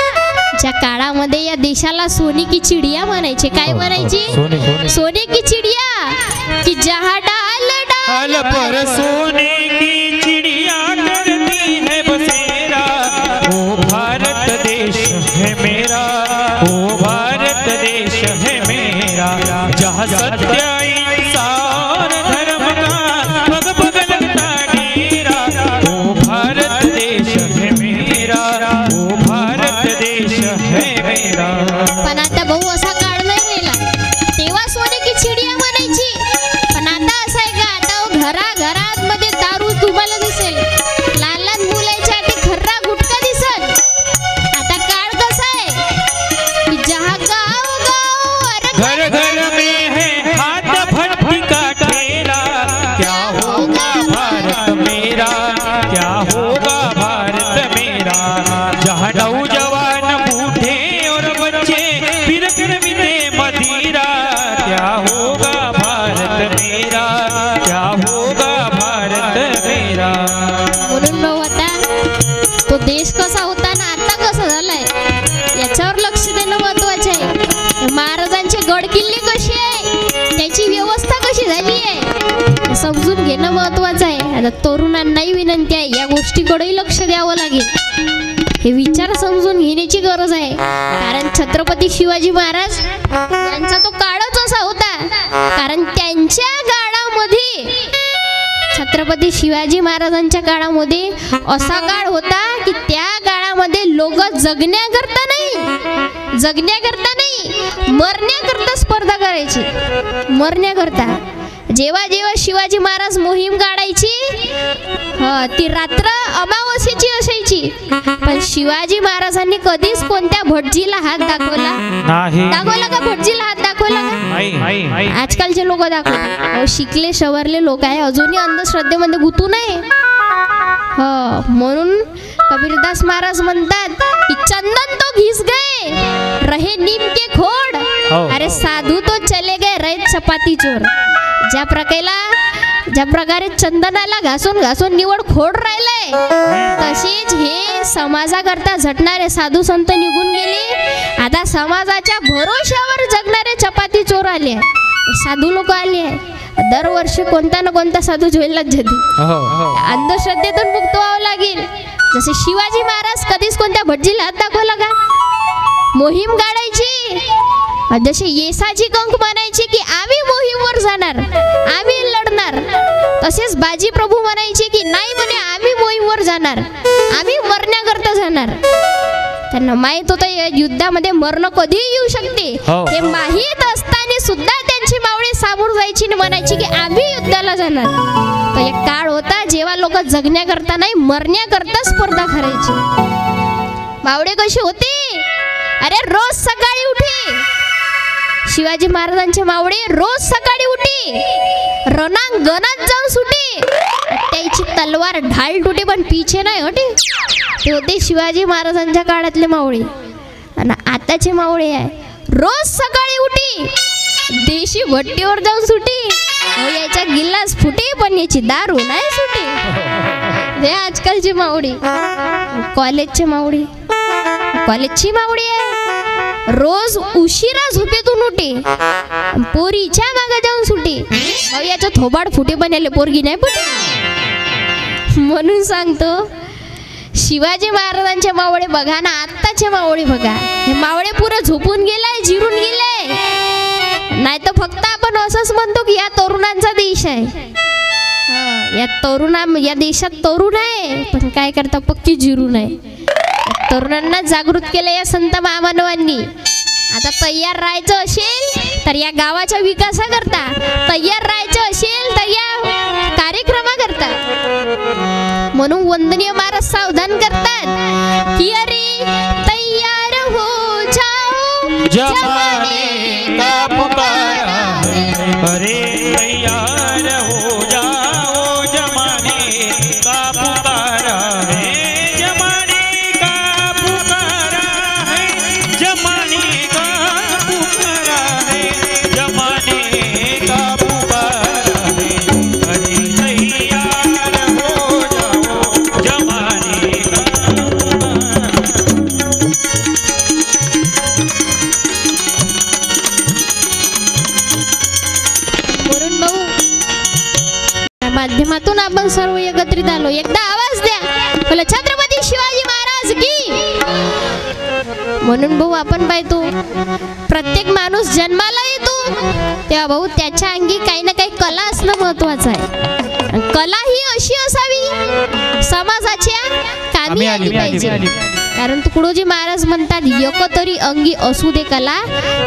ज्या काळामध्ये या देशाला सोने की चिडिया म्हणायचे. काय म्हणायचे? सोने की चिडिया की जहा डाल डाल पर सोने की चिड़िया करती है बसेरा. ओ भारत देश है मेरा, ओ भारत देश है मेरा, जहाँ सत्य इंसान धर्म का पग पग लगता डेरा. ओ भारत देश है मेरा, ओ भारत देश है मेरा. पण आता भाऊ असा काळ नाही राहिला. तेव्हा सोने की चिडिया म्हणायची, पण आता समजून घेणं महत्वाचं आहे. आता तरुणांनाही विनंती आहे, या गोष्टीकडेही लक्ष द्यावं लागेल. हे विचार समजून घेण्याची गरज आहे. कारण छत्रपती शिवाजी महाराज यांचा तो काळच असा होता. कारण त्यांच्या काळामध्ये, छत्रपती शिवाजी महाराजांच्या काळामध्ये असा काळ होता की त्या काळामध्ये लोक जगण्याकरता नाही मरण्याकरता स्पर्धा करायची. मरण्याकरता जेव्हा जेव्हा शिवाजी महाराज मोहीम काढायची ती रात्र अमावस्येची असायची, पण शिवाजी महाराजांनी कधीच कोणत्या भटजीला हात दाखवला का? भटजीला हात दाखवला का? आजकालचे लोक दाखवतात. शिकले सवरले लोक आहे, अजूनही अंधश्रद्धेमध्ये गुंतू नये. म्हणून कबीरदास महाराज म्हणतात की चंदन तो घिस गए रहे नीम के खोड, अरे साधू तो चले गए रहे चपाती चोर. ज्या प्रकारे चंदनाला घासून घासून निवड खोड राहिलंय, तसेच हे समाजाकरता झटणारे साधू संत निघून गेले. आता समाजाच्या भरोश्यावर जगणारे चपाती चोर आले, साधू लोक आले आहे. दरवर्षी कोणता ना कोणता साधू जोईलाच जाते. अंधश्रद्धेतून मुक्त व्हावं लागेल. जसे शिवाजी महाराज कधीच कोणत्या भटजीला हात दाखवला का? मोहीम काढायची. जसे येसाची कंक म्हणायची की आम्ही मोहीमवर जाणार, आम्ही लढणार, तसेच बाजी प्रभू म्हणायचे की नाही म्हणे आम्ही मोहीमवर जाणार, आम्ही मरण्याकरता जाणार. त्यांना माहित होतं या युद्धामध्ये मरण कधीही येऊ शकते. हे माहीत असताना सुद्धा त्यांची मावळी सामोर जायची आणि म्हणायची की आम्ही युद्धाला जाणार. तर एक काळ होता जेव्हा लोक जगण्याकरता नाही मरण्याकरता स्पर्धा करायची. मावळे कशी होते? अरे रोज सकाळी उठे, शिवाजी महाराजांचे मावळे रोज सकाळी उठे, रणांगणात जाऊन सुटे, त्याची तलवार ढाल तुटे पण पिछे नाही हटे. ते होते शिवाजी महाराजांच्या काळातले मावळे. आणि आताचे मावळे आहे रोज सकाळी उठी, देशी भट्टीवर जाऊन सुटी, याच्या गिलास फुटे पण याची दारू नाही सुटे. हे आजकालची मावळी. कॉलेजची मावळी आहे रोज उशिरा झोपेतून उठे, पोरीच्या मागे जाऊन सुटे, याचं थोबाड फुटे पण याले पोरगी नाही फुटे. म्हणून सांगतो शिवाजी महाराजांचे मावळे बघा ना आत्ताचे मावळे बघा. हे मावळे पुरे झोपून गेलाय, जिरून गेलाय. नाही तर फक्त आपण असंच म्हणतो की या तरुणांचा देश आहे. या देशात तरुण आहे, पण काय करता पक्की जिरून आहे. तरुणांना जागृत केलं या संत महामानवांनी. आता तयार राहायचं असेल तर या गावाच्या विकासाकरता, तयार राहायचं असेल तर या कार्यक्रमाकरता. म्हणून वंदनीय महाराज सावधान करतात की अरे तयार हो जाओ जमाने का पुकारा है, अरे तैयार हो जाओ जमाने का पुकारा है, जमाने का पुकारा है, जमाने का पुकारा है, जमाने का पुकारा है, अरे तैयार हो जाओ जमाने का माध्यमातून आपण सर्व एकत्रित आलो. एकदा आवाज द्या बोला छत्रपती शिवाजी महाराज की. म्हणून भाऊ आपण पाहतो प्रत्येक माणूस जन्माला येतो तेव्हा भाऊ त्याच्या अंगी काही ना काही कला असणं महत्वाचं आहे. कला ही अशी असावी समाजाच्या कामी आली पाहिजे. कारण तुकडोजी महाराज म्हणतात एक तरी अंगी असू दे कला,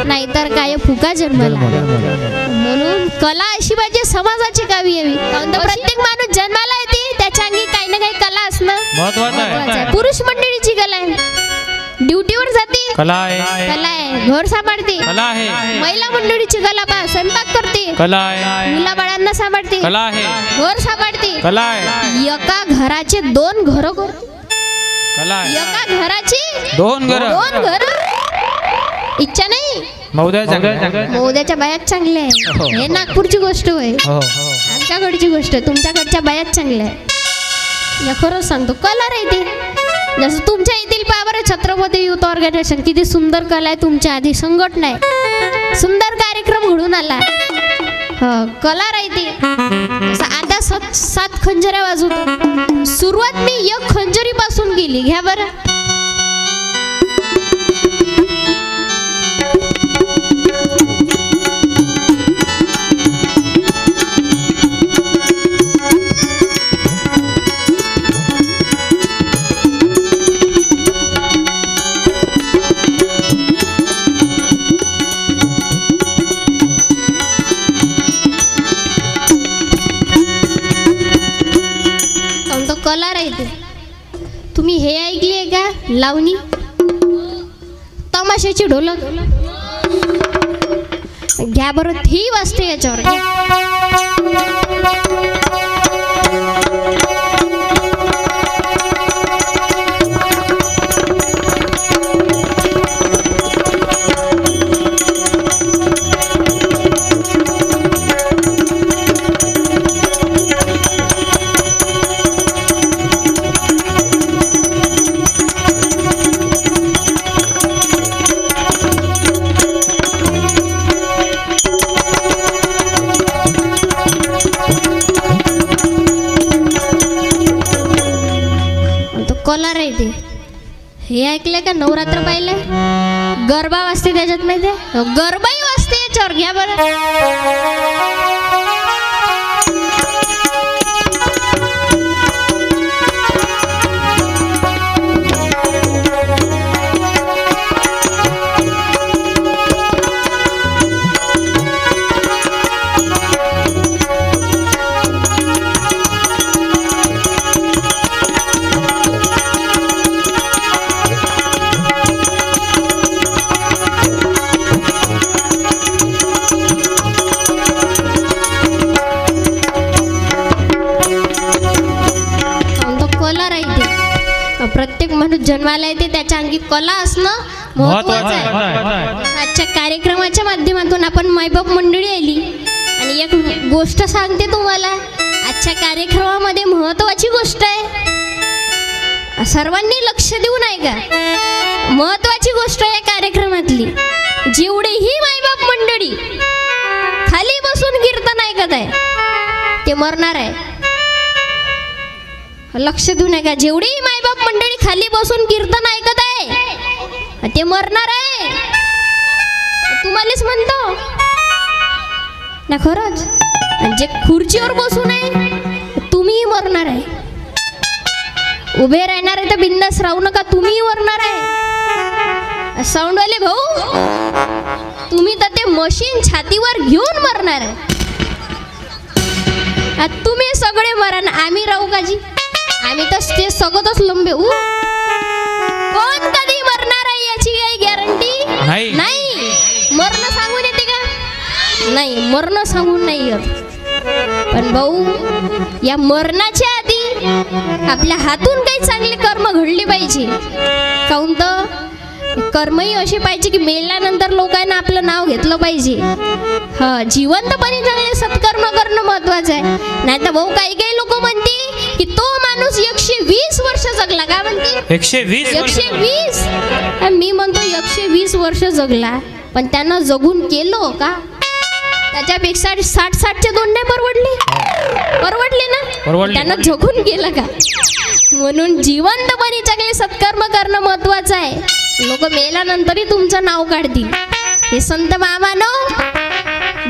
नाहीतर काय फुका जन्मला. म्हणून कला अशी पाहिजे समाजाची कामी यावी. प्रत्येक माणूस जन्माला येते त्याच्या अंगी काही ना काही कला असणं महत्वाचं आहे. पुरुष मंडळीची कला आहे, ड्युटीवर जाते कला आहे, घर सांभाळते कला आहे. महिला मंडळीची कला पहा स्वयंपाक करते कला आहे, मुला बाळांना सांभाळते कला आहे, घर सांभाळते कला आहे. एका घराचे 2 घर करते कला आहे. एका घराची 2 घर इच्छा नाही. मौद्याच्या बायाच चांगल्या आहे. हे नागपूरची गोष्ट होय, आमच्याकडची गोष्ट, तुमच्याकडच्या बायाच चांगल्या आहे. या खरंच सांगतो कला राहते. जसं तुमच्या येथील पावर छत्रपती युथ ऑर्गनायझेशन किती सुंदर कला आहे. तुमच्या आधी संघटना आहे, सुंदर कार्यक्रम घडून आला. कला राहते. आता 7 खंजऱ्या वाजवतो. सुरुवात मी 1 खंजरी पासून केली. घ्या बरं. कला राहते. तुम्ही हे ऐकलीये का? लावणी, तमाशाची ढोलक. घ्या बरं. थी वाजते याच्यावर. कला राहते. हे ऐकलंय का? नवरात्र पाहिलंय? गरबा वाजते त्याच्यात, माहिती आहे? गरबाही वाजते याच्यावर. घ्या बरं. प्रत्येक माणूस जन्माला येते, त्याच्या अंगी कला असणं महत्वाचं आहे. आजच्या कार्यक्रमाच्या माध्यमातून आपण मायबाप मंडळी आली आणि एक गोष्ट सांगते तुम्हाला. आजच्या कार्यक्रमामध्ये महत्वाची गोष्ट आहे, सर्वांनी लक्ष देऊन ऐका. महत्वाची गोष्ट आहे कार्यक्रमातली. जेवढेही मायबाप मंडळी खाली बसून कीर्तन ऐकत आहे ते मरणार आहे. लक्ष देऊ नका. जेवढी मायबाप मंडळी खाली बसून कीर्तन ऐकत आहे ते मरणार आहे. तुम्हालाच म्हणतो ना, खरंच. जे खुर्चीवर बसून आहे तुम्हीही मरणार आहे. उभे राहणार आहे तर बिंदास राहू नका, तुम्हीही मरणार आहे. साऊंडवाले भाऊ, तुम्ही तर ते मशीन छातीवर घेऊन मरणार आहे. तुम्ही सगळे मरा, आम्ही राहू का जी? आम्ही तर ते सगळंच लंबे. कोण कधी मरणार आहे याची काही गॅरंटी नाही. मरण सांगून येते का? नाही, मरण सांगून नाही येत. पण भाऊ, या मरणाच्या आधी आपल्या हातून काही चांगले कर्म घडले पाहिजे. काऊन तर कर्मही अशी पाहिजे की मेल्यानंतर लोकांना आपलं नाव घेतलं पाहिजे. जिवंतपणे चांगले सत्कर्म करणं महत्वाचं आहे. नाही तर भाऊ, काही काही लोक म्हणते की तो माणूस 120 वर्ष जगला. का म्हणते? 120. मी म्हणतो 120 वर्ष जगला, पण त्यानं जगून केलं का? त्याच्यापेक्षा 60-60चे 2 नाही परवडले? परवडले ना? त्यानं जगून केलं का? म्हणून जिवंतपणे चांगले सत्कर्म करणं महत्वाचं आहे. लोक मेल्यानंतरही तुमचं नाव काढतील. हे संत मामानो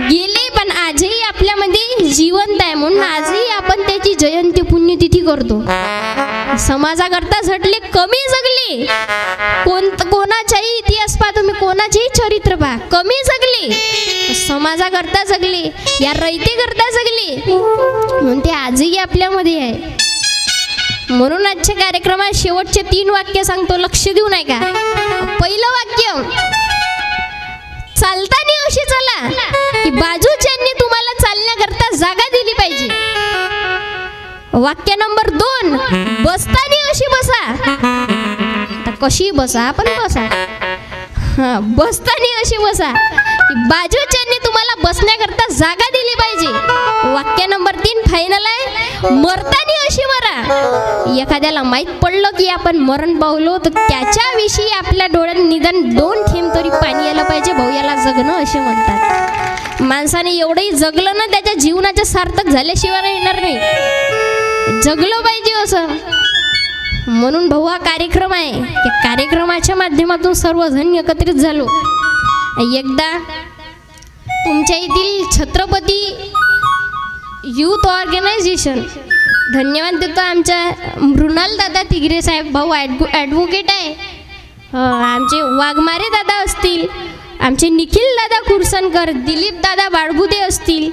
गेले, पण आजही आपल्यामध्ये जिवंत आहे. म्हणून आजही आपण त्याची जयंती पुण्यतिथी करतो. समाजाकरता झटले, कमी जगले. कोणाचाही इतिहास पहा तुम्ही, कोणाचेही चरित्र पहा, कमी जगले, समाजाकरता जगले, या रयतेकरता जगले. म्हणून ते आजही आपल्यामध्ये आहे. म्हणून आजच्या कार्यक्रमात शेवटचे 3 वाक्य सांगतो, लक्ष देऊ नये का? पहिलं वाक्य, चालताना अशी चला की बाजूच्यांनी तुम्हाला चालण्याकरता जागा दिली पाहिजे. वाक्य नंबर 2, बसताना अशी बसा. आता कशी बसा? पण बसा. बसताना अशी बसा की बाजूच्यांनी तुम्हाला बसण्याकरता जागा दिली पाहिजे. वाक्य नंबर 3 फायनल आहे, मरताना अशी मरा. एखाद्याला माहीत पडलं की आपण मरण पावलो तर त्याच्याविषयी आपल्या डोळ्यात निदान 2 थेंब तरी पाणी यायला पाहिजे. भाऊ, याला जगणं असे म्हणतात. माणसाने एवढंही जगलं ना त्याच्या जीवनाच्या सार्थक झाल्याशिवाय येणार नाही, जगलं पाहिजे असं. म्हणून भाऊ हा कार्यक्रम आहे, त्या कार्यक्रमाच्या माध्यमातून सर्वजण एकत्रित झालो. एकदा तुमच्या येथील छत्रपती यूथ ऑर्गनायझेशन, धन्यवाद देतो आमच्या मृणाल दादा तिगरे साहेब, भाऊ ॲडव्होकेट आहे, आमचे वाघमारे दादा असतील, आमचे निखिल दादा कुरसनकर, दिलीप दादा बाळबुदे असतील,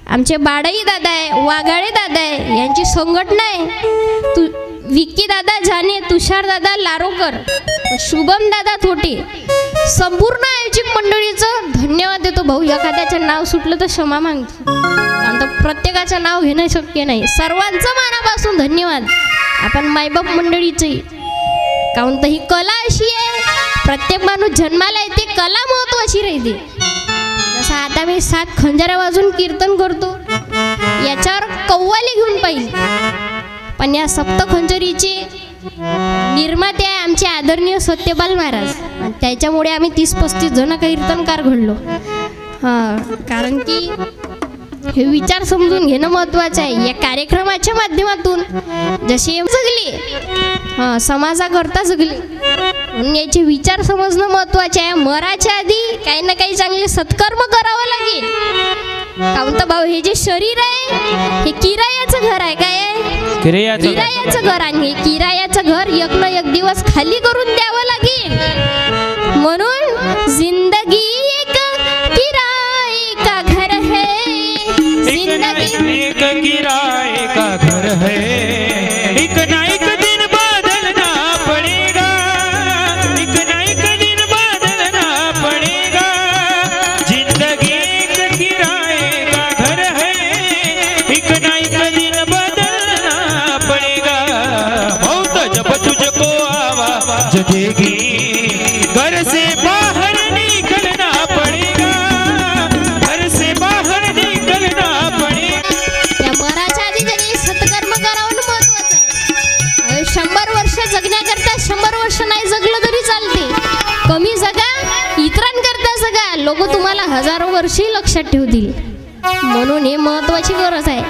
आमचे बाडाई दादा आहे, वाघाळे दादा आहे, यांची संघटना आहे, विक्की दादा जाने, तुषार दादा लारोकर, शुभम दादा थोटे, संपूर्ण आयोजक मंडळीचं धन्यवाद देतो. भाऊ एखाद्याचं नाव सुटलं तर क्षमा मागतो, कारण तर प्रत्येकाचं नाव घेणं शक्य नाही. सर्वांचं मनापासून धन्यवाद. आपण मायबाप मंडळीचंही, काहून तर ही कला अशी आहे, प्रत्येक माणूस जन्माला येते, कला महत्त्वाची राहते. जसं आता मी 7 खंजाऱ्या वाजून कीर्तन करतो, याच्यावर कव्वाली घेऊन पाहिजे, पण या सप्तखंजरीचे निर्माते आहे आमचे आदरणीय सत्यपाल महाराज, आणि त्याच्यामुळे आम्ही 30-35 जण कीर्तनकार घडलो. कारण की हे विचार समजून घेणं महत्त्वाचं आहे. या कार्यक्रमाच्या माध्यमातून जशी जगली, समाजाकरता जगली, म्हणून याचे विचार समजणं महत्त्वाचे आहे. मराच्या आधी काही ना काही चांगले सत्कर्म करावं लागेल. काहून तर भाऊ हे जे शरीर आहे हे किरायाचं घर आहे, काय आहे, किरायाचं घर, आणि हे किरायाचं घर एक ना एक दिवस खाली करून द्यावं लागेल. म्हणून जिंदगी एक किराए का घर है, जिंदगी एक किराए का घर है, एक ना एक दिन बदलना पड़ेगा, एक ना एक दिन बदलना पड़ेगा, जिंदगी एक किराए का घर है, एक ना एक दिन बदलना पड़ेगा. मौत जब तुझको आवाज देगी, घर से बाहर निकलना पड़ेगा, घर से बाहर निकलना पड़ेगा. या मराच्या आधी जरी सत्कर्म करावं महत्वाचं आहे. 100 वर्ष जगण्याकरता 100 वर्ष नाही जगलं तरी चालते, कमी जगा, इतरांकरता जगा, लोक तुम्हाला हजारो वर्षही लक्षात ठेवतील. म्हणून हे महत्त्वाची गरज आहे.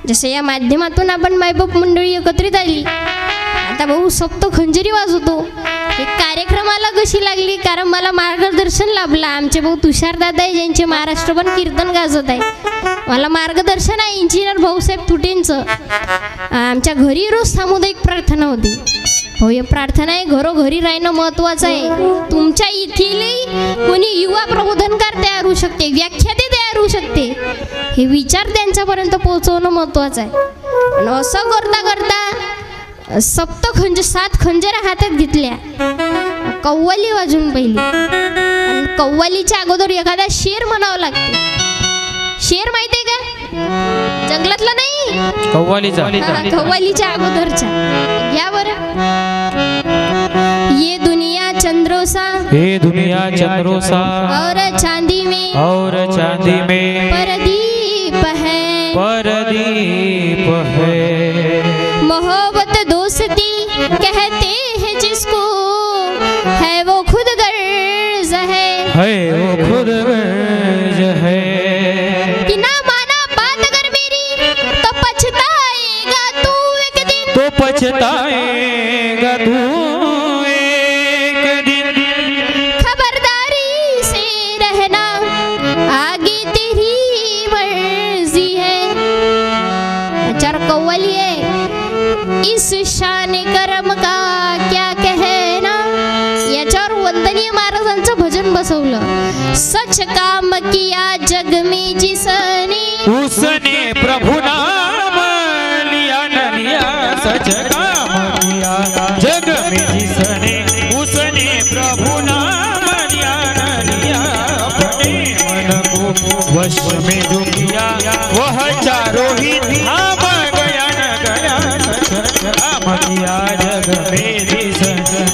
जसं या माध्यमातून आपण मायबाप मंडळी एकत्रित आली, आता भाऊ सप्तखंजरी वाजवतो. हे कार्यक्रमाला कशी लागली, कारण मला मार्गदर्शन लाभलं. आमचे भाऊ तुषार दादा आहे, ज्यांचे महाराष्ट्रभर कीर्तन गाजत आहे, मला मार्गदर्शन आहे इंजिनियर भाऊसाहेब तुटेंचं. आमच्या घरी रोज सामुदायिक प्रार्थना होती. हो, हे प्रार्थना आहे घरोघरी राहणं महत्त्वाचं आहे. तुमच्या इथेही कोणी युवा प्रबोधनकार तयार होऊ शकते, व्याख्याते तयार होऊ शकते, हे विचार त्यांच्यापर्यंत पोहोचवणं महत्त्वाचं आहे. आणि असं करता करता 7 खंजऱ्या हातात घेतल्या, कव्वाली वाजून पहिली, आणि कव्वालीच्या अगोदर एखादा शेर म्हणावं लागते. शेर माहितीये का, जंगलातला नाही, कव्वालीच्या अगोदरच्या. घ्या बरं. ये दुनिया चंद्रों सा, ये दुनिया चंद्रों सा, और चांदी में, और चांदी में परदीप है, परदीप है. मोहब्बत दोस्ती कहते हैं जिसको, है वो खुद गर्ज है वो खुद गर्ज है. कि ना माना बात अगर मेरी तो पछताएगा तू एक दिन, तो पछताएगा तू एक दिन. खबरदारी से रहना, आगे तेरी मर्जी है. चार कव्वाली है. इस शान करम का क्या कहना, याच्यावर वंदनीय महाराजांचं भजन बसवलं. सच काम किया जग में जिसने, उसने प्रभु नाम लिया न लिया, सच काम किया जग में जिसने, उसने प्रभु नाम लिया न लिया, अपने मन को वश में जो किया, वह चारों ही धाम गया न गया, सच काम किया जग में जिस,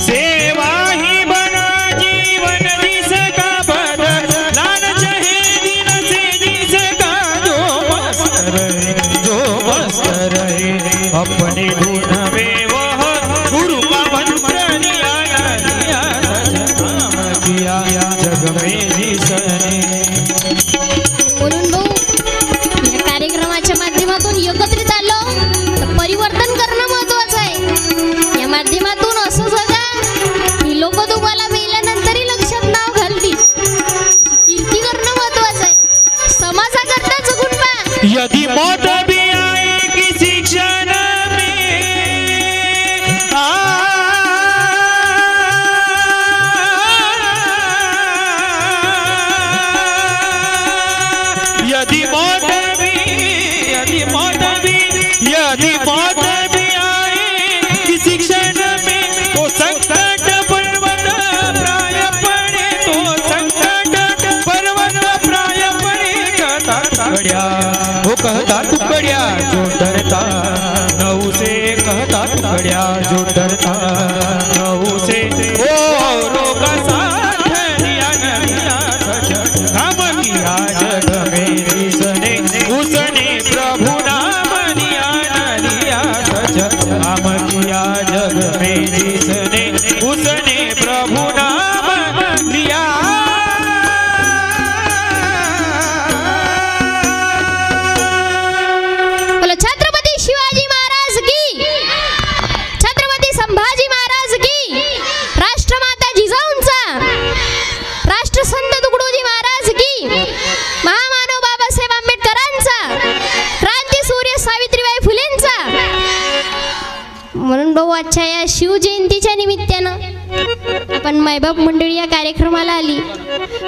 सेवा ही बना जीवन जिसका बदल, लालच है दिल से जिसका, जो मस्त रहे अपने धुन में, वह गुरु का मंत्र लिया लिया, सच काम किया जग में जिसने. यदि मौत भी आए किसी क्षण में, यदि मौत भी आए किसी क्षण में, तो संकट पर्वत प्राय पड़े, तो संकट पर्वत प्राय पड़े। कहता तुकड्या, वो कहता तुकड्या जो डरता नऊ से, कहता तुकड्या जो डरता नऊ से। ओ रोग साथ दिया न दिया सच, काम किया जग में जिसने, उसने प्रभु नाम लिया न लिया सच, काम किया जग में जिसने, उसने प्रभु नाम लिया। बोलो छत्रपती शिवाजी महाराज की, छत्रपती संभाजी महाराज की, राष्ट्रमाता जिजाऊंचा, राष्ट्रसंत तुकडोजी महाराज की, महामानव बाबासाहेब आंबेडकरांचा, क्रांती सूर्य सावित्रीबाई फुलेंचा। म्हणून भाऊ आजच्या या शिवजयंतीच्या निमित्तानं आपण मायबाप मंडळी या कार्यक्रमाला आली,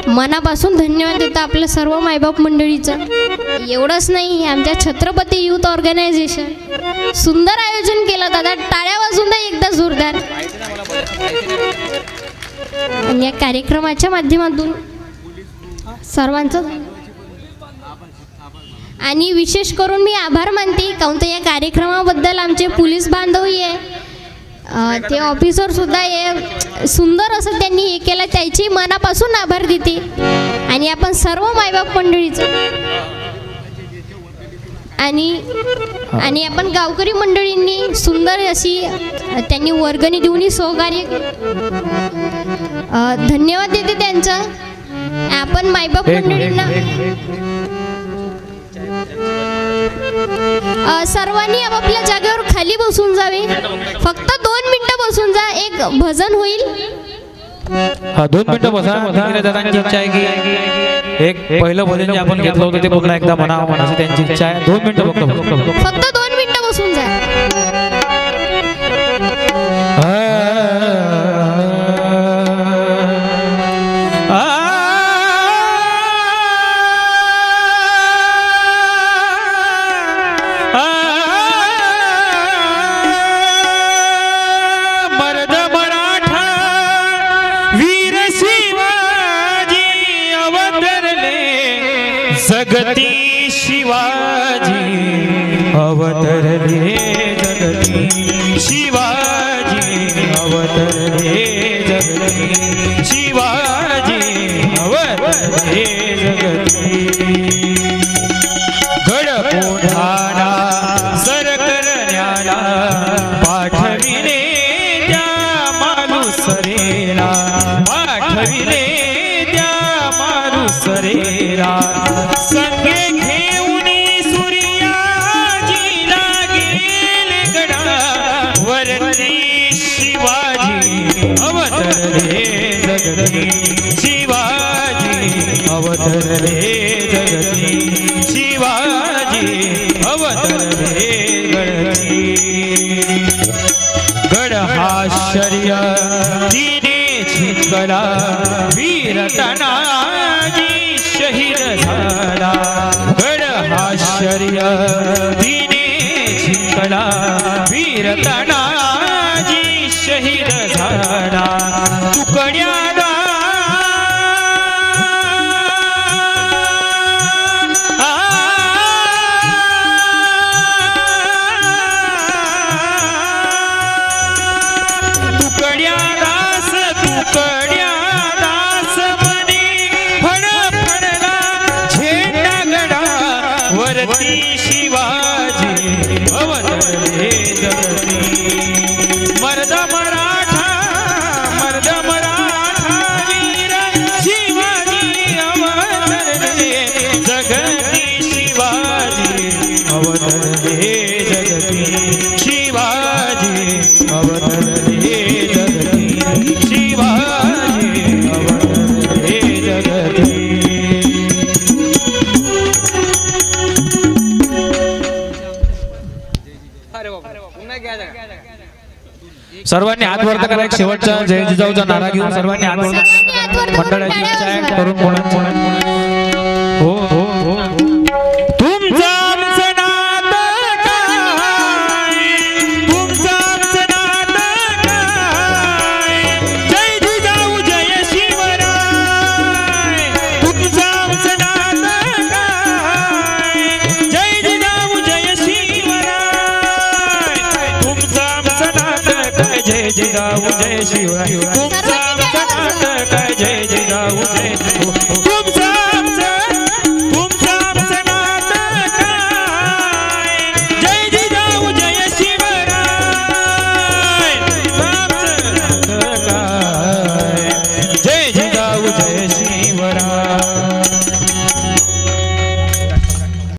मनापासून धन्यवाद देतो आपलं सर्व मायबाप मंडळीचं। एवढंच नाही, आमच्या छत्रपती युथ ऑर्गनायझेशन सुंदर आयोजन केलं दादा, टाळ्या वाजून द्या एकदा जोरदार। आणि या कार्यक्रमाच्या माध्यमातून सर्वांचं आणि विशेष करून मी आभार मानते, काऊन तर या कार्यक्रमाबद्दल आमचे पोलीस बांधवही आहे, ते ऑफिसर सुद्धा हे सुंदर असं त्यांनी हे केलं, त्याची मनापासून आभार देते। आणि आपण सर्व मायबाप मंडळीचं आणि आपण गावकरी मंडळींनी सुंदर अशी त्यांनी वर्गणी देऊन सहकार्य केलं, धन्यवाद देते त्यांचं। आपण मायबाप मंडळींना सर्वांनी आपापल्या जागेवर खाली बसून जावे, फक्त 2 मिनिटं बसून जा, एक भजन होईल। 2 मिनिटं बसा। दादांची इच्छा आहे की एक पहिलं भजन जे आपण घेतलं होतं ते पुन्हा एकदा म्हणावं, म्हणायची त्यांची इच्छा आहे। 2 मिनिटं फक्त 2 मिनिटं बसून जा। जगती शिवाजी अवतरले, जगती शिवाजी अवतरले, जगती शिवाजी अवतरले, जगती गडकोढाना सर करण्याला पाठविले त्या मालुसरेला, पाठविले त्या मालुसरेला। संगे घेऊन सूर्याजीला गेले गडावरती, शिवाजी अवतरले, जगती शिवाजी अवतरले, जगती शिवाजी अवतरले, जगती गड हा शर्यतीने जिंकला, वीर तानाजी शहीद झाला। गड हा शर्यतीने जिंकला, वीर तानाजी शहीद झाला। तुकड्या शिवाजी अवतरले, जगती मर्द मराठा वीर शिवाजी अवतरले, जगती शिवाजी अवतरले, जगती शिवाजी अवतरले, जगती शिवाजी अवतरले, जगती सर्वांनी हात वरती करा. एक शेवटचा जय जिजाऊचा नारा घेऊन सर्वांनी हात वरती. मंडळाची इच्छा आहे तरुण मुलांची. हो हो हो तुमचा आमचं नातं काय, तुमचं आमचं नातं काय. जय जिजाऊ जय शिवराय. तुमचं आमचं नातं काय, जय जिजाऊ जय शिवराय. तुमचं आमचं नातं काय, जय जिजाऊ जय शिवराय. तुमचं